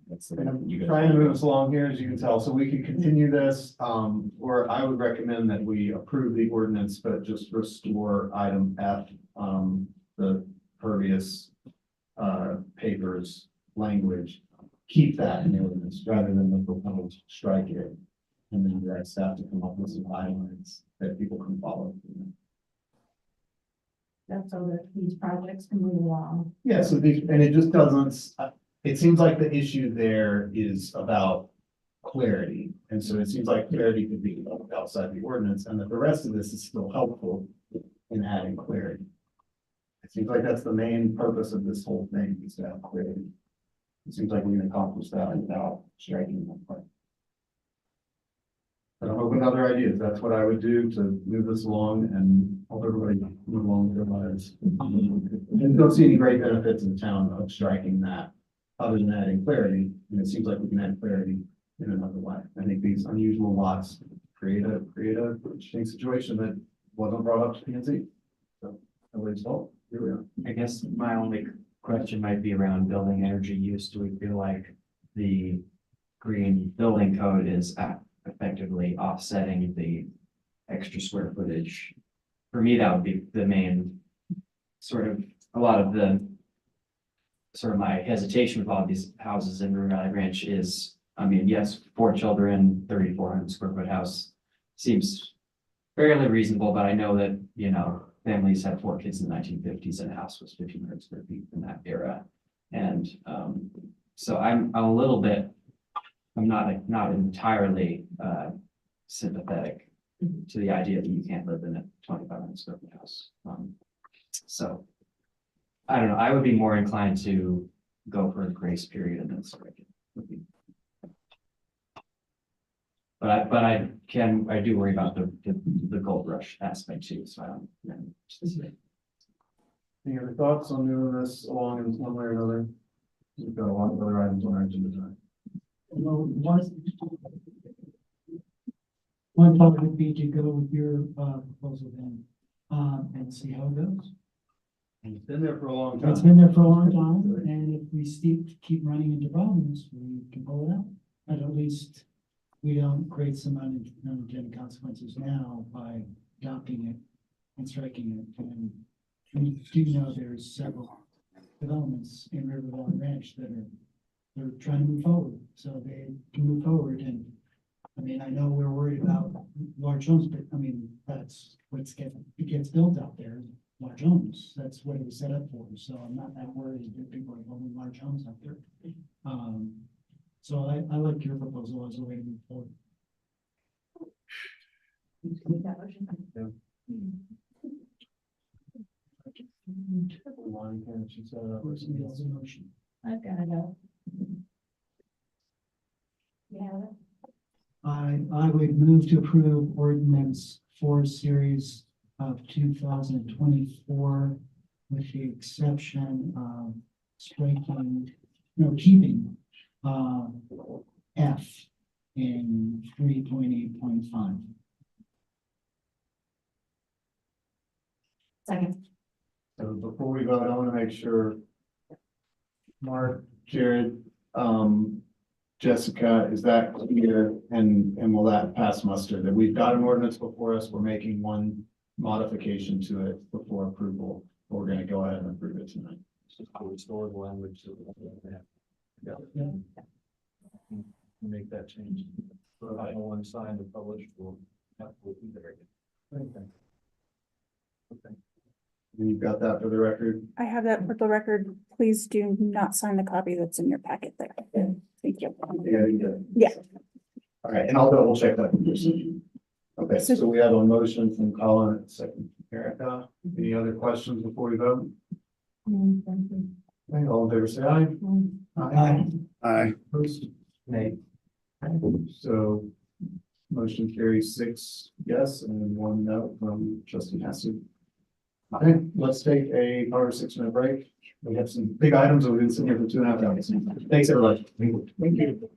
That's And I'm trying to move us along here, as you can tell, so we can continue this, or I would recommend that we approve the ordinance, but just restore item F, the pervious papers language, keep that in the ordinance rather than the proposed strike it. And then direct staff to come up with some guidelines that people can follow. That's so that these projects can move along. Yeah, so these, and it just doesn't, it seems like the issue there is about clarity. And so it seems like clarity could be outside the ordinance, and that the rest of this is still helpful in adding clarity. It seems like that's the main purpose of this whole thing, is to have clarity. It seems like we can accomplish that without striking that part. But I'm open to other ideas. That's what I would do to move this along and help everybody move along with their lives. And don't see any great benefits in town of striking that, other than adding clarity. And it seems like we can add clarity in another way. I think these unusual lots create a interesting situation that wasn't brought up to P&Z. So nobody's fault. Here we are. I guess my only question might be around building energy use. Do we feel like the green building code is effectively offsetting the extra square footage? For me, that would be the main sort of, a lot of the sort of my hesitation with all these houses in River Valley Ranch is, I mean, yes, 4 children, 3,400 square foot house seems fairly reasonable, but I know that, you know, families had 4 kids in the 1950s and a house was 1,500 square feet in that era. And so I'm a little bit, I'm not entirely sympathetic to the idea that you can't live in a 2,500 square foot house. So I don't know, I would be more inclined to go for a grace period and then strike it. But I do worry about the gold rush aspect too, so I don't. Any other thoughts on moving this along in one way or another? We've got a lot of other items on our agenda tonight. Well, one thought would be to go with your proposal then, and see how it goes. And it's been there for a long time. It's been there for a long time, and if we keep running into problems, we can pull it out. But at least we don't create some unintended consequences now by adopting it and striking it. And we do know there's several developments in River Valley Ranch that they're trying to move forward, so they can move forward. And I mean, I know we're worried about large homes, but I mean, that's it gets built out there. Large homes, that's what it was set up for. So I'm not that worried that people are building large homes out there. So I like your proposal as a way to move forward. I've got it out. Yeah. I would move to approve ordinance 4 series of 2024 with the exception of keeping F in 3.8.5. Second. So before we vote, I want to make sure Mark, Jared, Jessica, is that clear? And will that pass muster? That we've got an ordinance before us, we're making one modification to it before approval. We're going to go ahead and approve it tonight. Restore the language. Yeah. Make that change. So I don't want to sign the published will have to be there again. Okay. You've got that for the record? I have that for the record. Please do not sign the copy that's in your packet there. Thank you. Yeah. Yeah. All right, and I'll double check that. Okay, so we have a motion from Colin and a second from Erica. Any other questions before we vote? Okay, all in favor, say aye. Aye. Opposed? Nay. So motion carries 6 yes and 1 no from trustee Hassel. Okay, let's take a 5 or 6 minute break. We have some big items and we've been sitting here for 2.5 hours. Thanks, everybody. Thank you.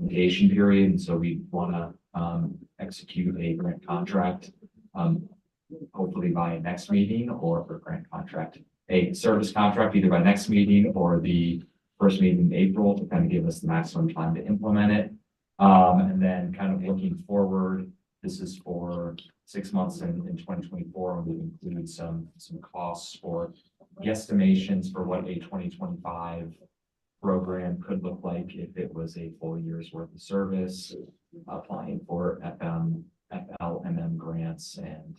litigation period, and so we want to execute a grant contract, hopefully by next meeting, or for grant contract, a service contract either by next meeting or the first meeting in April to kind of give us the maximum time to implement it. And then kind of looking forward, this is for 6 months in 2024, and we've included some costs for guesstimations for what a 2025 program could look like if it was a full year's worth of service, applying for FLMM grants and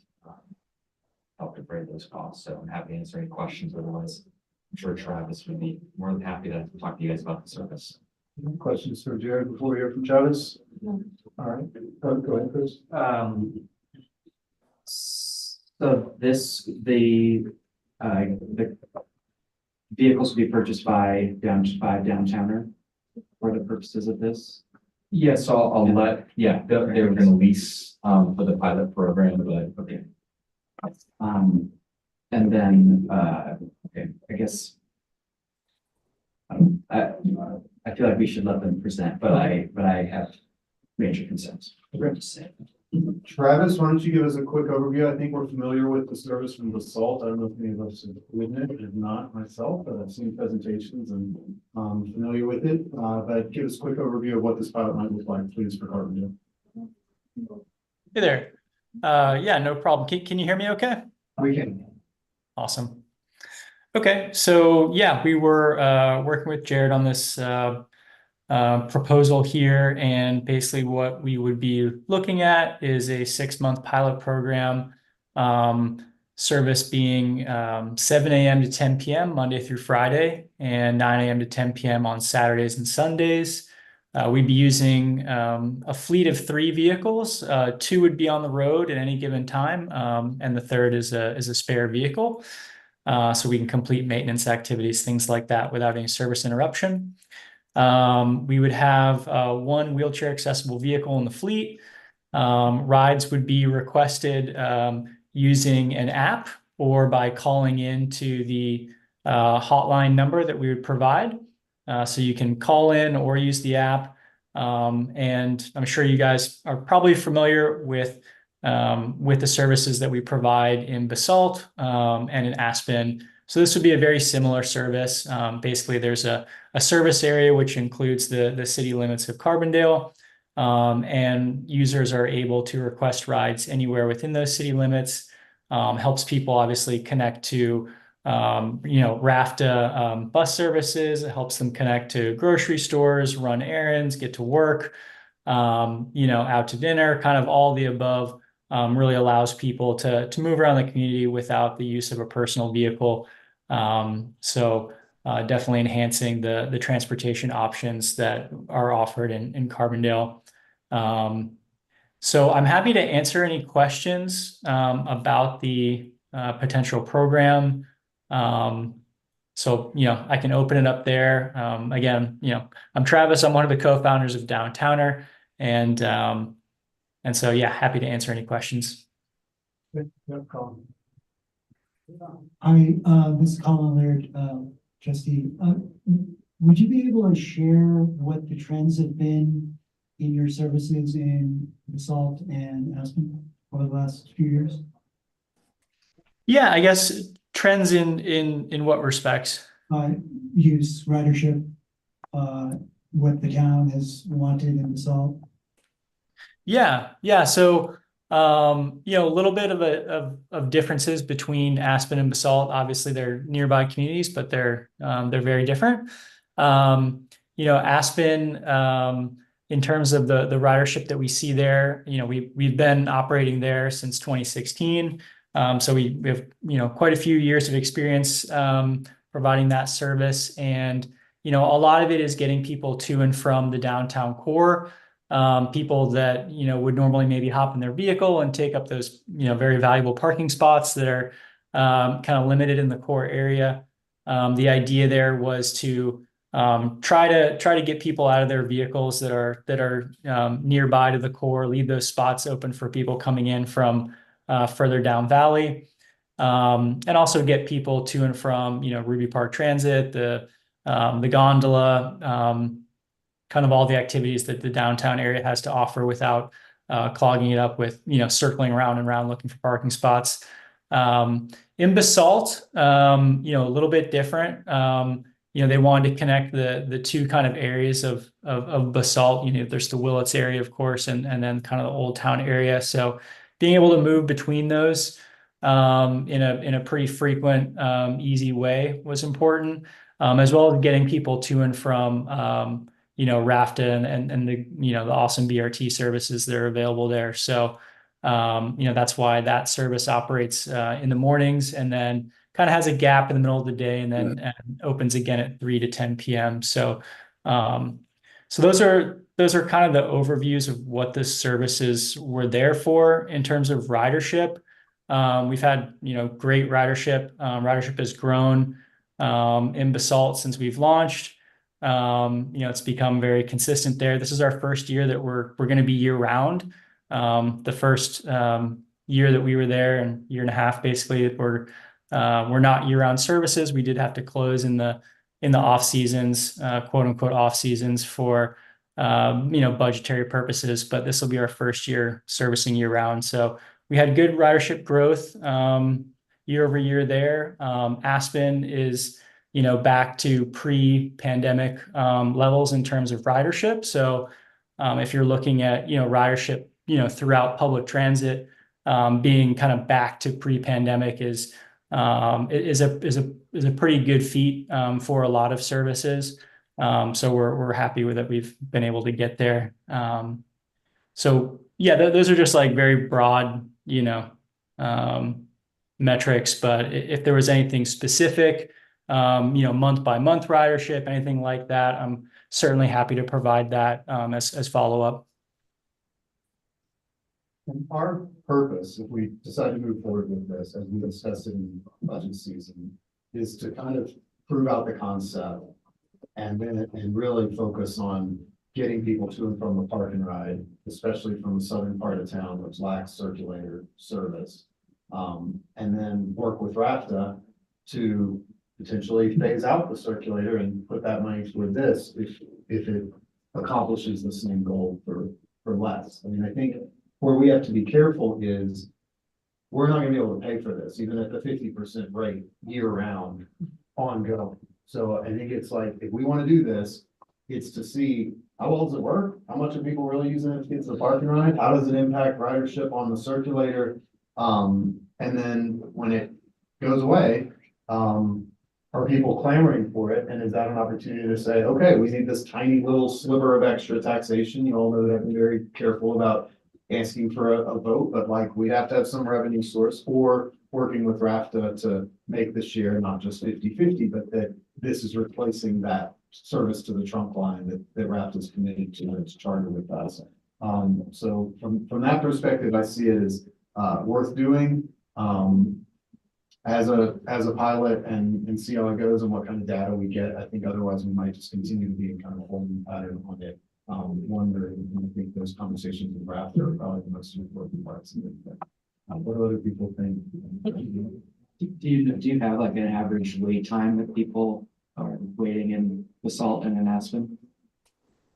help defray those costs. So I'm happy to answer any questions. Otherwise, I'm sure Travis would be more than happy to talk to you guys about the service. Questions for Jared before we hear from Travis? No. All right, go ahead, Chris. So the vehicles will be purchased by Downtowner for the purposes of this? Yes, so I'll let, yeah, they were going to lease for the pilot program, but okay. And then, okay, I guess. I feel like we should let them present, but I have major concerns. Travis, why don't you give us a quick overview? I think we're familiar with the service from Basalt. I don't know if any of us have witnessed it, if not myself, but I've seen presentations and familiar with it. But give us a quick overview of what this pilot might look like, please, for Carbondale. Hey there. Yeah, no problem. Can you hear me okay? We can. Awesome. Okay, so yeah, we were working with Jared on this proposal here, and basically what we would be looking at is a 6-month pilot program, service being 7 a.m. to 10 p.m. Monday through Friday, and 9 a.m. to 10 p.m. on Saturdays and Sundays. We'd be using a fleet of 3 vehicles. 2 would be on the road at any given time, and the third is a spare vehicle. So we can complete maintenance activities, things like that, without any service interruption. We would have 1 wheelchair accessible vehicle in the fleet. Rides would be requested using an app or by calling into the hotline number that we would provide. So you can call in or use the app. And I'm sure you guys are probably familiar with the services that we provide in Basalt and in Aspen. So this would be a very similar service. Basically, there's a service area which includes the city limits of Carbondale, and users are able to request rides anywhere within those city limits. Helps people obviously connect to RFTA bus services. It helps them connect to grocery stores, run errands, get to work, out to dinner, kind of all the above. Really allows people to move around the community without the use of a personal vehicle. So definitely enhancing the transportation options that are offered in Carbondale. So I'm happy to answer any questions about the potential program. So, I can open it up there. Again, I'm Travis. I'm one of the co-founders of Downtowner, and so, yeah, happy to answer any questions. This is Colin Laird, trustee. Would you be able to share what the trends have been in your services in Basalt and Aspen over the last few years? Yeah, I guess trends in what respects? Use, ridership, what the town has wanted in Basalt. Yeah. So, a little bit of differences between Aspen and Basalt. Obviously, they're nearby communities, but they're very different. Aspen, in terms of the ridership that we see there, we've been operating there since 2016. So we have, quite a few years of experience providing that service. And, a lot of it is getting people to and from the downtown core. People that, would normally maybe hop in their vehicle and take up those, very valuable parking spots that are kind of limited in the core area. The idea there was to try to get people out of their vehicles that are nearby to the core, leave those spots open for people coming in from further down valley, and also get people to and from Ruby Park Transit, the gondola, kind of all the activities that the downtown area has to offer without clogging it up with, circling around and around looking for parking spots. In Basalt, a little bit different. They wanted to connect the two kind of areas of Basalt. There's the Willits area, of course, and then kind of the Old Town area. So being able to move between those in a pretty frequent, easy way was important, as well as getting people to and from RFTA and the awesome BRT services that are available there. So that's why that service operates in the mornings, and then kind of has a gap in the middle of the day, and then and opens again at 3 to 10 p.m. So those are kind of the overviews of what the services were there for in terms of ridership. We've had great ridership. Ridership has grown in Basalt since we've launched. It's become very consistent there. This is our first year that we're going to be year round. The first year that we were there, and year and a half basically, we're not year-round services. We did have to close in the off seasons, quote unquote off seasons, for budgetary purposes. But this will be our first year servicing year-round. So we had good ridership growth year over year there. Aspen is back to pre-pandemic levels in terms of ridership. So if you're looking at ridership throughout public transit, being kind of back to pre-pandemic is a pretty good feat for a lot of services. So we're happy with it. We've been able to get there. So yeah, those are just like very broad, metrics. But if there was anything specific, month by month ridership, anything like that, I'm certainly happy to provide that as follow-up. And our purpose, if we decide to move forward with this, as we discussed in budget season, is to kind of prove out the concept and really focus on getting people to and from the park and ride, especially from the southern part of town, which lacks circulator service. And then work with RFTA to potentially phase out the circulator and put that money toward this if it accomplishes the same goal for less. I mean, I think where we have to be careful is we're not gonna be able to pay for this, even at the 50% rate year round ongoing. So I think it's like, if we want to do this, it's to see how well does it work? How much are people really using it to get to the parking ride? How does it impact ridership on the circulator? And then when it goes away, are people clamoring for it? And is that an opportunity to say, okay, we need this tiny little sliver of extra taxation? You all know that I've been very careful about asking for a vote, but like we have to have some revenue source, or working with RFTA to make the share not just 50-50, but that this is replacing that service to the trunk line that RFTA is committed to its charter with us. So from that perspective, I see it as worth doing as a pilot and see how it goes and what kind of data we get. I think otherwise we might just continue to be in kind of a holding pattern on it. Wondering, and I think those conversations with RFTA are probably the most important parts of it. What do other people think? Do you have like an average wait time that people are waiting in Basalt and in Aspen?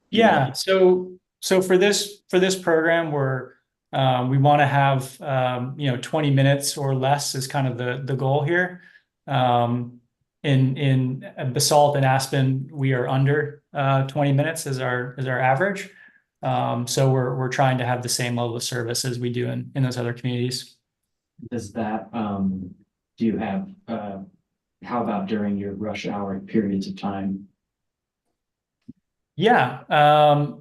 Yeah. So for this program, we want to have 20 minutes or less is kind of the goal here. In Basalt and Aspen, we are under 20 minutes as our average. So we're trying to have the same level of service as we do in those other communities. Does that do you have how about during your rush hour periods of time? Yeah.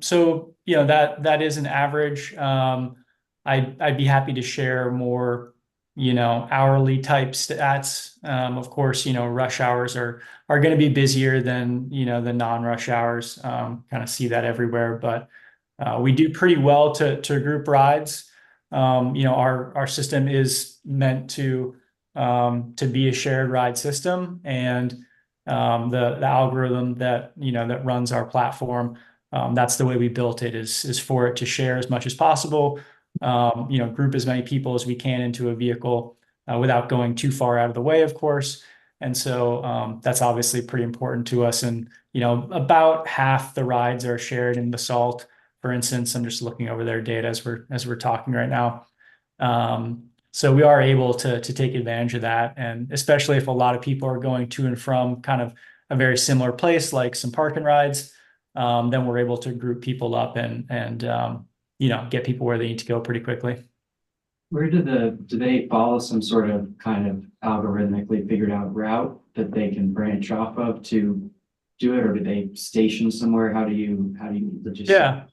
So that is an average. I'd be happy to share more hourly type stats. Of course, rush hours are going to be busier than, the non-rush hours. Kind of see that everywhere, but we do pretty well to group rides. Our system is meant to be a shared ride system, and the algorithm that runs our platform, that's the way we built it, is for it to share as much as possible. Group as many people as we can into a vehicle without going too far out of the way, of course. And so that's obviously pretty important to us. And, about half the rides are shared in Basalt. For instance, I'm just looking over their data as we're talking right now. So we are able to take advantage of that. And especially if a lot of people are going to and from kind of a very similar place, like some park and rides, then we're able to group people up and get people where they need to go pretty quickly. Where do they follow some sort of kind of algorithmically figured out route that they can branch off of to do it, or do they station somewhere? How do you Yeah,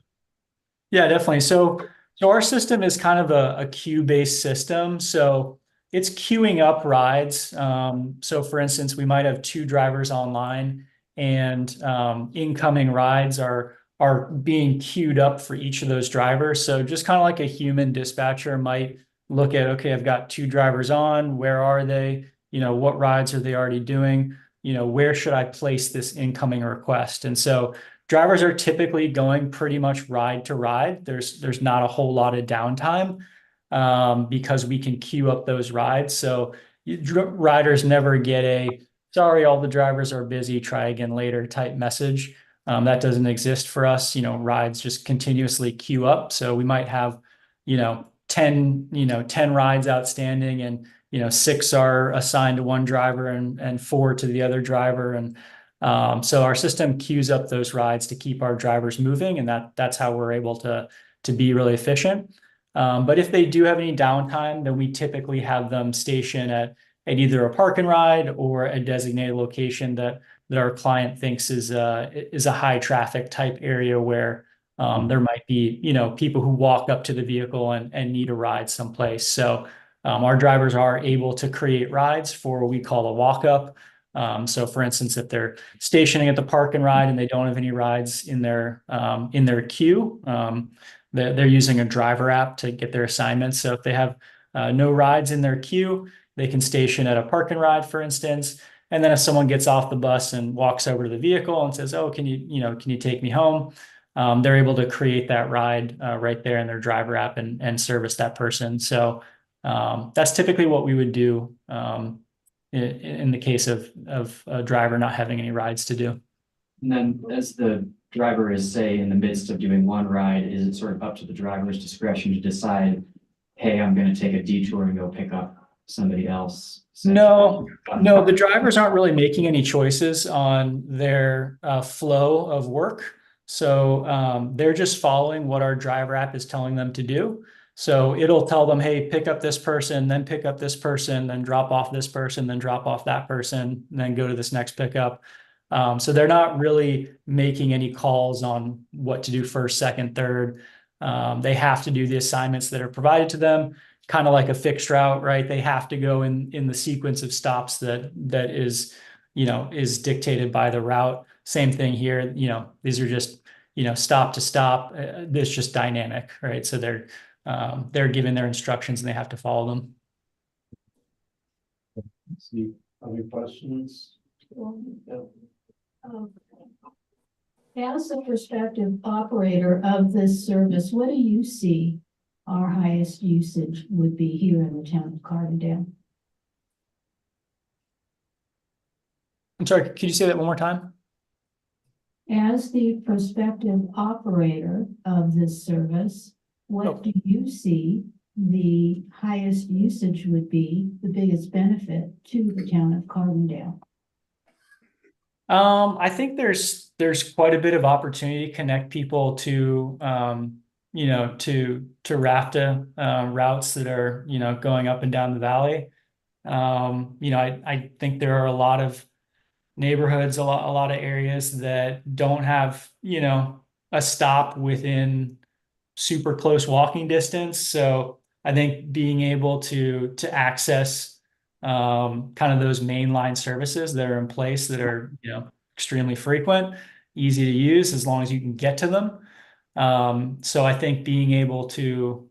definitely. So our system is kind of a queue-based system. So it's queuing up rides. So for instance, we might have 2 drivers online, and incoming rides are being queued up for each of those drivers. So just kind of like a human dispatcher might look at, okay, I've got 2 drivers on, where are they? What rides are they already doing? Where should I place this incoming request? And so drivers are typically going pretty much ride to ride. There's not a whole lot of downtime because we can queue up those rides. So riders never get a, sorry, all the drivers are busy, try again later type message. That doesn't exist for us. Rides just continuously queue up. So we might have, 10 rides outstanding, and 6 are assigned to one driver and 4 to the other driver. And so our system queues up those rides to keep our drivers moving, and that's how we're able to be really efficient. But if they do have any downtime, then we typically have them stationed at either a park and ride or a designated location that our client thinks is a high traffic type area where there might be, people who walk up to the vehicle and need a ride someplace. So our drivers are able to create rides for what we call a walk up. So for instance, if they're stationing at the park and ride and they don't have any rides in their queue, they're using a driver app to get their assignments. So if they have no rides in their queue, they can station at a park and ride, for instance. And then if someone gets off the bus and walks over to the vehicle and says, oh, can you take me home? They're able to create that ride right there in their driver app and service that person. So that's typically what we would do in the case of a driver not having any rides to do. And then as the driver is, say, in the midst of doing one ride, is it sort of up to the driver's discretion to decide, hey, I'm going to take a detour and go pick up somebody else? No, the drivers aren't really making any choices on their flow of work. So they're just following what our driver app is telling them to do. So it'll tell them, hey, pick up this person, then pick up this person, then drop off this person, then drop off that person, and then go to this next pickup. So they're not really making any calls on what to do first, second, third. They have to do the assignments that are provided to them, kind of like a fixed route, right? They have to go in the sequence of stops that is dictated by the route. Same thing here. These are just, stop to stop. It's just dynamic, right? So they're given their instructions and they have to follow them. See, any questions? As the prospective operator of this service, what do you see our highest usage would be here in the town of Carbondale? I'm sorry, could you say that one more time? As the prospective operator of this service, what do you see the highest usage would be, the biggest benefit to the town of Carbondale? I think there's quite a bit of opportunity to connect people to to RFTA routes that are going up and down the valley. I think there are a lot of neighborhoods, a lot of areas that don't have a stop within super close walking distance. So I think being able to access kind of those mainline services that are in place that are extremely frequent, easy to use as long as you can get to them. So I think being able to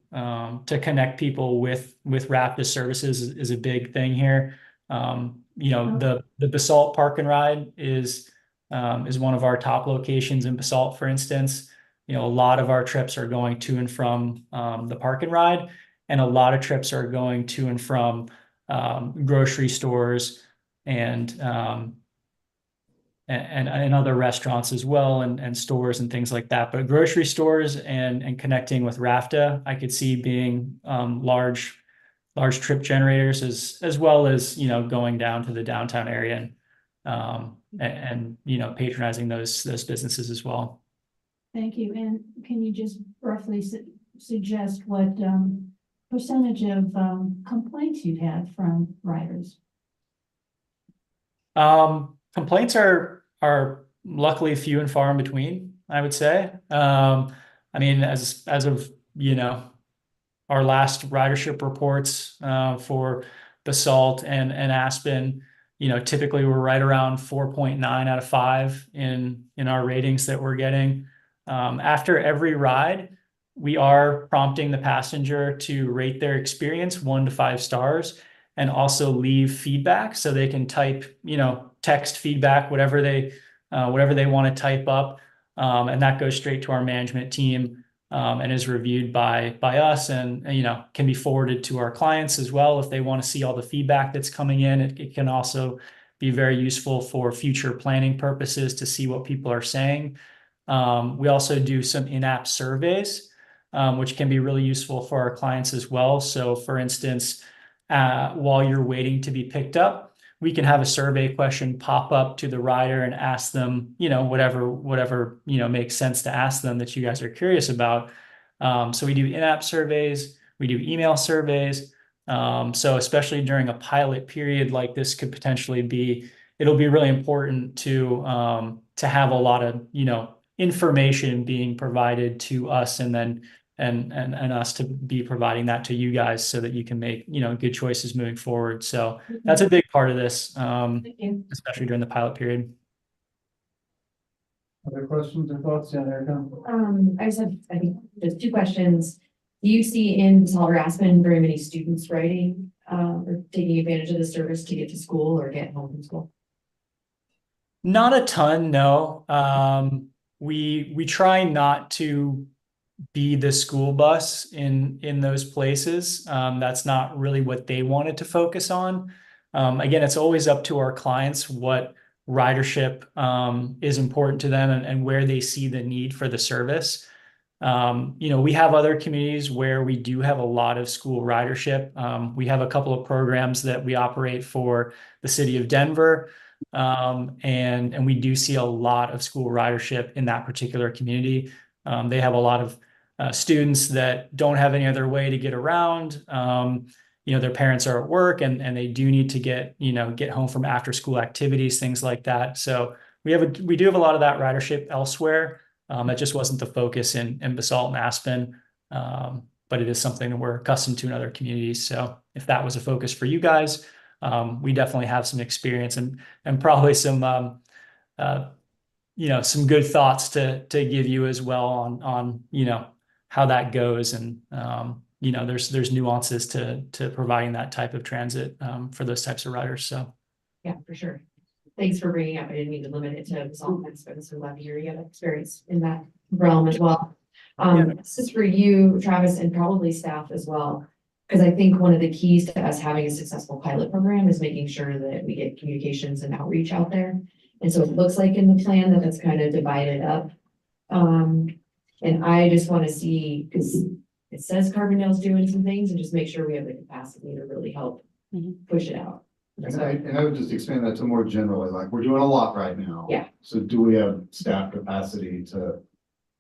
connect people with RFTA services is a big thing here. The Basalt Park and Ride is one of our top locations in Basalt, for instance. A lot of our trips are going to and from the park and ride, and a lot of trips are going to and from grocery stores and other restaurants as well, and stores and things like that. But grocery stores and connecting with RFTA, I could see being large trip generators, as well as, you know, going down to the downtown area and you know, patronizing those businesses as well. Thank you. And can you just roughly suggest what percentage of complaints you've had from riders? Complaints are luckily few and far in between, I would say. I mean, as of, you know, our last ridership reports for Basalt and Aspen, you know, typically we're right around 4.9 out of 5 in our ratings that we're getting. After every ride, we are prompting the passenger to rate their experience 1 to 5 stars, and also leave feedback, so they can type, you know, text feedback, whatever they want to type up, and that goes straight to our management team, and is reviewed by us, and you know, can be forwarded to our clients as well if they want to see all the feedback that's coming in. It can also be very useful for future planning purposes to see what people are saying. We also do some in-app surveys, which can be really useful for our clients as well. So for instance, while you're waiting to be picked up, we can have a survey question pop up to the rider and ask them, you know, whatever, you know, makes sense to ask them that you guys are curious about. So we do in-app surveys, we do email surveys. So especially during a pilot period like this could potentially be, it'll be really important to have a lot of, you know, information being provided to us, and then and us to be providing that to you guys, so that you can make, you know, good choices moving forward. So that's a big part of this, especially during the pilot period. Other questions or thoughts? Yeah, Erica. I just have, I think, just 2 questions. Do you see in Basalt or Aspen very many students riding or taking advantage of the service to get to school or get home from school? Not a ton, no. We try not to be the school bus in those places. That's not really what they wanted to focus on. Again, it's always up to our clients what ridership is important to them, and where they see the need for the service. You know, we have other communities where we do have a lot of school ridership. We have a couple of programs that we operate for the city of Denver. And we do see a lot of school ridership in that particular community. They have a lot of students that don't have any other way to get around. You know, their parents are at work, and they do need to get home from after school activities, things like that. So we do have a lot of that ridership elsewhere. That just wasn't the focus in Basalt and Aspen. But it is something that we're accustomed to in other communities. So if that was a focus for you guys, we definitely have some experience and probably some some good thoughts to give you as well on how that goes, and there's nuances to providing that type of transit for those types of riders. So yeah, for sure. Thanks for bringing up. I didn't mean to limit it to Basalt, but so glad to hear you have experience in that realm as well. This is for you, Travis, and probably staff as well. Because I think one of the keys to us having a successful pilot program is making sure that we get communications and outreach out there. And so it looks like in the plan that that's kind of divided up. And I just want to see, because it says Carbondale's doing some things, and just make sure we have the capacity to really help push it out. And I would just expand that to more generally, like, we're doing a lot right now. Yeah. So do we have staff capacity to,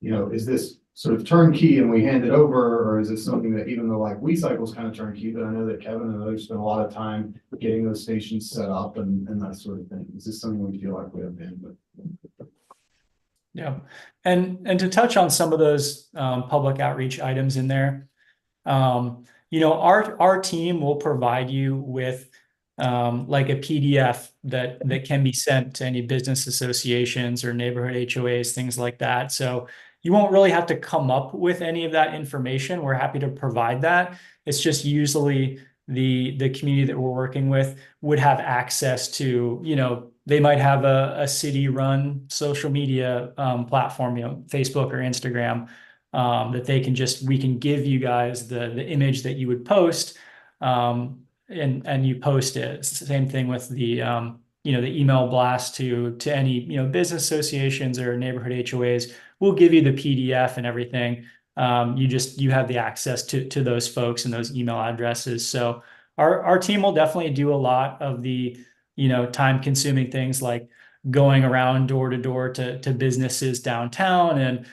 is this sort of turnkey and we hand it over, or is it something that, even though like WeCycle's kind of turnkey, but I know that Kevin and others spend a lot of time getting those stations set up and that sort of thing. Is this something we feel like we have bandwidth? Yeah, and to touch on some of those public outreach items in there, our team will provide you with like a PDF that can be sent to any business associations or neighborhood HOAs, things like that. So you won't really have to come up with any of that information. We're happy to provide that. It's just usually the community that we're working with would have access to, they might have a city-run social media platform, Facebook or Instagram, that we can give you guys the image that you would post. and you post it. It's the same thing with the the email blast to any business associations or neighborhood HOAs. We'll give you the PDF and everything. You have the access to those folks and those email addresses. So our team will definitely do a lot of the time consuming things like going around door to door to businesses downtown and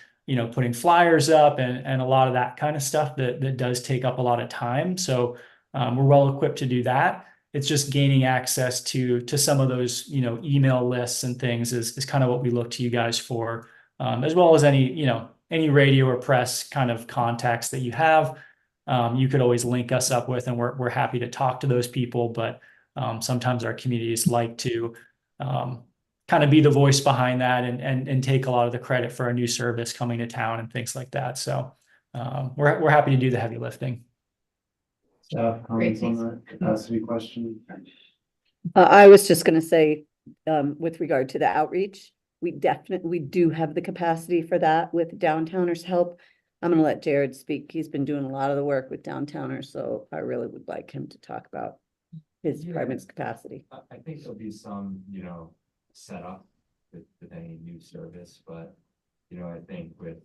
putting flyers up and a lot of that kind of stuff that does take up a lot of time. So we're well equipped to do that. It's just gaining access to some of those email lists and things is kind of what we look to you guys for, as well as any radio or press kind of contacts that you have. You could always link us up with, and we're happy to talk to those people. But sometimes our communities like to kind of be the voice behind that and take a lot of the credit for a new service coming to town and things like that. So we're happy to do the heavy lifting. Comments on that capacity question? I was just gonna say, with regard to the outreach, we do have the capacity for that with downtowners' help. I'm gonna let Jared speak. He's been doing a lot of the work with downtowners, so I really would like him to talk about his department's capacity. I think there'll be some, setup with any new service, but, I think with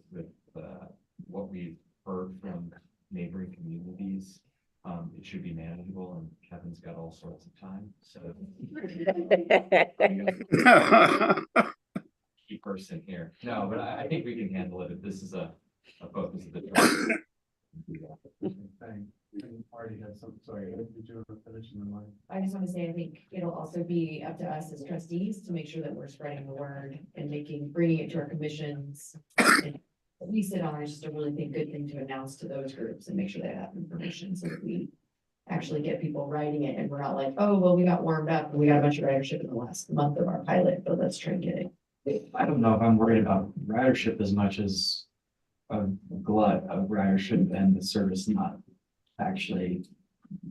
what we've heard from neighboring communities, it should be manageable, and Kevin's got all sorts of time, so. Key person here. No, but I think we can handle it if this is a focus of the trust. Already had some, sorry, did you finish in the line? I just want to say, I think it'll also be up to us as trustees to make sure that we're spreading the word and bringing it to our commissions. And we sit on, it's just a really good thing to announce to those groups and make sure they have information so that we actually get people writing it and we're not like, oh, well, we got warmed up and we got a bunch of ridership in the last month of our pilot, but let's try and get it. I don't know if I'm worried about ridership as much as a glut of ridership and the service not actually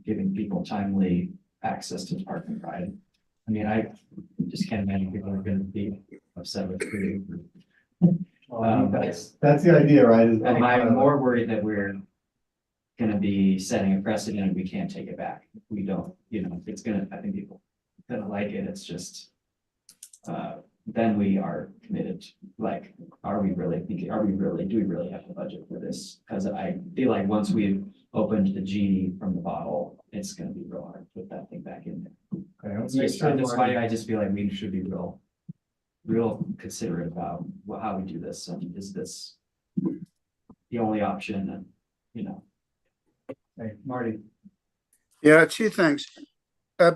giving people timely access to park and ride. I mean, I just can't imagine people are going to be upset with food. That's the idea, right? I'm more worried that we're going to be setting a precedent and we can't take it back. If we don't, I think people are going to like it. It's just, then we are committed. Like, do we really have the budget for this? Because I feel like once we've opened the genie from the bottle, it's going to be real hard to put that thing back in there. Okay, That's why I just feel like we should be real considerate about how we do this. And is this the only option? And, Hey, Marty. Yeah, two things.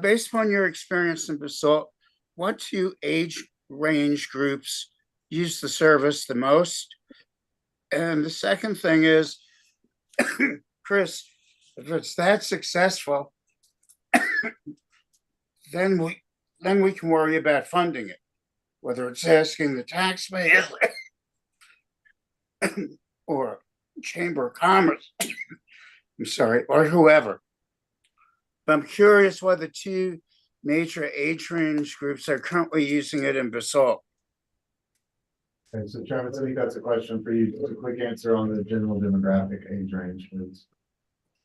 Based upon your experience in Basalt, what two age range groups use the service the most? And the second thing is, Chris, if it's that successful, then we can worry about funding it, whether it's asking the taxpayer or Chamber of Commerce, I'm sorry, or whoever. But I'm curious why the two major age range groups are currently using it in Basalt. Okay, so Travis, I think that's a question for you. Just a quick answer on the general demographic age range, please.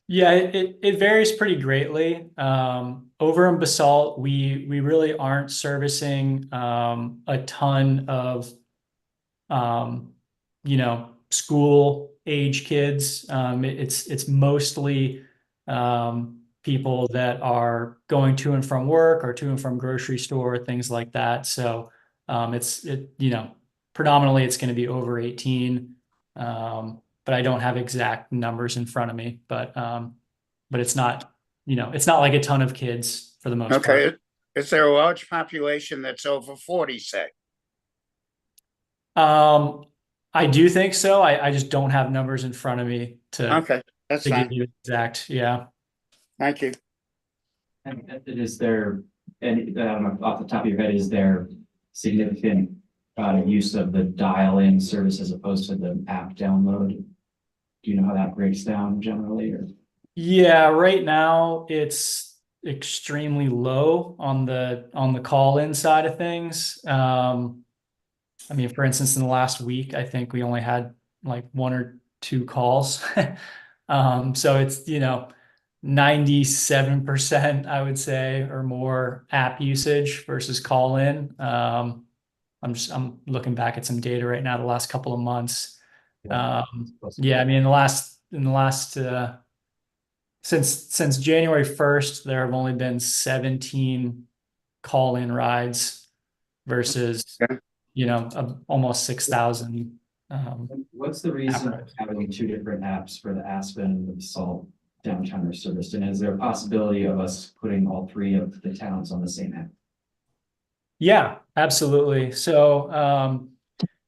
Yeah, it varies pretty greatly. Over in Basalt, we really aren't servicing a ton of school age kids. It's mostly people that are going to and from work or to and from grocery store, things like that. So predominantly it's going to be over 18. But I don't have exact numbers in front of me, but it's not like a ton of kids for the most part. Okay, is there a large population that's over 40, say? I do think so. I just don't have numbers in front of me to fine. give you exact. Yeah. Thank you. And is there any, off the top of your head, is there significant use of the dial-in service as opposed to the app download? Do you know how that breaks down generally? Or? Yeah, right now it's extremely low on the call-in side of things. I mean, for instance, in the last week, I think we only had like 1 or 2 calls. So it's, 97%, I would say, or more app usage versus call in. I'm looking back at some data right now, the last couple of months. Yeah, I mean, in the last since January 1st, there have only been 17 call-in rides versus, almost 6,000. What's the reason of having two different apps for the Aspen and the Basalt downtown service? And is there a possibility of us putting all three of the towns on the same app? Yeah, absolutely. So,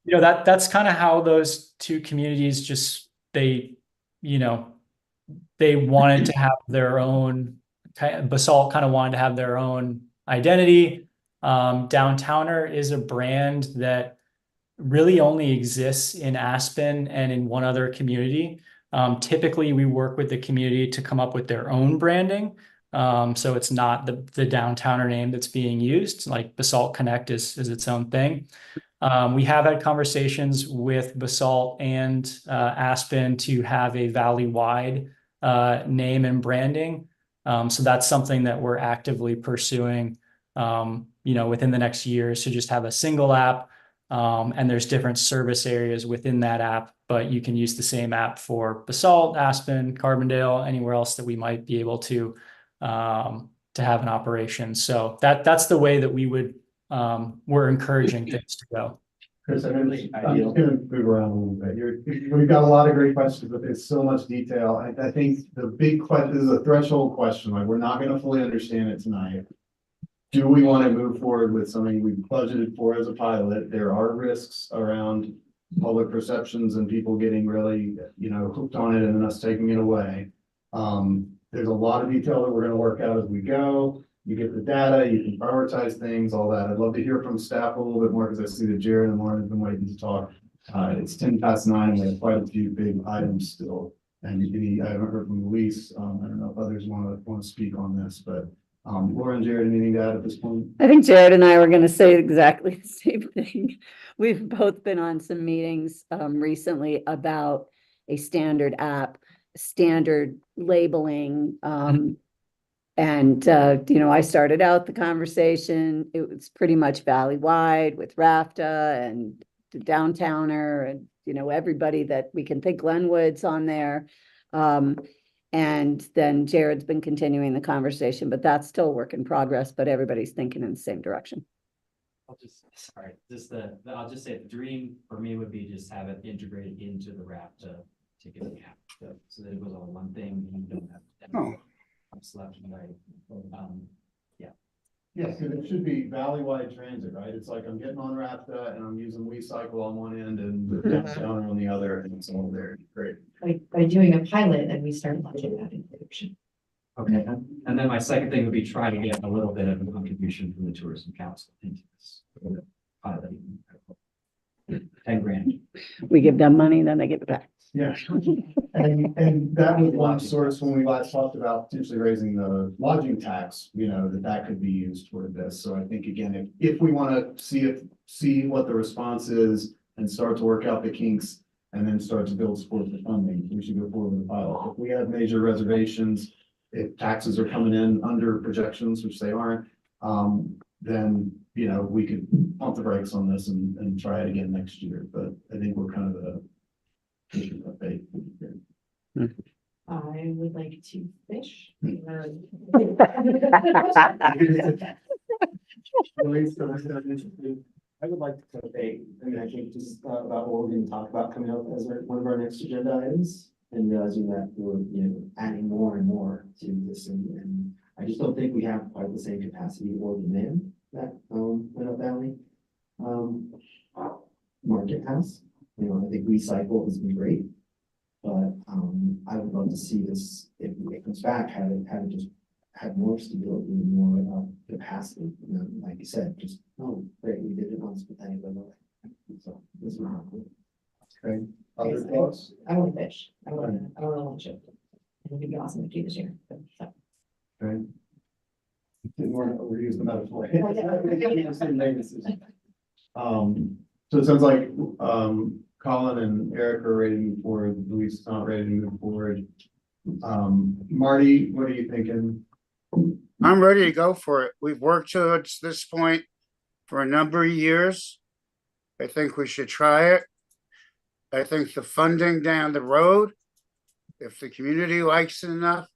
that's kind of how those two communities just, they wanted to have their own, Basalt kind of wanted to have their own identity. Downtowner is a brand that really only exists in Aspen and in one other community. Typically, we work with the community to come up with their own branding. So it's not the Downtowner name that's being used, like Basalt Connect is its own thing. We have had conversations with Basalt and Aspen to have a valley-wide name and branding. So that's something that we're actively pursuing, within the next year, is to just have a single app. And there's different service areas within that app, but you can use the same app for Basalt, Aspen, Carbondale, anywhere else that we might be able to have an operation. So that's the way that we're encouraging things to go. Chris, I'm just gonna move around a little bit. We've got a lot of great questions, but there's so much detail. I think the big question, this is a threshold question, like we're not gonna fully understand it tonight. Do we want to move forward with something we budgeted for as a pilot? There are risks around public perceptions and people getting really, hooked on it and then us taking it away. There's a lot of detail that we're gonna work out as we go. You get the data, you can prioritize things, all that. I'd love to hear from staff a little bit more because I see that Jared and Lauren have been waiting to talk. It's 9:10 and we have quite a few big items still. And I haven't heard from Luis. I don't know if others want to speak on this, but Lauren, Jared, anything to add at this point? I think Jared and I were going to say exactly the same thing. We've both been on some meetings recently about a standard app, standard labeling. And I started out the conversation, it was pretty much valley-wide with RFTA and the Downtowner and, everybody that we can think. Glenwood's on there. And then Jared's been continuing the conversation, but that's still a work in progress, but everybody's thinking in the same direction. I'll just say the dream for me would be just have it integrated into the RFTA ticketing app. So that it was all one thing, and you don't have to selection, right? Yes, because it should be valley-wide transit, right? It's like I'm getting on RFTA and I'm using WeCycle on one end and the Downtowner on the other, and it's all there. Great. By doing a pilot, and we start looking at inclusion. Okay, and then my second thing would be try to get a little bit of a contribution from the tourism council into this pilot. 10 grand. We give them money, then they give it back. Yeah. And that was one source when we last talked about potentially raising the lodging tax, that could be used toward this. So I think, again, if we want to see what the response is and start to work out the kinks and then start to build support for funding, we should go forward with the pilot. If we have major reservations, if taxes are coming in under projections, which they aren't, then, we could pump the brakes on this and try it again next year. But I think we're kind of I would like to fish. I would like to put I think just about what we're going to talk about coming up as one of our next agenda items, and realizing that we're adding more and more to this, and I just don't think we have quite the same capacity or demand that Window Valley market has. I think recycle has been great, but I would love to see this, if it comes back, have it just have more stability and more capacity. Like you said, just great, we did it once, but then it went away. So this is not cool. Great. Other thoughts? I want to fish. I want to launch it. It would be awesome to do this year. Okay. Didn't want to overuse the metaphor. So it sounds like Colin and Eric are ready to move forward. Luis is not ready to move forward. Marty, what are you thinking? I'm ready to go for it. We've worked towards this point for a number of years. I think we should try it. I think the funding down the road, if the community likes it enough,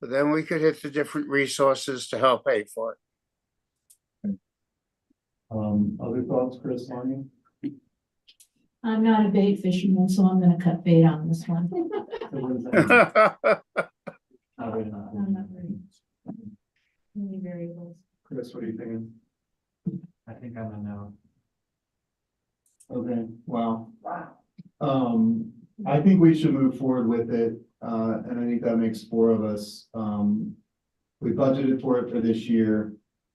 then we could hit the different resources to help pay for it. Other thoughts, Chris, Marty? I'm not a bait fisherman, so I'm gonna cut bait on this one. I'm not very. Many variables. Chris, what are you thinking? I think I'm a no. Okay, wow. I think we should move forward with it, and I think that makes four of us. We budgeted for it for this year.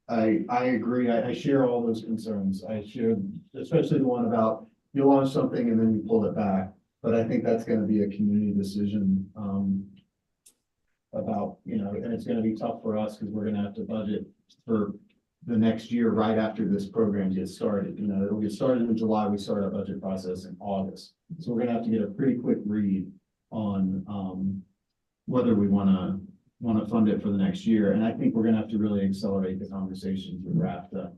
I agree, I share all those concerns. I share, especially the one about you launch something and then you pull it back. But I think that's gonna be a community decision, about, and it's gonna be tough for us because we're gonna have to budget for the next year right after this program gets started. It'll get started in July, we start our budget process in August. So we're gonna have to get a pretty quick read on whether we wanna fund it for the next year. And I think we're gonna have to really accelerate the conversations with RFTA.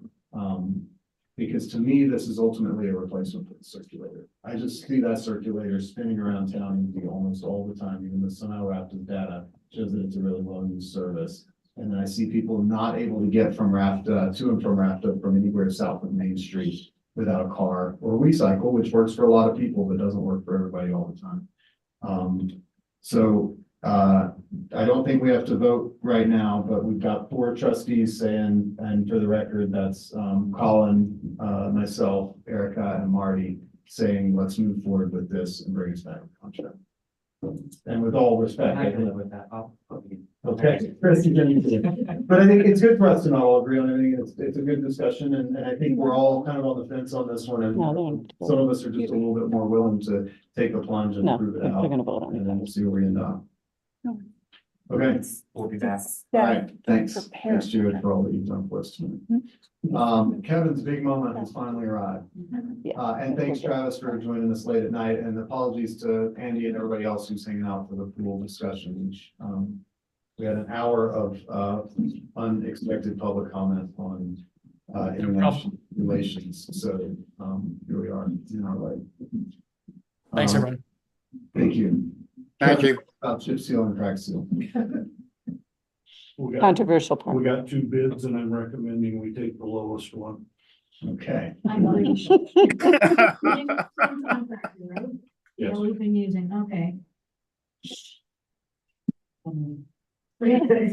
Because to me, this is ultimately a replacement for the circulator. I just see that circulator spinning around town almost all the time, even though somehow RFTA's data shows that it's a really well-used service. And then I see people not able to get from RFTA to and from RFTA from anywhere south of Main Street without a car or recycle, which works for a lot of people, but doesn't work for everybody all the time. I don't think we have to vote right now, but we've got 4 trustees saying, and for the record, that's Colin, myself, Erica, and Marty saying, let's move forward with this and bring us back a contract. And with all respect, I can live with that. okay, Chris, you can, but I think it's good for us to not all agree on everything. It's a good discussion, and I think we're all kind of on the fence on this one, and some of us are just a little bit more willing to take the plunge and prove it out. And then we'll see where we end up. Okay, We'll be back. all right, thanks. Thanks, Jared, for all that you've done for us tonight. Kevin's big moment has finally arrived. And thanks, Travis, for joining us late at night, and apologies to Andy and everybody else who's hanging out for the pool discussion. We had an hour of unexpected public comment on international relations, so here we are in our way. Thanks, everyone. Thank you. Thank you. Chip seal and crack seal. Controversial part. We got 2 bids and I'm recommending we take the lowest one. Okay. I'm going. Yeah, we've been using, okay. Okay,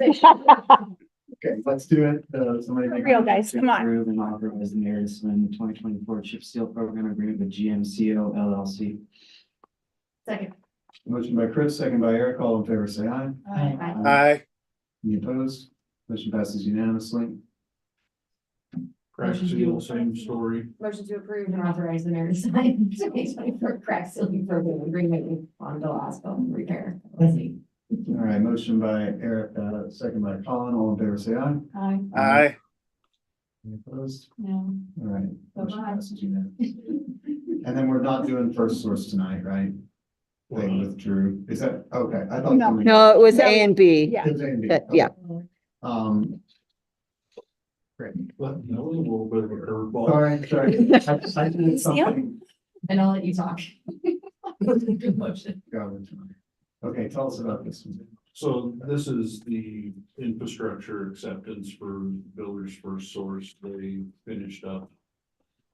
let's do it. Somebody make. Real guys, come on. Approve and authorize the mayor to sign the 2024 chip seal program agreement with GMCO LLC. Second. Motion by Chris, second by Eric. All in favor, say aye. Aye. Any opposed? Motion passes unanimously. Crack seal, same story. Motion to approve and authorize the mayor to sign 2024 crack sealing program agreement with Carbondale Asphalt Repair. All right, motion by Eric, second by Colin. All in favor, say aye. Aye. Aye. Any opposed? No. All right. Motion Bye-bye. passes unanimously. And then we're not doing FirstSource tonight, right? They withdrew. Is that, okay, I thought. No. somebody- No, it was A and B. Yeah. It was A and B. Yeah. Okay. Great. But that was a little bit of a curveball. Sorry. I did something. And I'll let you talk. Good motion. Okay, tell us about this one. So this is the infrastructure acceptance for Builders FirstSource. They finished up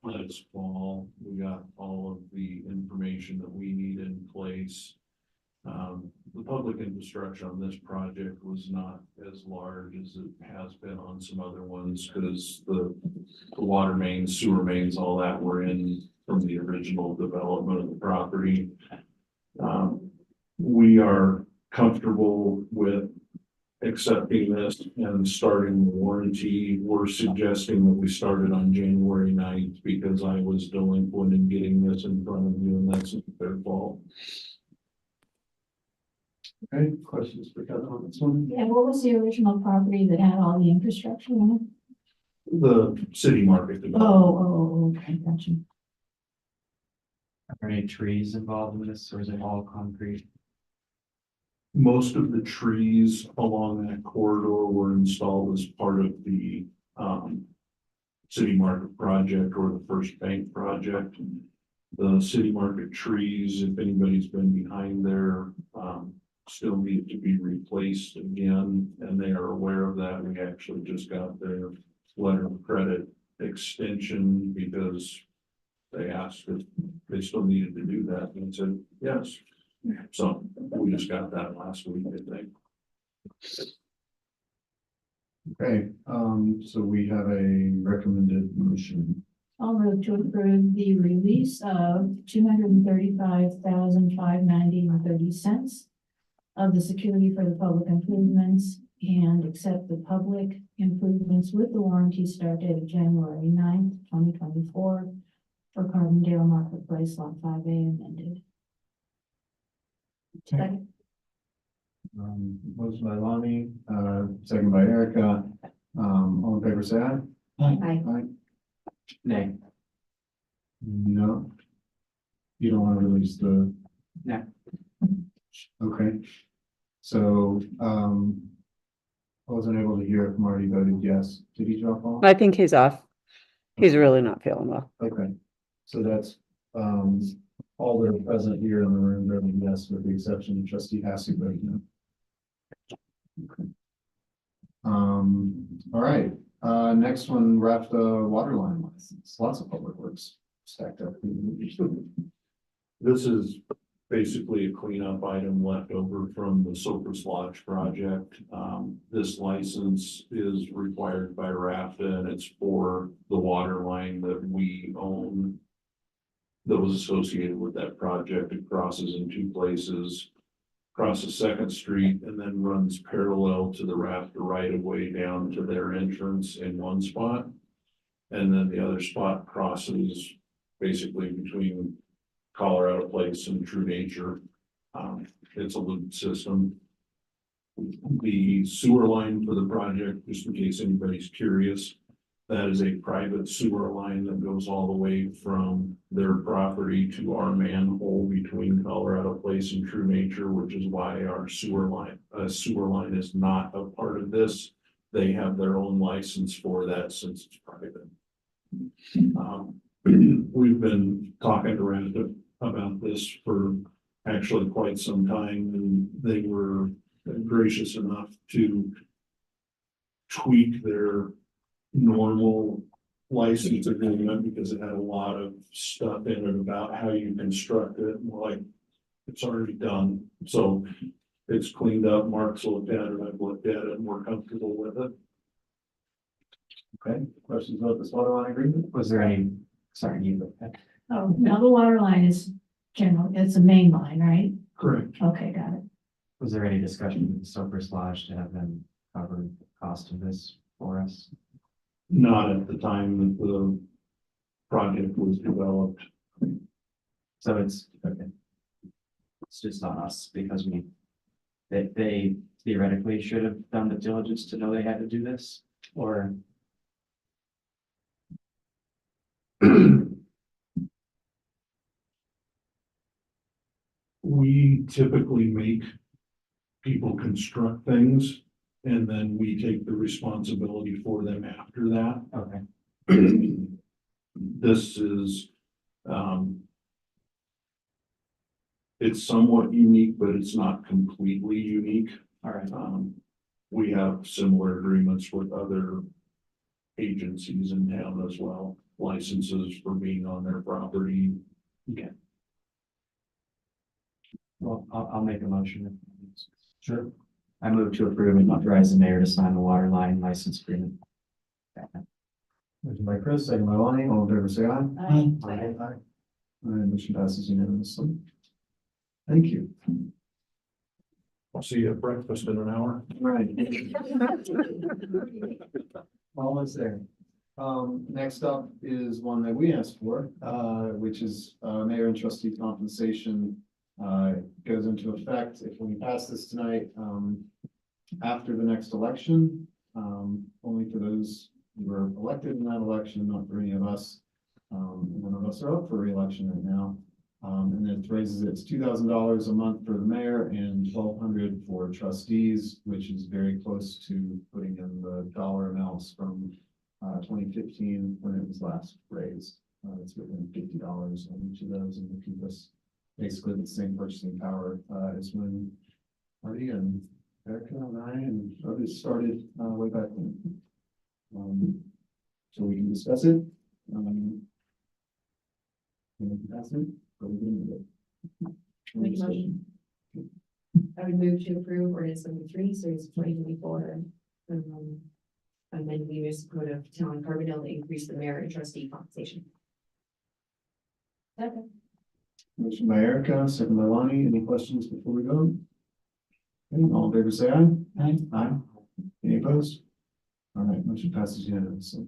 last fall. We got all of the information that we need in place. The public infrastructure on this project was not as large as it has been on some other ones because the water mains, sewer mains, all that were in from the original development of the property. We are comfortable with accepting this and starting the warranty. We're suggesting that we started on January 9th because I was delinquent in getting this in front of you, and that's their fault. Okay, questions for Kevin on this one? And what was the original property that had all the infrastructure in it? The city market development. Okay, gotcha. Are there any trees involved in this, or is it all concrete? most of the trees along that corridor were installed as part of the, City Market project or the First Bank project. The City Market trees, if anybody's been behind there, still need to be replaced again, and they are aware of that. We actually just got their letter of credit extension because they asked if they still needed to do that, and said, yes. So we just got that last week, I think. Okay, so we have a recommended motion. I'll move to approve the release of $235,590.30 of the security for the public improvements and accept the public improvements with the warranty start date of January 9th, 2024 for Carbondale Marketplace Lot 5A amended. Second. Motion by Lonnie, second by Erica. All in favor, say aye. Aye. Aye. Nay. No. You don't want to release the. No. Okay. So, I wasn't able to hear if Marty voted yes. Did he drop off? I think he's off. He's really not feeling well. Okay. So that's, all that are present here in the room voting yes, with the exception of Trustee Hassey voting no. Okay. All right, next one, RFTA Waterline license, lots of public works stacked up. This is basically a cleanup item left over from the Silver's Lodge project. This license is required by RFTA, and it's for the water line that we own that was associated with that project. It crosses in two places, crosses Second Street, and then runs parallel to the RFTA right of way down to their entrance in one spot. And then the other spot crosses basically between Colorado Place and True Nature. It's a loop system. The sewer line for the project, just in case anybody's curious, that is a private sewer line that goes all the way from their property to our manhole between Colorado Place and True Nature, which is why our sewer line is not a part of this. They have their own license for that since it's private. We've been talking to RFTA about this for actually quite some time, and they were gracious enough to tweak their normal license agreement because it had a lot of stuff in it about how you construct it. And we're like, it's already done. So it's cleaned up. Mark's looked at it. I've looked at it, and we're comfortable with it. Okay, questions about this water line agreement? Was there any, sorry, you. Oh, now the water line is general, it's a main line, right? Correct. Okay, got it. Was there any discussion with the Silver's Lodge to have them cover the cost of this for us? Not at the time that the project was developed. So it's, okay. It's just on us because they theoretically should have done the diligence to know they had to do this, or? We typically make people construct things, and then we take the responsibility for them after that. Okay. This is, it's somewhat unique, but it's not completely unique. All right. We have similar agreements with other agencies in town as well, licenses for being on their property. Okay. Well, I'll make a motion. Sure. I move to approve and authorize the mayor to sign the water line license agreement. Motion by Chris, second by Lonnie, all in favor, say aye. Aye. Aye. All right, motion passes unanimously. Thank you. I'll see you at breakfast in an hour. Right. Almost there. Next up is one that we asked for, which is, mayor and trustee compensation. Goes into effect if we pass this tonight, after the next election, only for those who were elected in that election, not for any of us. None of us are up for re-election right now. And then it raises it to $2,000 a month for the mayor and $1,200 for trustees, which is very close to putting in the dollar amounts from 2015 when it was last raised. It's within $50 on each of those, and will keep us basically the same purchasing power as when Marty and Erica and I and others started way back then. So we can discuss it. Pass it, or we can do it. Make a motion. I would move to approve ordinance number 3, series 2024. Amend the municipal code of town of Carbondale to increase the mayor and trustee compensation. Second. Motion by Erica, second by Lonnie. Any questions before we go? Okay, all in favor, say aye. Aye. Aye. Any opposed? All right, motion passes unanimously.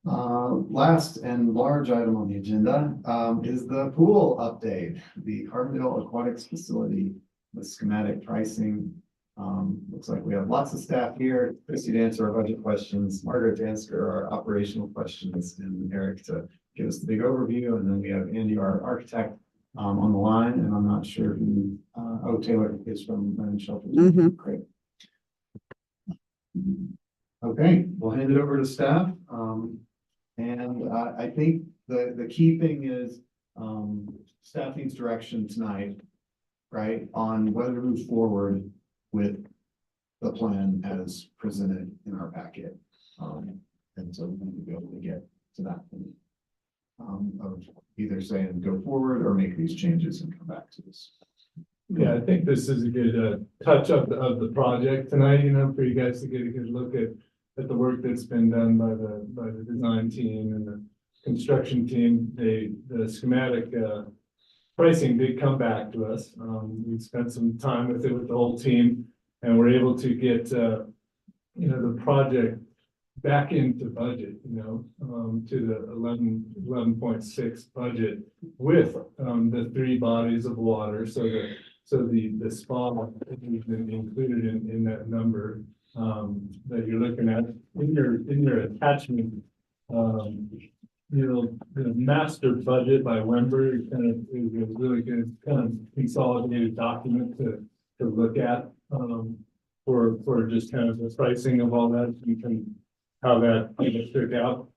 Last and large item on the agenda is the pool update, the Carbondale Aquatics facility, the schematic pricing. Looks like we have lots of staff here. Chrissy to answer our budget questions, Margaret to answer our operational questions, and Eric to give us the big overview. And then we have Andy, our architect, on the line, and I'm not sure who, Taylor is from Land Shelter. Great. Okay, we'll hand it over to staff. And I think the key thing is staff needs direction tonight, right, on whether to move forward with the plan as presented in our packet. And so we need to be able to get to that point of either saying go forward or make these changes and come back to this. Yeah, I think this is a good touch up of the project tonight, you know, for you guys to get a good look at the work that's been done by the design team and the construction team. The schematic pricing did come back to us. We spent some time with it with the whole team, and we're able to get you know, the project back into budget, you know, to the 11.6 budget with the 3 bodies of water. So the spa is included in that number that you're looking at in your attachment. You know, the master budget by Wember kind of is a really good kind of consolidated document to look at for just kind of the pricing of all that. You can how that shook out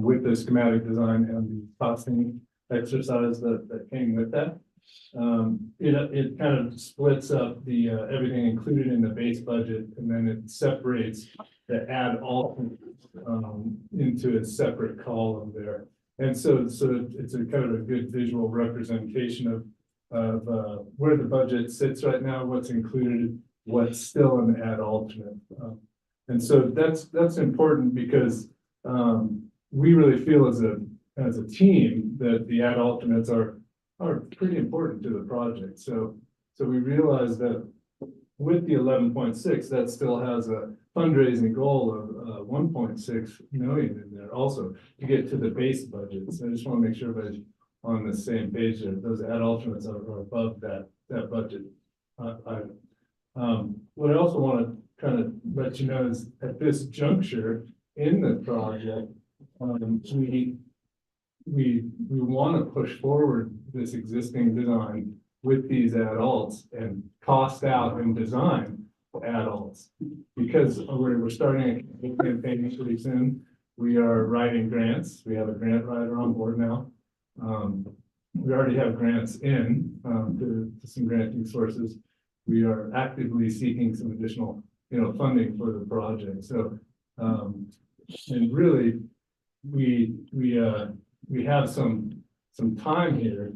with the schematic design and the costing exercise that came with that. It kind of splits up the everything included in the base budget, and then it separates the add all into a separate column there. And so it's a kind of a good visual representation of where the budget sits right now, what's included, what's still an add alternate. And so that's important because we really feel as a team that the add alternates are pretty important to the project. So we realize that with the 11.6, that still has a fundraising goal of 1.6 million in there also to get to the base budget. So I just want to make sure everybody's on the same page there. Those add alternates are above that budget item. What I also want to kind of let you know is at this juncture in the project, we want to push forward this existing design with these add-alts and cost out and design add-alts, because we're starting a campaign pretty soon. We are writing grants. We have a grant writer on board now. We already have grants in to some granting sources. We are actively seeking some additional, you know, funding for the project. So, and really, we have some time here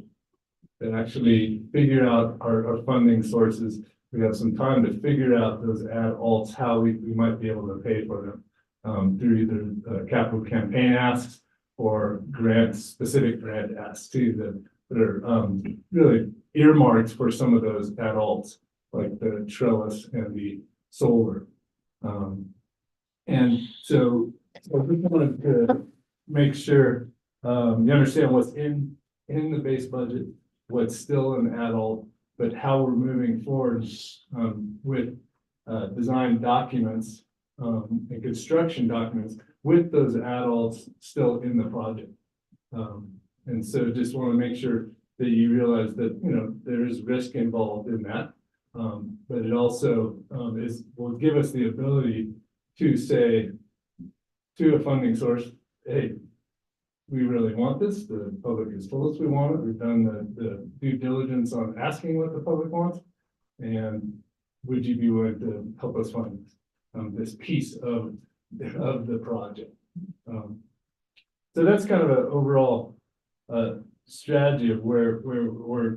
to actually figure out our funding sources. We have some time to figure out those add-alts, how we might be able to pay for them through either capital campaign asks or specific grant asks too, that are really earmarked for some of those add-alts, like the trellis and the solar. And so we wanted to make sure you understand what's in the base budget, what's still an add-alt, but how we're moving forward with design documents and construction documents with those add-alts still in the project. And so just want to make sure that you realize that, you know, there is risk involved in that. But it also will give us the ability to say to a funding source, hey, we really want this. The public has told us we want it. We've done the due diligence on asking what the public wants. And would you be willing to help us fund this piece of the project? So that's kind of an overall strategy of where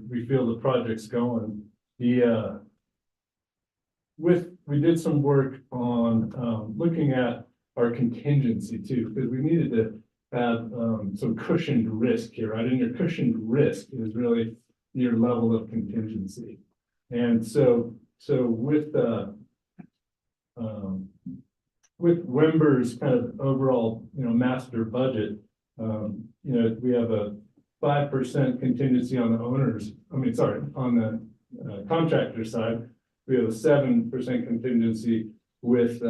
we feel the project's going. We did some work on looking at our contingency too, because we needed to have some cushioned risk here, right? And your cushioned risk is really your level of contingency. And so with Wimber's kind of overall, you know, master budget, you know, we have a 5% contingency on the owners. I mean, sorry, on the contractor side, we have a 7% contingency with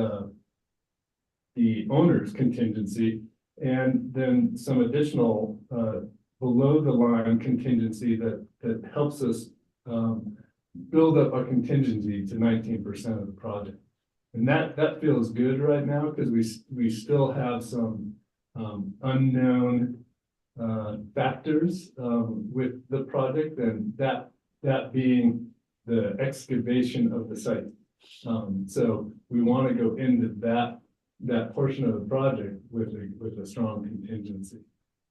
the owner's contingency, and then some additional below the line contingency that helps us build up a contingency to 19% of the project. And that feels good right now because we still have some unknown factors with the project, and that being the excavation of the site. So we want to go into that portion of the project with a strong contingency.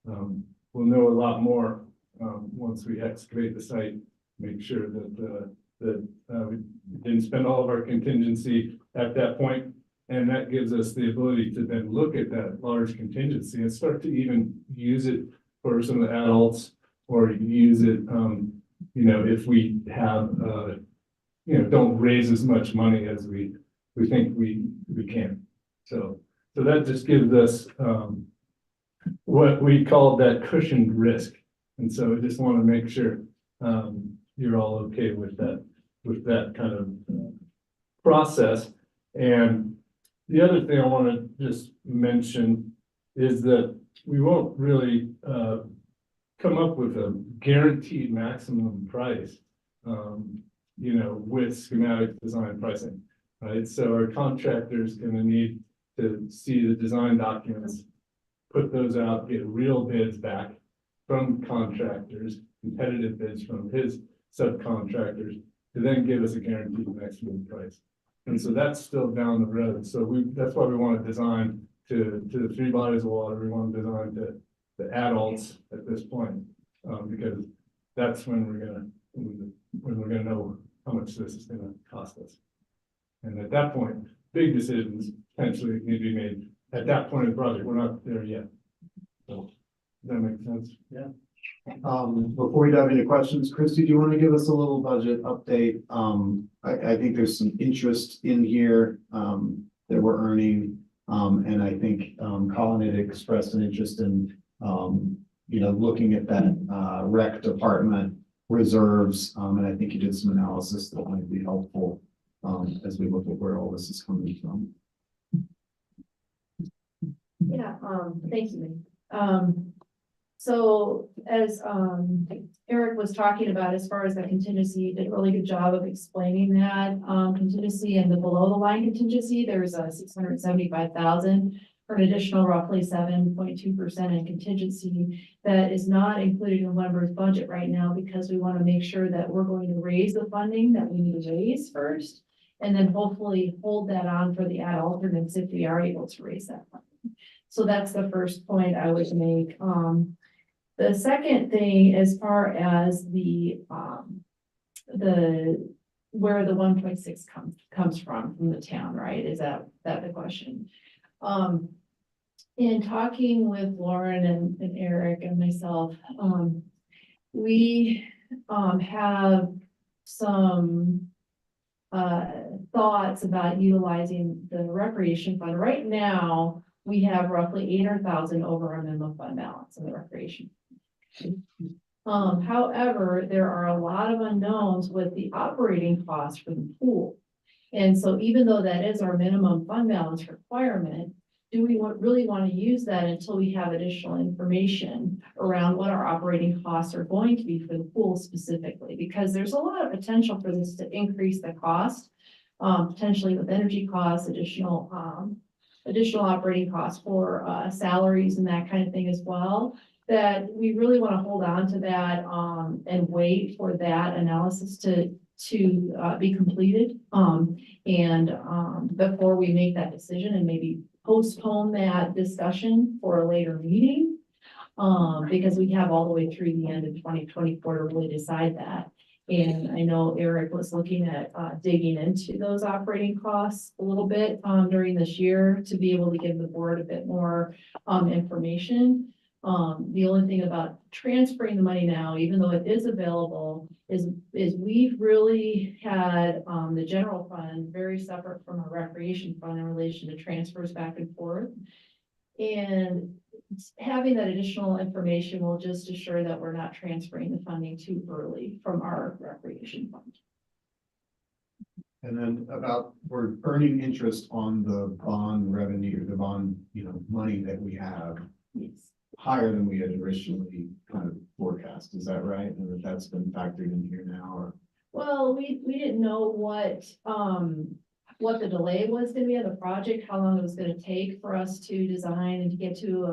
We'll know a lot more once we excavate the site, make sure that we didn't spend all of our contingency at that point, and that gives us the ability to then look at that large contingency and start to even use it for some of the adults, or use it, you know, if we have, you know, don't raise as much money as we think we can. So that just gives us what we call that cushioned risk. And so I just want to make sure you're all okay with that kind of process. And the other thing I want to just mention is that we won't really come up with a guaranteed maximum price, you know, with schematic design pricing, right? So our contractor's going to need to see the design documents, put those out, get real bids back from contractors, competitive bids from his subcontractors, to then give us a guaranteed maximum price. And so that's still down the road. So that's why we want to design to the 3 bodies of water. We want to design to the adults at this point, because that's when we're gonna know how much this is gonna cost us. And at that point, big decisions potentially need to be made at that point in the project. We're not there yet. So does that make sense? Yeah. Before we dive into questions, Christy, do you want to give us a little budget update? I think there's some interest in here that we're earning. And I think Colin had expressed an interest in you know, looking at that rec department reserves. And I think you did some analysis that might be helpful as we look at where all this is coming from. Yeah, thank you. So as Eric was talking about, as far as the contingency, you did a really good job of explaining that contingency, and the below the line contingency, there's a 675,000 for an additional roughly 7.2% in contingency that is not included in Wimber's budget right now, because we want to make sure that we're going to raise the funding that we need to raise first, and then hopefully hold that on for the ad alternates if we are able to raise that funding. So that's the first point I would make. The second thing, as far as the where the 1.6 comes from the town, right? Is that the question? In talking with Lauren and Eric and myself, we have some thoughts about utilizing the recreation fund. Right now, we have roughly 800,000 over our minimum fund balance in the recreation. However, there are a lot of unknowns with the operating costs for the pool. And so even though that is our minimum fund balance requirement, do we really want to use that until we have additional information around what our operating costs are going to be for the pool specifically? Because there's a lot of potential for this to increase the cost, potentially with energy costs, additional operating costs for salaries and that kind of thing as well. That we really want to hold on to that and wait for that analysis to be completed. Before we make that decision and maybe postpone that discussion for a later meeting. Because we have all the way through the end of 2024 to really decide that. And I know Eric was looking at digging into those operating costs a little bit during this year to be able to give the board a bit more information. The only thing about transferring the money now, even though it is available, is we've really had the general fund very separate from a recreation fund in relation to transfers back and forth. And having that additional information will just assure that we're not transferring the funding too early from our recreation fund. And then we're earning interest on the bond revenue, the bond, money that we have. Yes. Higher than we had originally kind of forecast. Is that right? And that's been factored in here now, or? Well, we didn't know what the delay was gonna be of the project, how long it was gonna take for us to design and to get to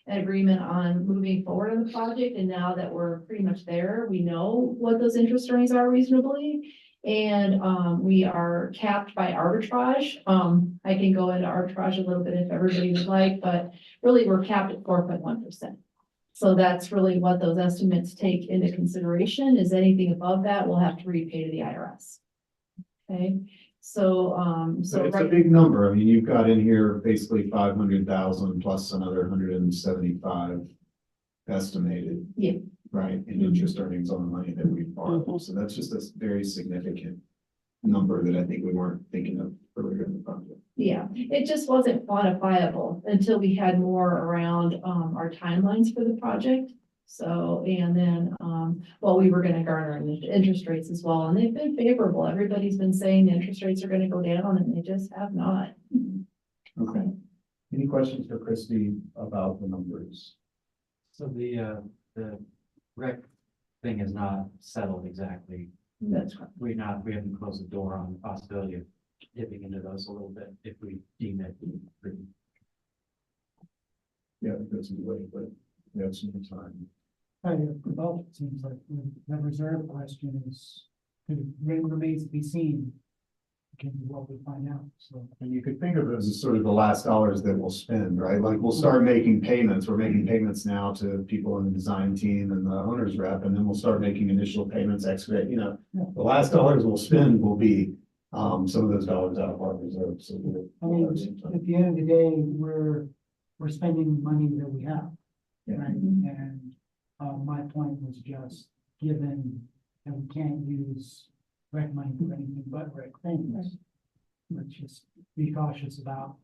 an agreement on moving forward on the project. And now that we're pretty much there, we know what those interest earnings are reasonably. And we are capped by arbitrage. I can go into arbitrage a little bit if everybody would like, but really we're capped at 4.1%. So that's really what those estimates take into consideration. Is anything above that, we'll have to repay to the IRS. Okay, so It's a big number. I mean, you've got in here basically 500,000 plus another 175 estimated. Yeah. Right, in interest earnings on the money that we borrowed. So that's just a very significant number that I think we weren't thinking of earlier in the project. Yeah, it just wasn't quantifiable until we had more around our timelines for the project. So, and then we were gonna garner interest rates as well, and they've been favorable. Everybody's been saying the interest rates are gonna go down, and they just have not. Okay. Any questions for Christie about the numbers? So the rec thing is not settled exactly. That's right. We haven't closed the door on the possibility of dipping into those a little bit if we deem it prudent. Yeah, that's a way, but we have some time. It seems like the reserve question remains to be seen. Can be what we find out, so. And you could think of it as sort of the last dollars that we'll spend, right? Like we'll start making payments. We're making payments now to people in the design team and the owner's rep, and then we'll start making initial payments, excavate, the last dollars we'll spend will be some of those dollars out of our reserves. So At the end of the day, we're spending money that we have. Yeah. Right, and my point was just, given that we can't use rec money for anything but rec things, let's just be cautious about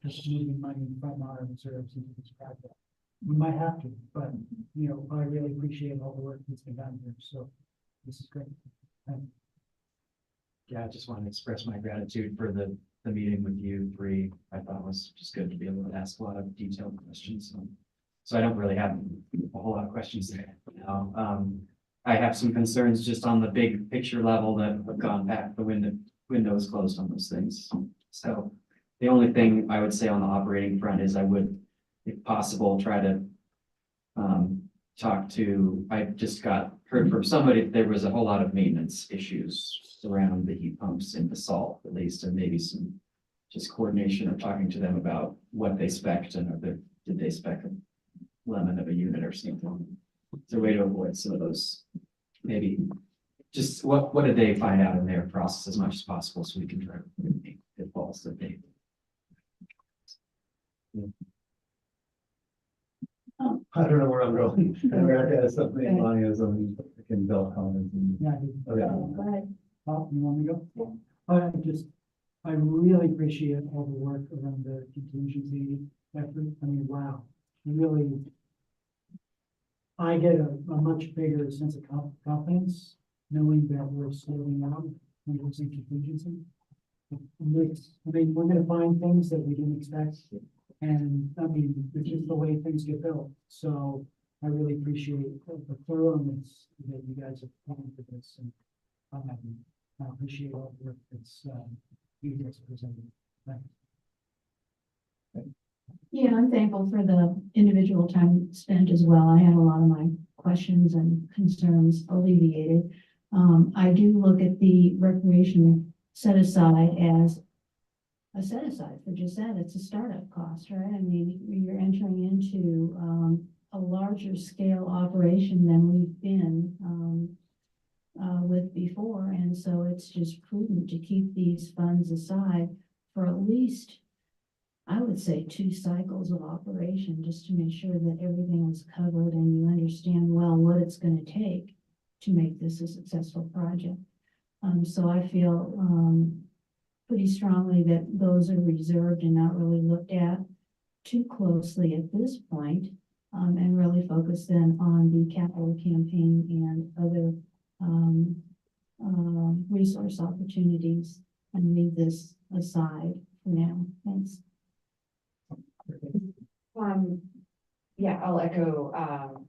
just moving money from our reserves into this project. We might have to, but, I really appreciate all the work that's been done here, so this is great. Yeah, I just want to express my gratitude for the meeting with you three. I thought it was just good to be able to ask a lot of detailed questions. So I don't really have a whole lot of questions there now. I have some concerns just on the big picture level that have gone back. The window is closed on those things. So the only thing I would say on the operating front is I would, if possible, try to I just heard from somebody that there was a whole lot of maintenance issues around the heat pumps in the salt, at least, and maybe some just coordination or talking to them about what they spec'd and did they spec a lemon of a unit or something. It's a way to avoid some of those, maybe just what did they find out in their process as much as possible so we can try to make pitfalls that they. I don't know where I'm going. America has something, Lonnie has something, I can build comments. Yeah. Okay. Go ahead. Oh, you want me to go? I really appreciate all the work around the contingency effort. I mean, wow, really. I get a much bigger sense of confidence knowing that we're slowing down when we're in contingency. we're gonna find things that we didn't expect. And I mean, it's just the way things get built. So I really appreciate the thoroughness that you guys have put into this. And I appreciate all the work that's, you guys presented. Thanks. Yeah, I'm thankful for the individual time spent as well. I had a lot of my questions and concerns alleviated. I do look at the recreation set aside as a set aside for just that. It's a startup cost, right? I mean, you're entering into a larger scale operation than we've been with before. And so it's just prudent to keep these funds aside for at least, I would say, 2 cycles of operation, just to make sure that everything is covered and you understand well what it's going to take to make this a successful project. So I feel pretty strongly that those are reserved and not really looked at too closely at this point, and really focus then on the capital campaign and other resource opportunities, and leave this aside for now. Thanks. Yeah, I'll echo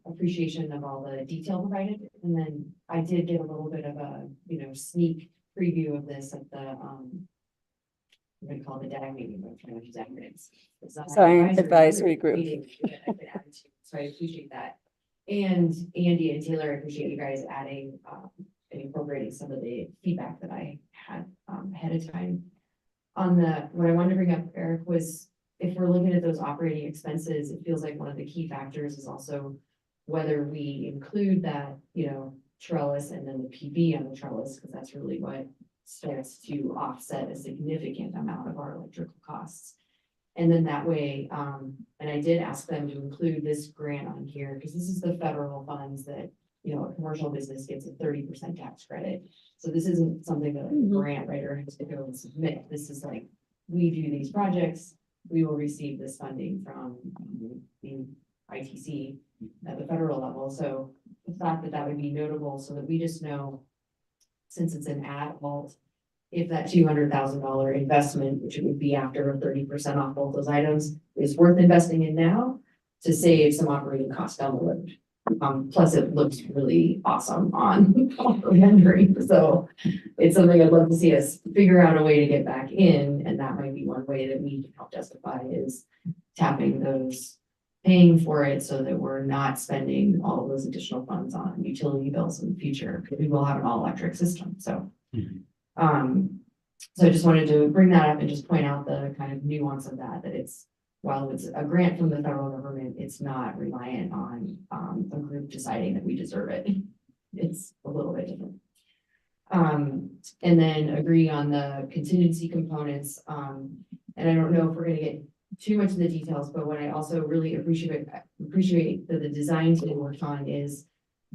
appreciation of all the detail provided. And then I did get a little bit of a, sneak preview of this at the, I'm gonna call it the DAG meeting, but I'm trying to use acronyms. It's not Science Advisory Group. meeting that I've been added to, so I appreciate that. And Andy and Taylor, I appreciate you guys adding and incorporating some of the feedback that I had ahead of time. On what I wanted to bring up, Eric, was if we're looking at those operating expenses, it feels like one of the key factors is also whether we include that, trellis and then the PV on the trellis, because that's really what starts to offset a significant amount of our electrical costs. And then that way, and I did ask them to include this grant on here, because this is the federal funds that, a commercial business gets a 30% tax credit. So this isn't something that a grant writer has to go and submit. This is like, we do these projects, we will receive this funding from the ITC at the federal level. So I thought that would be notable so that we just know, since it's an adult, if that $200,000 investment, which it would be after 30% off both those items, is worth investing in now to save some operating costs down the road. Plus it looks really awesome on rendering. So it's something I'd love to see us figure out a way to get back in. And that might be one way that we can help justify is tapping those, paying for it so that we're not spending all of those additional funds on utility bills in the future, because we will have an all electric system. So, so I just wanted to bring that up and just point out the kind of nuance of that it's, while it's a grant from the federal government, it's not reliant on a group deciding that we deserve it. It's a little bit different. And then agree on the contingency components. And I don't know if we're going to get too much of the details, but what I also really appreciate that the design team worked on is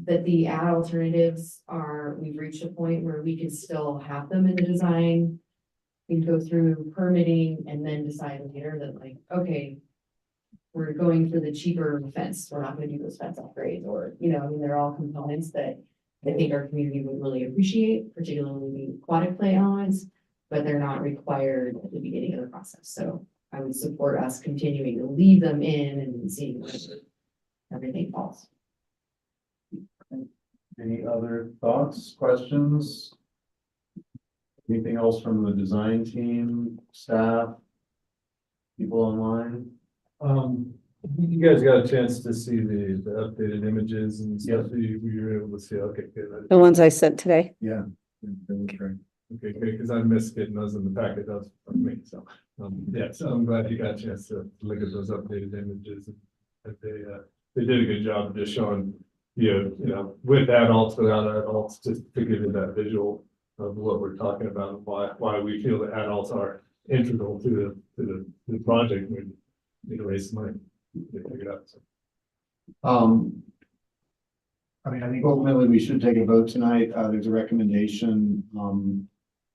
that the ad alternatives we've reached a point where we can still have them in the design. We go through permitting and then decide later that like, okay, we're going for the cheaper fence. We're not going to do those fence upgrades, or, they're all components that I think our community would really appreciate, particularly the aquatic play elements, but they're not required at the beginning of the process. So I would support us continuing to leave them in and seeing where everything falls. Any other thoughts, questions? Anything else from the design team, staff, people online? You guys got a chance to see the updated images and stuff. You were able to see, okay, good. The ones I sent today. Yeah. Okay, great, because I missed getting those in the packet. That's for me. So, yeah, so I'm glad you got a chance to look at those updated images. And they did a good job of just showing, with adults, without adults, just to give you that visual of what we're talking about and why we feel that adults are integral to the project. We need to raise some money to figure it out. So. I think ultimately we should take a vote tonight. There's a recommendation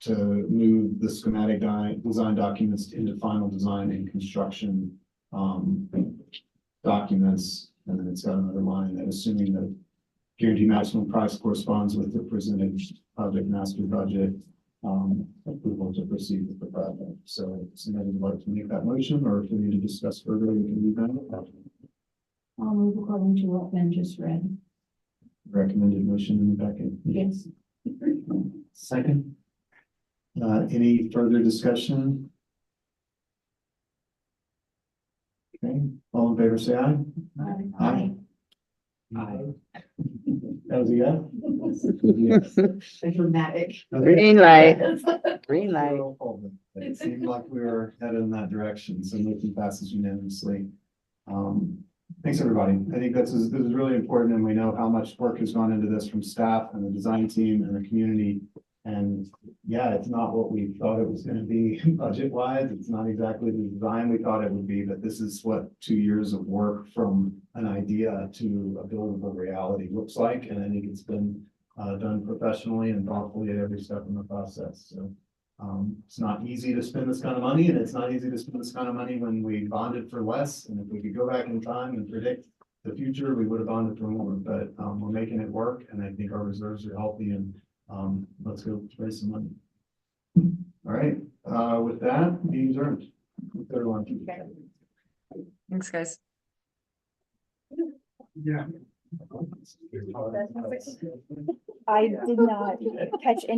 to move the schematic design documents into final design and construction documents. And then it's got another line that, assuming the guaranteed maximum price corresponds with the presented project master budget, approval to proceed with the project. So if somebody would like to make that motion, or if we need to discuss further, we can do that. I'll move according to what Ben just read. Recommended motion in the packet. Yes. Second. Any further discussion? Okay, all in favor, say aye. Aye. That was a yes? Dramatic. Green light. Green light. It seemed like we were headed in that direction, so motion passes unanimously. Thanks, everybody. I think this is really important, and we know how much work has gone into this from staff and the design team and the community. And yeah, it's not what we thought it was gonna be budget-wise. It's not exactly the design we thought it would be, but this is what 2 years of work from an idea to a buildable reality looks like. And I think it's been done professionally and thoughtfully at every step in the process. So it's not easy to spend this kind of money, and it's not easy to spend this kind of money when we bonded for less. And if we could go back in time and predict the future, we would have bonded for more, but we're making it work. And I think our reserves are healthy, and let's go raise some money. All right, with that, meeting's adjourned. Everyone. Thanks, guys. Yeah. I did not catch any.